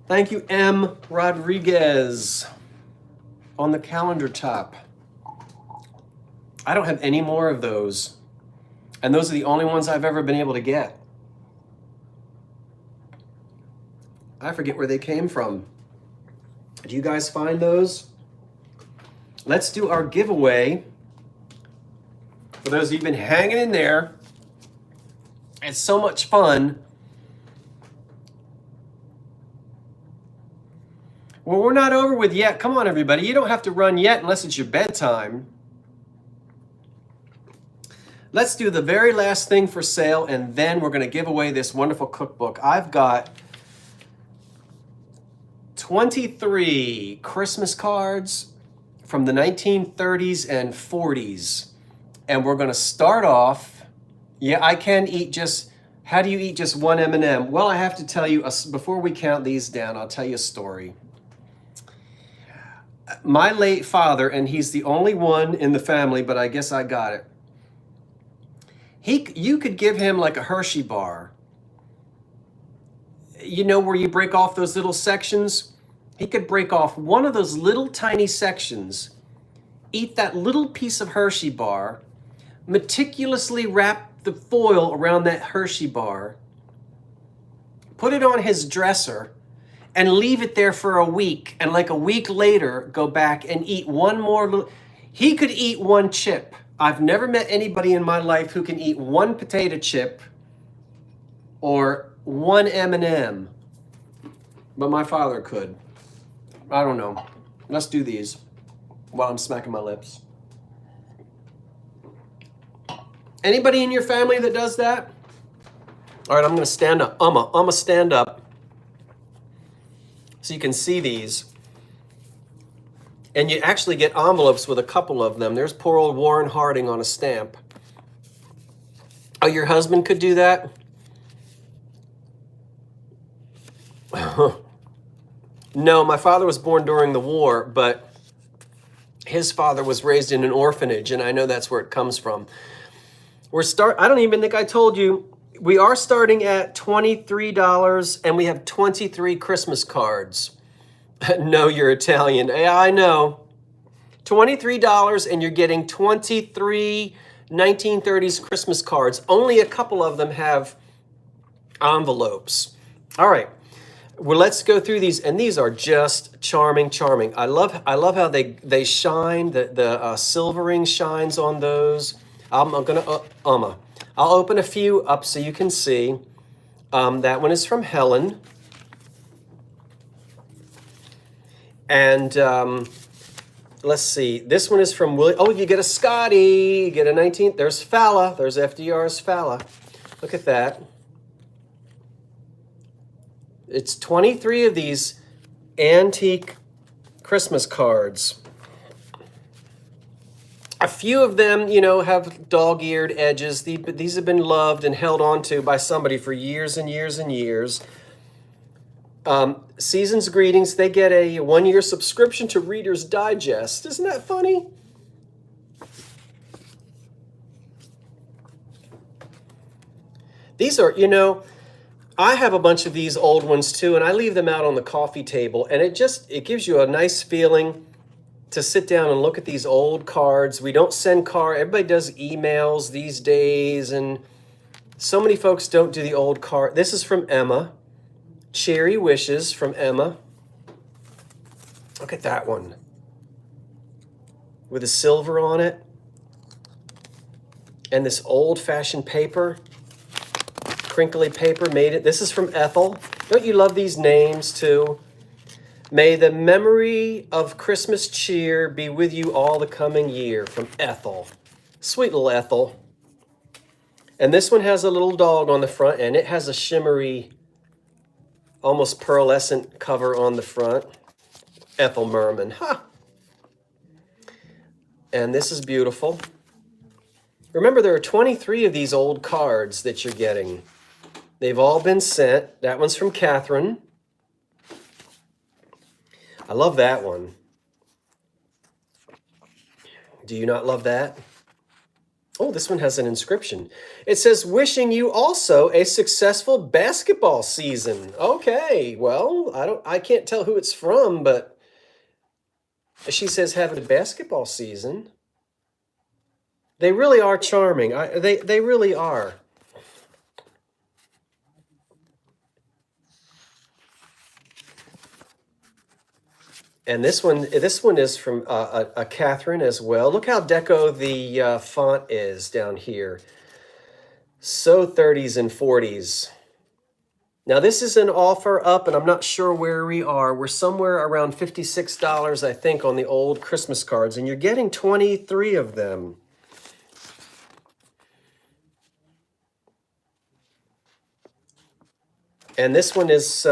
Thank you, M. Rodriguez, on the calendar top. I don't have any more of those. And those are the only ones I've ever been able to get. I forget where they came from. Do you guys find those? Let's do our giveaway. For those of you who've been hanging in there, it's so much fun. Well, we're not over with yet. Come on, everybody. You don't have to run yet unless it's your bedtime. Let's do the very last thing for sale, and then we're going to give away this wonderful cookbook. I've got 23 Christmas cards from the 1930s and 40s. And we're going to start off. Yeah, I can eat just, how do you eat just one M&M? Well, I have to tell you, before we count these down, I'll tell you a story. My late father, and he's the only one in the family, but I guess I got it. You could give him like a Hershey bar. You know where you break off those little sections? He could break off one of those little tiny sections, eat that little piece of Hershey bar, meticulously wrap the foil around that Hershey bar, put it on his dresser, and leave it there for a week. And like a week later, go back and eat one more little. He could eat one chip. I've never met anybody in my life who can eat one potato chip or one M&M, but my father could. I don't know. Let's do these while I'm smacking my lips. Anybody in your family that does that? All right, I'm going to stand up. I'm going to stand up so you can see these. And you actually get envelopes with a couple of them. There's poor old Warren Harding on a stamp. Oh, your husband could do that? No, my father was born during the war, but his father was raised in an orphanage, and I know that's where it comes from. I don't even think I told you, we are starting at $23, and we have 23 Christmas cards. No, you're Italian. Yeah, I know. $23, and you're getting 23 1930s Christmas cards. Only a couple of them have envelopes. All right. Well, let's go through these, and these are just charming, charming. I love how they shine. The silvering shines on those. I'll open a few up so you can see. That one is from Helen. And let's see. This one is from William. Oh, you get a Scotty. You get a 19th. There's Falla. There's FDR's Falla. Look at that. It's 23 of these antique Christmas cards. A few of them, have dog-eared edges. These have been loved and held onto by somebody for years and years and years. Season's Greetings, they get a 1-year subscription to Reader's Digest. Isn't that funny? These are, I have a bunch of these old ones too, and I leave them out on the coffee table, and it gives you a nice feeling to sit down and look at these old cards. We don't send everybody does emails these days, and so many folks don't do the old card. This is from Emma. Cherry Wishes from Emma. Look at that one. With the silver on it. And this old-fashioned paper. Crinkly paper made it. This is from Ethel. Don't you love these names too? May the memory of Christmas cheer be with you all the coming year, from Ethel. Sweet little Ethel. And this one has a little dog on the front, and it has a shimmery, almost pearlescent cover on the front. Ethel Merman. Ha! And this is beautiful. Remember, there are 23 of these old cards that you're getting. They've all been sent. That one's from Catherine. I love that one. Do you not love that? Oh, this one has an inscription. It says, wishing you also a successful basketball season. Okay, well, I can't tell who it's from, but she says have a basketball season. They really are charming. They really are. And this one is from a Catherine as well. Look how deco the font is down here. So 30s and 40s. Now this is an offer up, and I'm not sure where we are. We're somewhere around $56, I think, on the old Christmas cards, and you're getting 23 of them. And this one is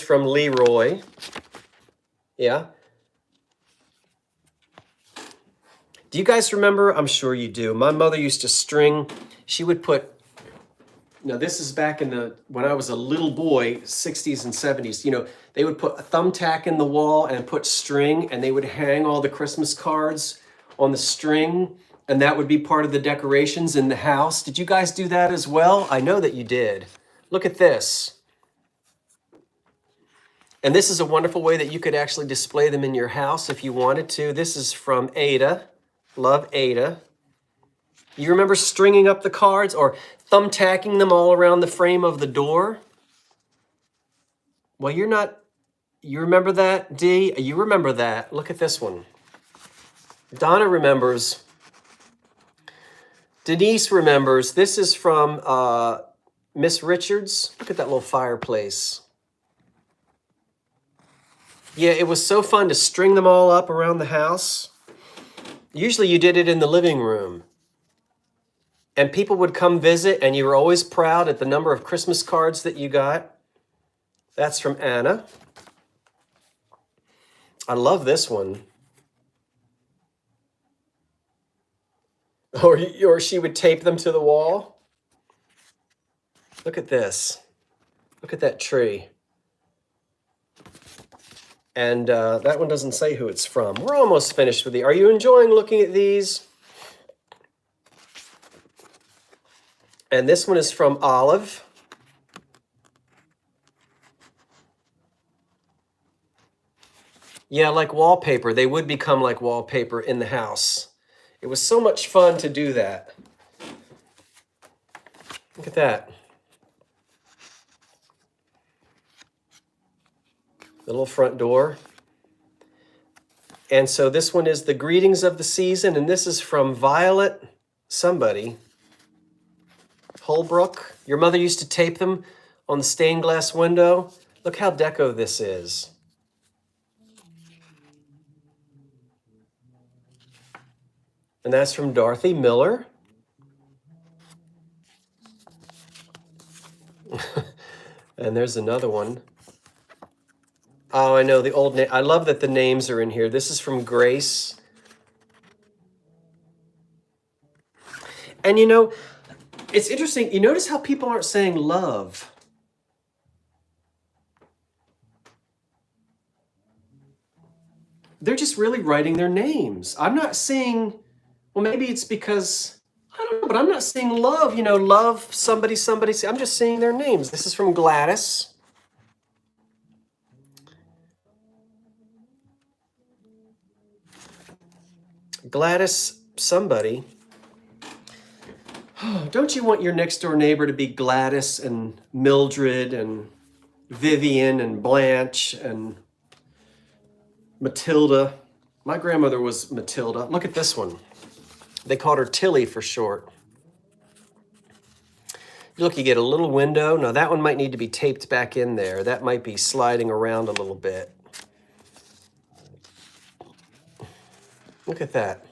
from Leroy. Yeah. Do you guys remember? I'm sure you do. My mother used to string. She would put. Now this is back in when I was a little boy, 60s and 70s. You know, they would put a thumbtack in the wall and put string, and they would hang all the Christmas cards on the string, and that would be part of the decorations in the house. Did you guys do that as well? I know that you did. Look at this. And this is a wonderful way that you could actually display them in your house if you wanted to. This is from Ada. Love Ada. You remember stringing up the cards or thumbtacking them all around the frame of the door? Well, you remember that, Dee? You remember that. Look at this one. Donna remembers. Denise remembers. This is from Miss Richards. Look at that little fireplace. Yeah, it was so fun to string them all up around the house. Usually you did it in the living room. And people would come visit, and you were always proud at the number of Christmas cards that you got. That's from Anna. I love this one. Or she would tape them to the wall. Look at this. Look at that tree. And that one doesn't say who it's from. We're almost finished with Are you enjoying looking at these? And this one is from Olive. Yeah, like wallpaper. They would become like wallpaper in the house. It was so much fun to do that. Look at that. The little front door. And so this one is the greetings of the season, and this is from Violet somebody. Holbrook. Your mother used to tape them on the stained glass window. Look how deco this is. And that's from Dorothy Miller. And there's another one. Oh, I know the old name. I love that the names are in here. This is from Grace. And you know, it's interesting. You notice how people aren't saying love. They're just really writing their names. I'm not seeing, well, maybe it's because, I don't know, but I'm not seeing love, you know, love somebody. I'm just seeing their names. This is from Gladys. Gladys somebody. Don't you want your next door neighbor to be Gladys and Mildred and Vivian and Blanche and Matilda. My grandmother was Matilda. Look at this one. They called her Tilly for short. Look, you get a little window. Now that one might need to be taped back in there. That might be sliding around a little bit. Look at that.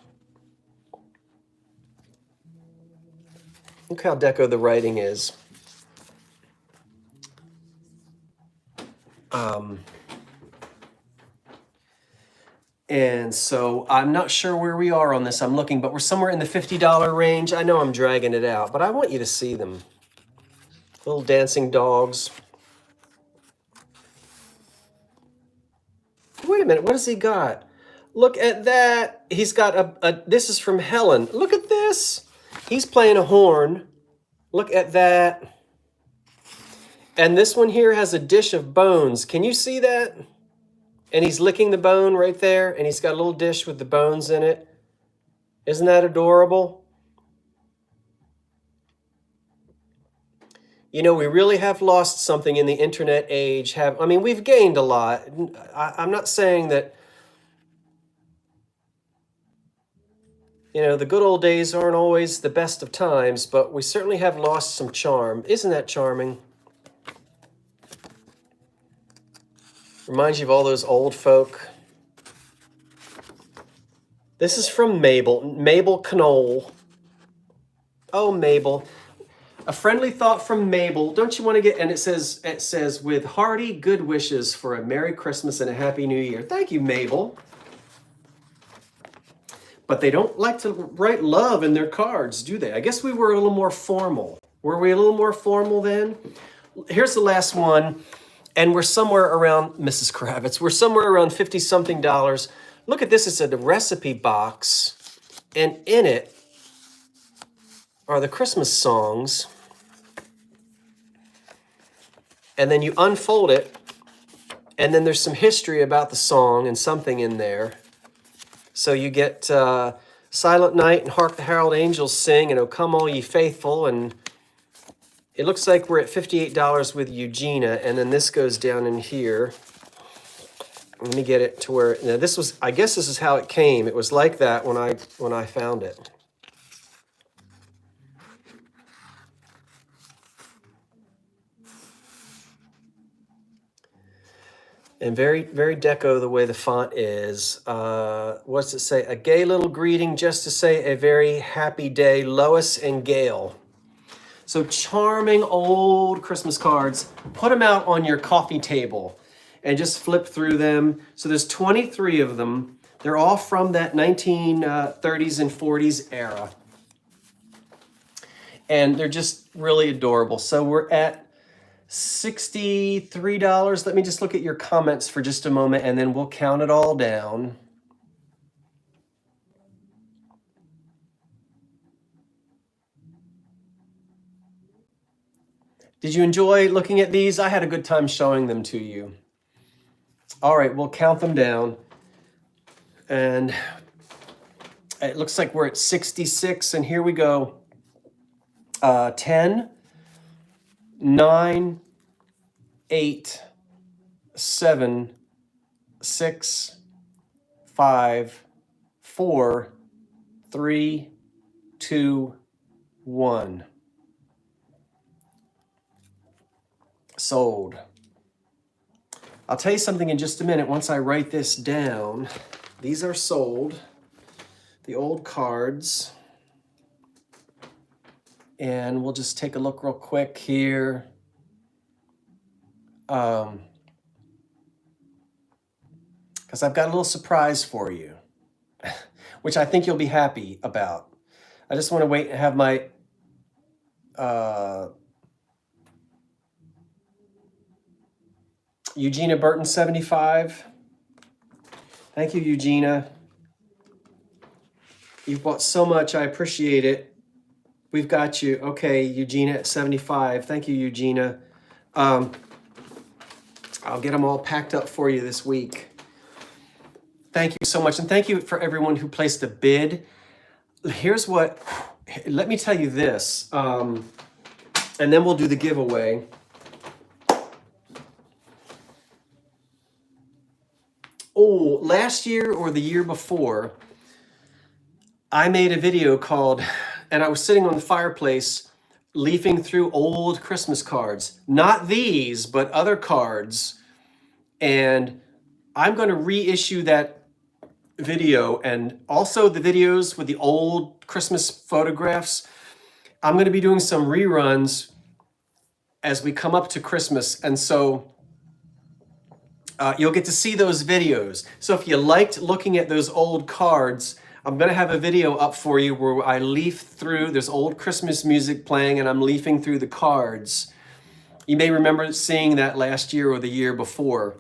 Look how deco the writing is. And so I'm not sure where we are on this. I'm looking, but we're somewhere in the $50 range. I know I'm dragging it out, but I want you to see them. Little dancing dogs. Wait a minute, what has he got? Look at that. He's got this is from Helen. Look at this. He's playing a horn. Look at that. And this one here has a dish of bones. Can you see that? And he's licking the bone right there, and he's got a little dish with the bones in it. Isn't that adorable? You know, we really have lost something in the internet age. I mean, we've gained a lot. I'm not saying that, you know, the good old days aren't always the best of times, but we certainly have lost some charm. Isn't that charming? Reminds you of all those old folk. This is from Mabel. Mabel Knoll. Oh, Mabel. A friendly thought from Mabel. Don't you want to get, and it says, with hearty good wishes for a Merry Christmas and a Happy New Year. Thank you, Mabel. But they don't like to write love in their cards, do they? I guess we were a little more formal. Were we a little more formal then? Here's the last one. And we're somewhere around, Mrs. Kravitz, we're somewhere around 50-something dollars. Look at this, it's a recipe box. And in it are the Christmas songs. And then you unfold it, and then there's some history about the song and something in there. So you get Silent Night and Hark the Herald Angels Sing and O Come All Ye Faithful, and it looks like we're at $58 with Eugenia, and then this goes down in here. Let me get it to where, now this was, I guess this is how it came. It was like that when I found it. And very, very deco the way the font is. What's it say? A gay little greeting just to say a very happy day, Lois and Gail. So charming old Christmas cards. Put them out on your coffee table and just flip through them. So there's 23 of them. They're all from that 1930s and 40s era. And they're just really adorable. So we're at $63. Let me just look at your comments for just a moment, and then we'll count it all down. Did you enjoy looking at these? I had a good time showing them to you. All right, we'll count them down. And it looks like we're at 66, and here we go. 10, 9, 8, 7, 6, 5, 4, 3, 2, 1. Sold. I'll tell you something in just a minute once I write this down. These are sold. The old cards. And we'll just take a look real quick here. Because I've got a little surprise for you, which I think you'll be happy about. I just want to wait and have my Eugenia Burton 75. Thank you, Eugenia. You've bought so much. I appreciate it. We've got you. Okay, Eugenia at 75. Thank you, Eugenia. I'll get them all packed up for you this week. Thank you so much. And thank you for everyone who placed a bid. Here's what, let me tell you this, and then we'll do the giveaway. Oh, last year or the year before, I made a video called, and I was sitting on the fireplace leafing through old Christmas cards. Not these, but other cards. And I'm going to reissue that video and also the videos with the old Christmas photographs. I'm going to be doing some reruns as we come up to Christmas. And so you'll get to see those videos. So if you liked looking at those old cards, I'm going to have a video up for you where I leaf through, there's old Christmas music playing and I'm leafing through the cards. You may remember seeing that last year or the year before.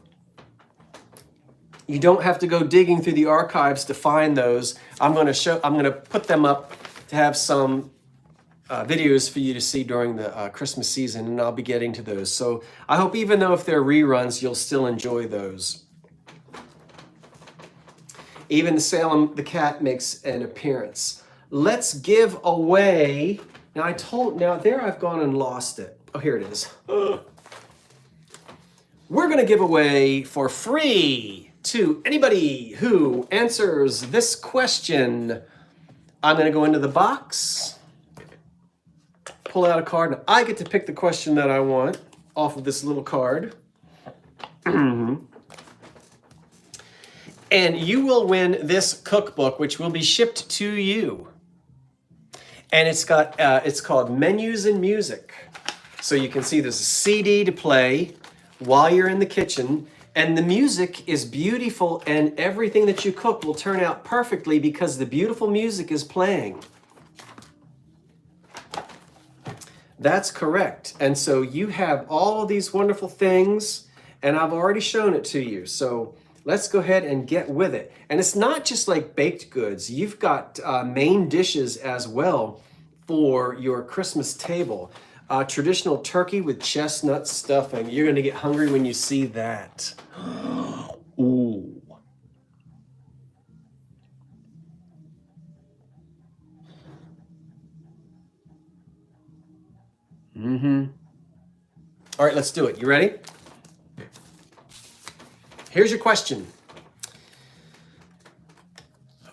You don't have to go digging through the archives to find those. I'm going to put them up to have some videos for you to see during the Christmas season, and I'll be getting to those. So I hope even though if they're reruns, you'll still enjoy those. Even Salem the cat makes an appearance. Let's give away. Now there I've gone and lost it. Oh, here it is. We're going to give away for free to anybody who answers this question. I'm going to go into the box, pull out a card, and I get to pick the question that I want off of this little card. And you will win this cookbook, which will be shipped to you. And it's called Menus and Music. So you can see there's a CD to play while you're in the kitchen. And the music is beautiful, and everything that you cook will turn out perfectly because the beautiful music is playing. That's correct. And so you have all of these wonderful things, and I've already shown it to you. So let's go ahead and get with it. And it's not just like baked goods. You've got main dishes as well for your Christmas table. Traditional turkey with chestnut stuffing. You're going to get hungry when you see that. Ooh. All right, let's do it. You ready? Here's your question.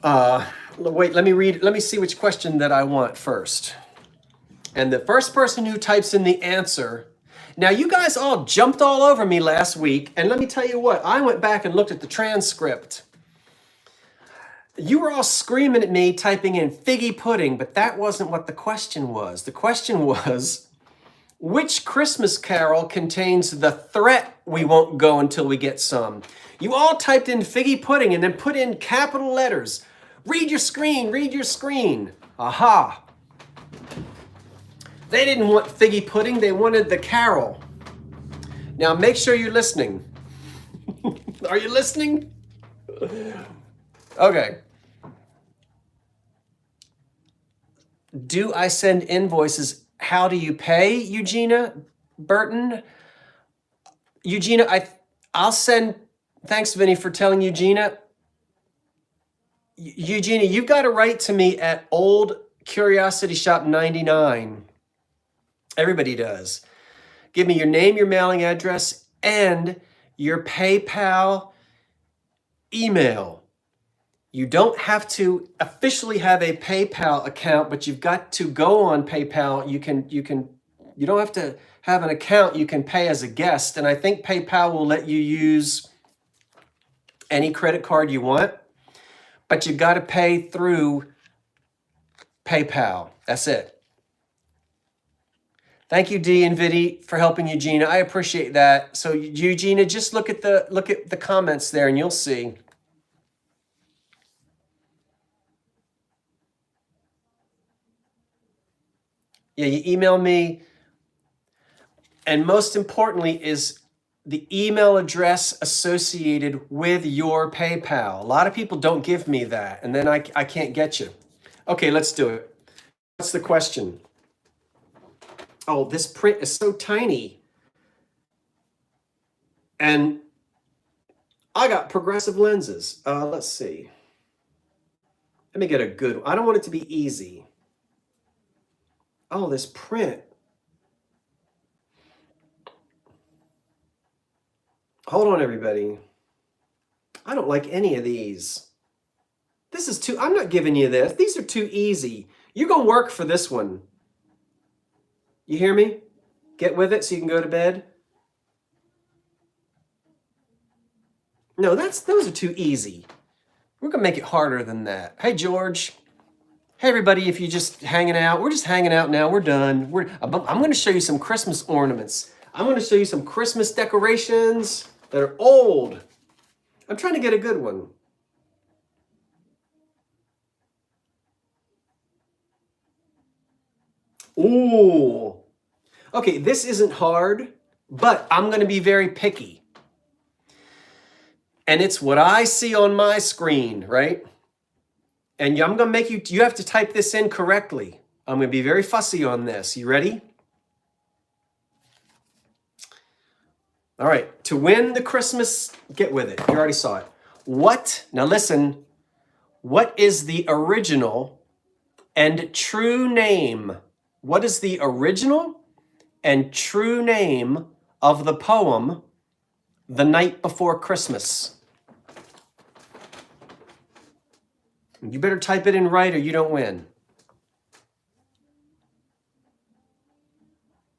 Wait, let me see which question that I want first. And the first person who types in the answer. Now, you guys all jumped all over me last week, and let me tell you what, I went back and looked at the transcript. You were all screaming at me, typing in figgy pudding, but that wasn't what the question was. The question was, which Christmas carol contains the threat we won't go until we get some? You all typed in figgy pudding and then put in capital letters. Read your screen, read your screen. Aha. They didn't want figgy pudding, they wanted the carol. Now make sure you're listening. Are you listening? Okay. Do I send invoices? How do you pay, Eugenia Burton? Eugenia, I'll send, thanks Vinny for telling Eugenia. Eugenia, you've got to write to me at Old Curiosity Shop 99. Everybody does. Give me your name, your mailing address, and your PayPal email. You don't have to officially have a PayPal account, but you've got to go on PayPal. You don't have to have an account. You can pay as a guest. And I think PayPal will let you use any credit card you want, but you've got to pay through PayPal. That's it. Thank you, Dee and Viddy, for helping Eugenia. I appreciate that. So Eugenia, just look at the comments there and you'll see. Yeah, you email me. And most importantly is the email address associated with your PayPal. A lot of people don't give me that, and then I can't get you. Okay, let's do it. What's the question? Oh, this print is so tiny. And I got progressive lenses. Let's see. Let me get a good one. I don't want it to be easy. Oh, this print. Hold on, everybody. I don't like any of these. This is too, I'm not giving you this. These are too easy. You're going to work for this one. You hear me? Get with it so you can go to bed. No, those are too easy. We're going to make it harder than that. Hey, George. Hey, everybody, if you're just hanging out, we're just hanging out now. We're done. I'm going to show you some Christmas ornaments. I'm going to show you some Christmas decorations that are old. I'm trying to get a good one. Ooh. Okay, this isn't hard, but I'm going to be very picky. And it's what I see on my screen, right? And I'm going to make you have to type this in correctly. I'm going to be very fussy on this. You ready? All right, to win the Christmas, get with it. You already saw it. Now listen, what is the original and true name? What is the original and true name of the poem, The Night Before Christmas? You better type it in right or you don't win.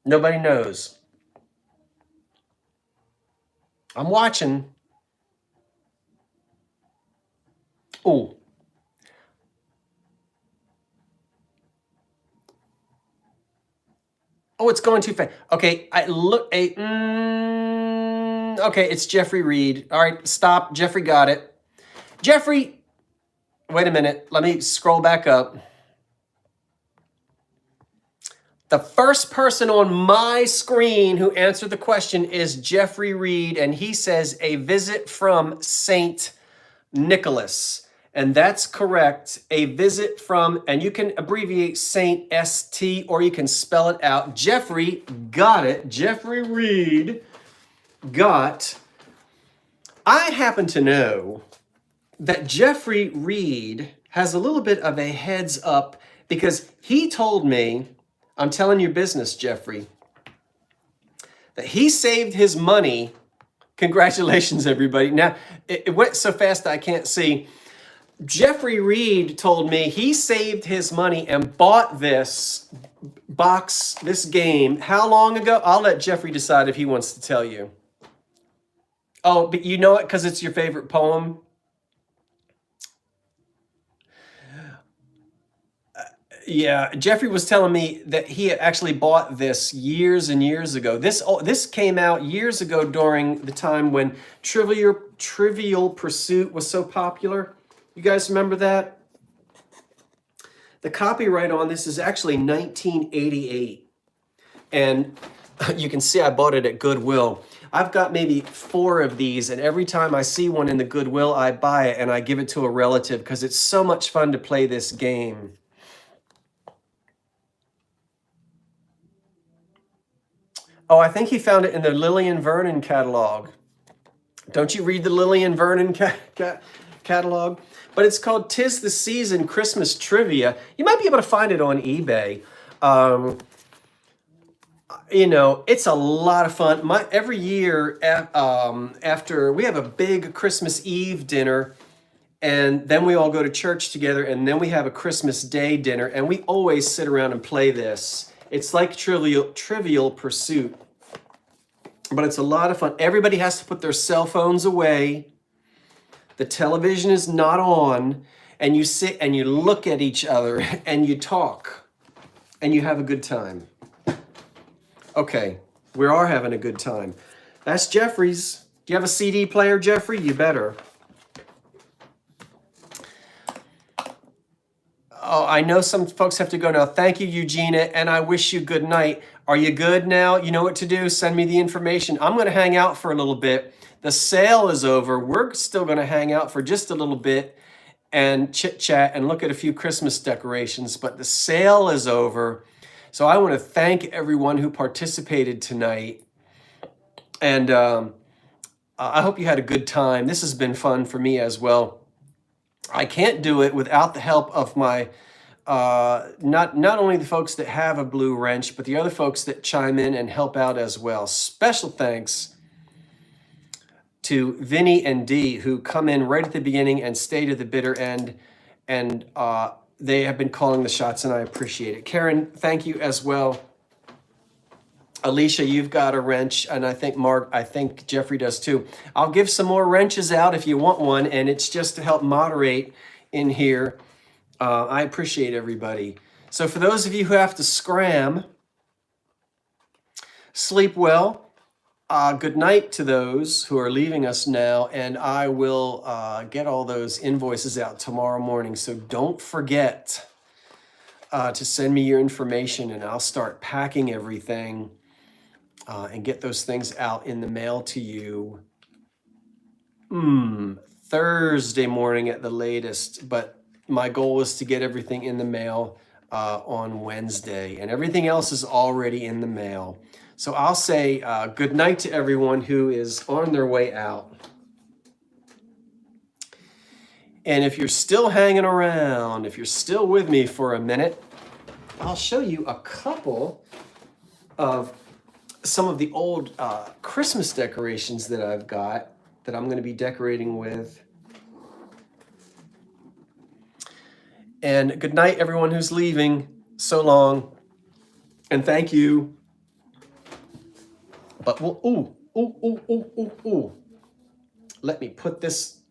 Nobody knows. I'm watching. Oh. Oh, it's going too fast. Okay, okay, it's Jeffrey Reed. All right, stop. Jeffrey got it. Jeffrey, wait a minute. Let me scroll back up. The first person on my screen who answered the question is Jeffrey Reed, and he says a visit from Saint Nicholas. And that's correct. A visit from, and you can abbreviate Saint ST or you can spell it out. Jeffrey got it. Jeffrey Reed got. I happen to know that Jeffrey Reed has a little bit of a heads up because he told me, I'm telling you business, Jeffrey, that he saved his money. Congratulations, everybody. Now, it went so fast I can't see. Jeffrey Reed told me he saved his money and bought this box, this game. How long ago? I'll let Jeffrey decide if he wants to tell you. Oh, but you know it because it's your favorite poem? Yeah, Jeffrey was telling me that he actually bought this years and years ago. This came out years ago during the time when Trivial Pursuit was so popular. You guys remember that? The copyright on this is actually 1988. And you can see I bought it at Goodwill. I've got maybe 4 of these, and every time I see one in the Goodwill, I buy it and I give it to a relative because it's so much fun to play this game. Oh, I think he found it in the Lillian Vernon catalog. Don't you read the Lillian Vernon catalog? But it's called 'Tis the Season Christmas Trivia. You might be able to find it on eBay. You know, it's a lot of fun. Every year after we have a big Christmas Eve dinner, and then we all go to church together, and then we have a Christmas Day dinner, and we always sit around and play this. It's like Trivial Pursuit, but it's a lot of fun. Everybody has to put their cell phones away. The television is not on, and you sit and you look at each other and you talk and you have a good time. Okay, we are having a good time. That's Jeffrey's. Do you have a CD player, Jeffrey? You better. Oh, I know some folks have to go now. Thank you, Eugenia, and I wish you good night. Are you good now? You know what to do. Send me the information. I'm going to hang out for a little bit. The sale is over. We're still going to hang out for just a little bit and chit-chat and look at a few Christmas decorations, but the sale is over. So I want to thank everyone who participated tonight, and I hope you had a good time. This has been fun for me as well. I can't do it without the help of my, not only the folks that have a blue wrench, but the other folks that chime in and help out as well. Special thanks to Vinny and Dee, who come in right at the beginning and stay to the bitter end. And they have been calling the shots, and I appreciate it. Karen, thank you as well. Alicia, you've got a wrench, and I think Jeffrey does too. I'll give some more wrenches out if you want one, and it's just to help moderate in here. I appreciate everybody. So for those of you who have to scram, sleep well. Good night to those who are leaving us now, and I will get all those invoices out tomorrow morning. So don't forget to send me your information, and I'll start packing everything and get those things out in the mail to you Thursday morning at the latest. But my goal is to get everything in the mail on Wednesday, and everything else is already in the mail. So I'll say good night to everyone who is on their way out. And if you're still hanging around, if you're still with me for a minute, I'll show you a couple of some of the old Christmas decorations that I've got that I'm going to be decorating with. And good night, everyone who's leaving. So long. And thank you. But we'll, let me put this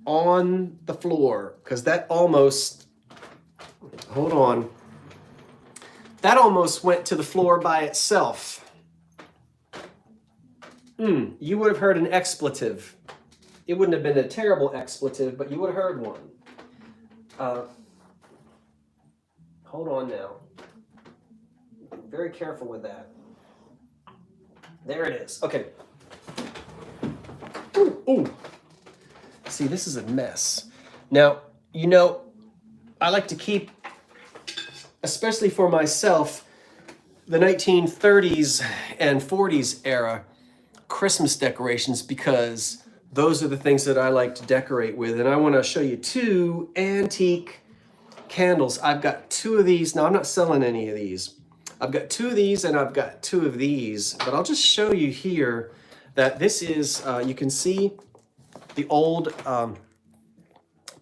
on the floor, because that almost, hold on, that almost went to the floor by itself. You would have heard an expletive. It wouldn't have been a terrible expletive, but you would have heard one. Hold on now. Be very careful with that. There it is. Okay. Ooh. See, this is a mess. Now, you know, I like to keep, especially for myself, the 1930s and 40s era Christmas decorations, because those are the things that I like to decorate with. And I want to show you two antique candles. I've got two of these. Now, I'm not selling any of these. I've got two of these and I've got two of these, but I'll just show you here that this is, you can see the old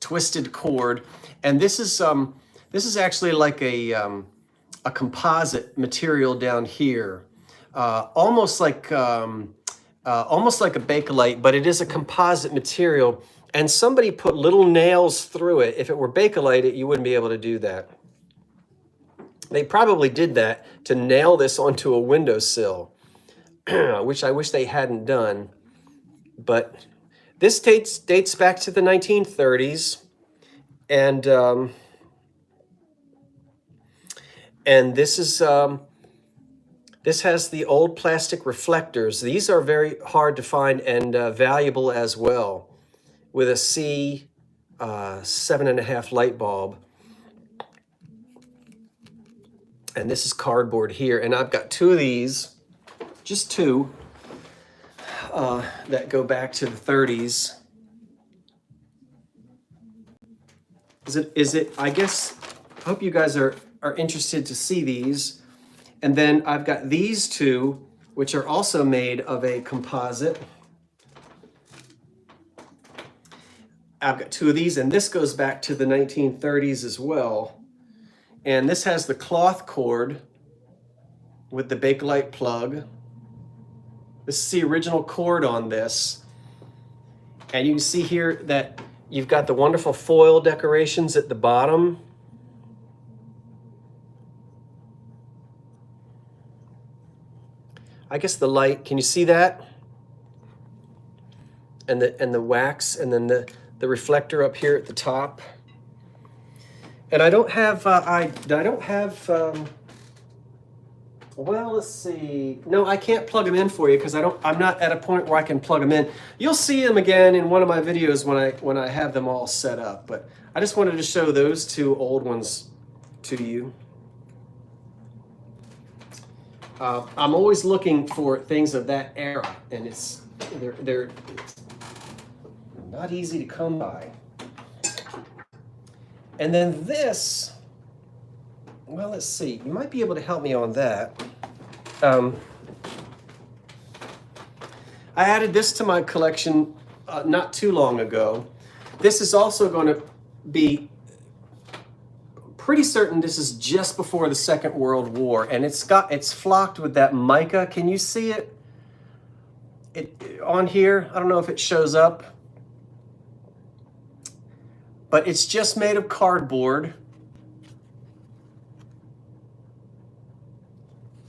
twisted cord, and this is actually like a composite material down here, almost like a Bakelite, but it is a composite material, and somebody put little nails through it. If it were Bakelite, you wouldn't be able to do that. They probably did that to nail this onto a windowsill, which I wish they hadn't done. But this dates back to the 1930s, and this is this has the old plastic reflectors. These are very hard to find and valuable as well, with a C 7.5 light bulb. And this is cardboard here, and I've got two of these, just two, that go back to the 30s. Is it, I guess, I hope you guys are interested to see these. And then I've got these two, which are also made of a composite. I've got two of these, and this goes back to the 1930s as well. And this has the cloth cord with the Bakelite plug. This is the original cord on this. And you can see here that you've got the wonderful foil decorations at the bottom. I guess the light, can you see that? And the wax, and then the reflector up here at the top. And I don't have, well, let's see. No, I can't plug them in for you because I'm not at a point where I can plug them in. You'll see them again in one of my videos when I have them all set up. But I just wanted to show those two old ones to you. I'm always looking for things of that era, and they're not easy to come by. And then this, well, let's see. You might be able to help me on that. I I added this to my collection not too long ago. This is also going to be pretty certain this is just before the Second World War, and it's flocked with that mica. Can you see it? On here? I don't know if it shows up, but it's just made of cardboard,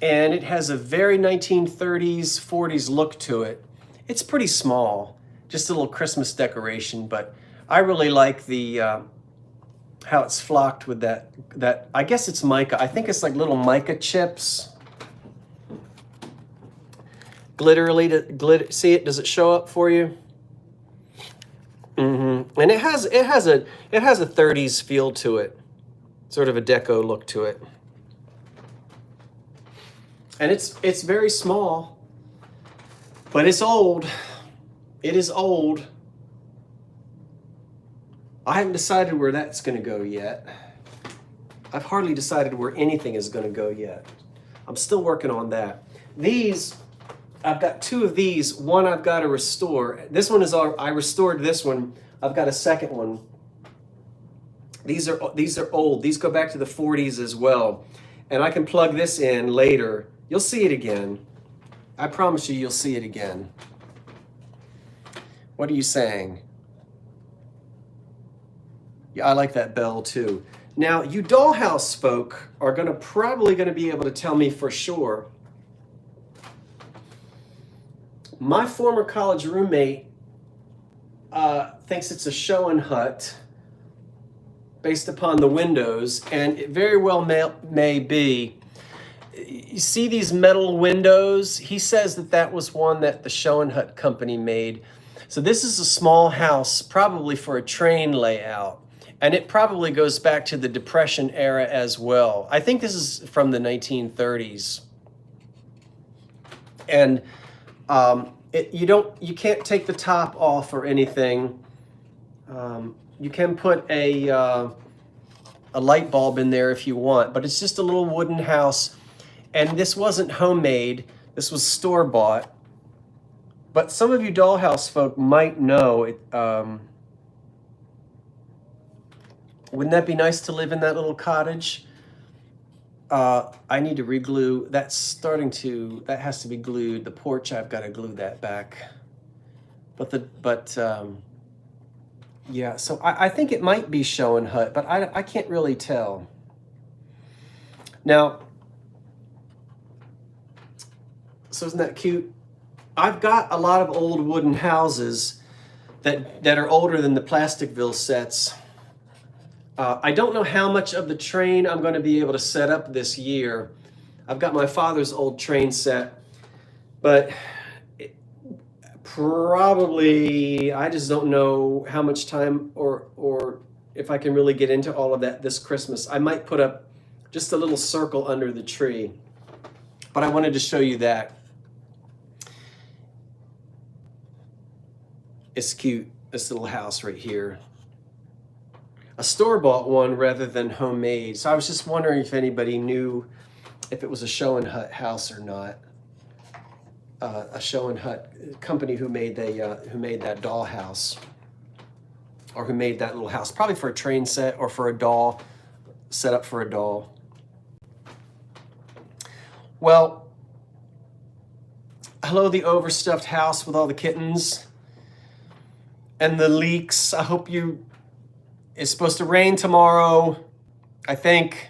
and it has a very 1930s, 40s look to it. It's pretty small, just a little Christmas decoration, but I really like the how it's flocked with that. I guess it's mica. I think it's like little mica chips. Glitterly, see it? Does it show up for you? And it has a 30s feel to it, sort of a deco look to it. And it's very small, but it's old. It is old. I haven't decided where that's going to go yet. I've hardly decided where anything is going to go yet. I'm still working on that. These, I've got two of these. One I've got to restore. This one is, I restored this one. I've got a second one. These are old. These go back to the 40s as well. And I can plug this in later. You'll see it again. I promise you, you'll see it again. What are you saying? Yeah, I like that bell too. Now, you dollhouse folk are probably going to be able to tell me for sure. My former college roommate thinks it's a show and hut based upon the windows, and it very well may be. You see these metal windows? He says that was one that the Show and Hut company made. So this is a small house, probably for a train layout. And it probably goes back to the Depression era as well. I think this is from the 1930s. And you can't take the top off or anything. You can put a light bulb in there if you want, but it's just a little wooden house. And this wasn't homemade. This was store-bought. But some of you dollhouse folk might know it. Wouldn't that be nice to live in that little cottage? I need to reglue. That has to be glued. The porch, I've got to glue that back. Yeah, so I think it might be Show and Hut, but I can't really tell. Now, so isn't that cute? I've got a lot of old wooden houses that are older than the Plasticville sets. I don't know how much of the train I'm going to be able to set up this year. I've got my father's old train set, but probably, I just don't know how much time or if I can really get into all of that this Christmas. I might put up just a little circle under the tree, but I wanted to show you that. It's cute, this little house right here. A store-bought one rather than homemade. So I was just wondering if anybody knew if it was a Show and Hut house or not. A Show and Hut company who made that doll house, or who made that little house, probably for a train set or for a doll, set up for a doll. Well, hello, the overstuffed house with all the kittens and the leaks. I hope it's supposed to rain tomorrow, I think.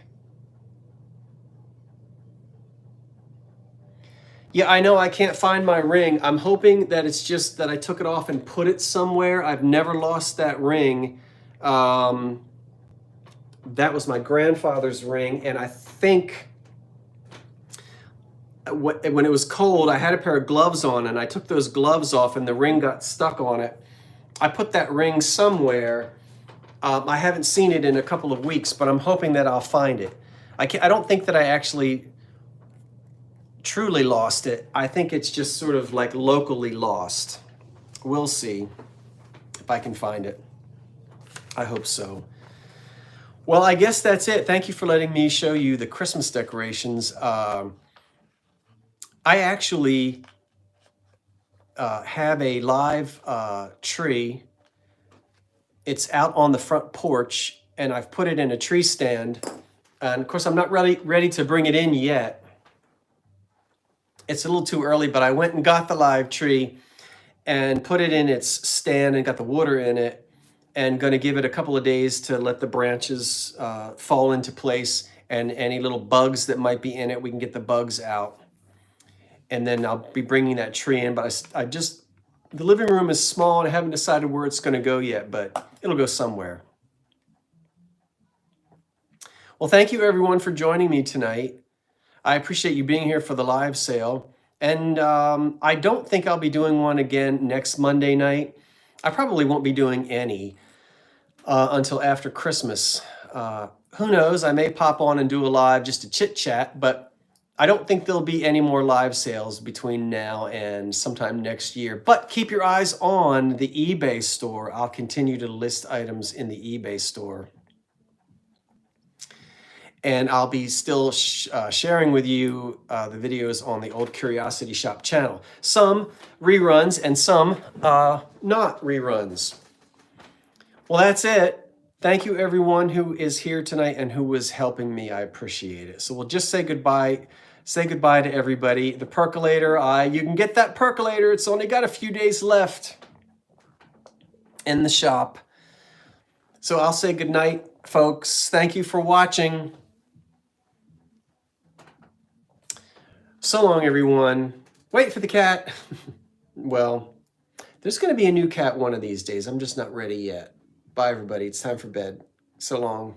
Yeah, I know I can't find my ring. I'm hoping that it's just that I took it off and put it somewhere. I've never lost that ring. That was my grandfather's ring, and I think when it was cold, I had a pair of gloves on, and I took those gloves off, and the ring got stuck on it. I put that ring somewhere. I haven't seen it in a couple of weeks, but I'm hoping that I'll find it. I don't think that I actually truly lost it. I think it's just sort of like locally lost. We'll see if I can find it. I hope so. Well, I guess that's it. Thank you for letting me show you the Christmas decorations. I actually have a live tree. It's out on the front porch, and I've put it in a tree stand. And of course, I'm not ready to bring it in yet. It's a little too early, but I went and got the live tree and put it in its stand and got the water in it, and going to give it a couple of days to let the branches fall into place, and any little bugs that might be in it, we can get the bugs out. And then I'll be bringing that tree in, but the living room is small and I haven't decided where it's going to go yet, but it'll go somewhere. Well, thank you everyone for joining me tonight. I appreciate you being here for the live sale. And I don't think I'll be doing one again next Monday night. I probably won't be doing any until after Christmas. Who knows? I may pop on and do a live just to chit chat, but I don't think there'll be any more live sales between now and sometime next year. But keep your eyes on the eBay store. I'll continue to list items in the eBay store. And I'll be still sharing with you the videos on the Old Curiosity Shop channel. Some reruns and some not reruns. Well, that's it. Thank you everyone who is here tonight and who was helping me. I appreciate it. So we'll just say goodbye. Say goodbye to everybody. The percolator, you can get that percolator. It's only got a few days left in the shop. So I'll say goodnight, folks. Thank you for watching. So long, everyone. Wait for the cat. Well, there's going to be a new cat one of these days. I'm just not ready yet. Bye, everybody. It's time for bed. So long.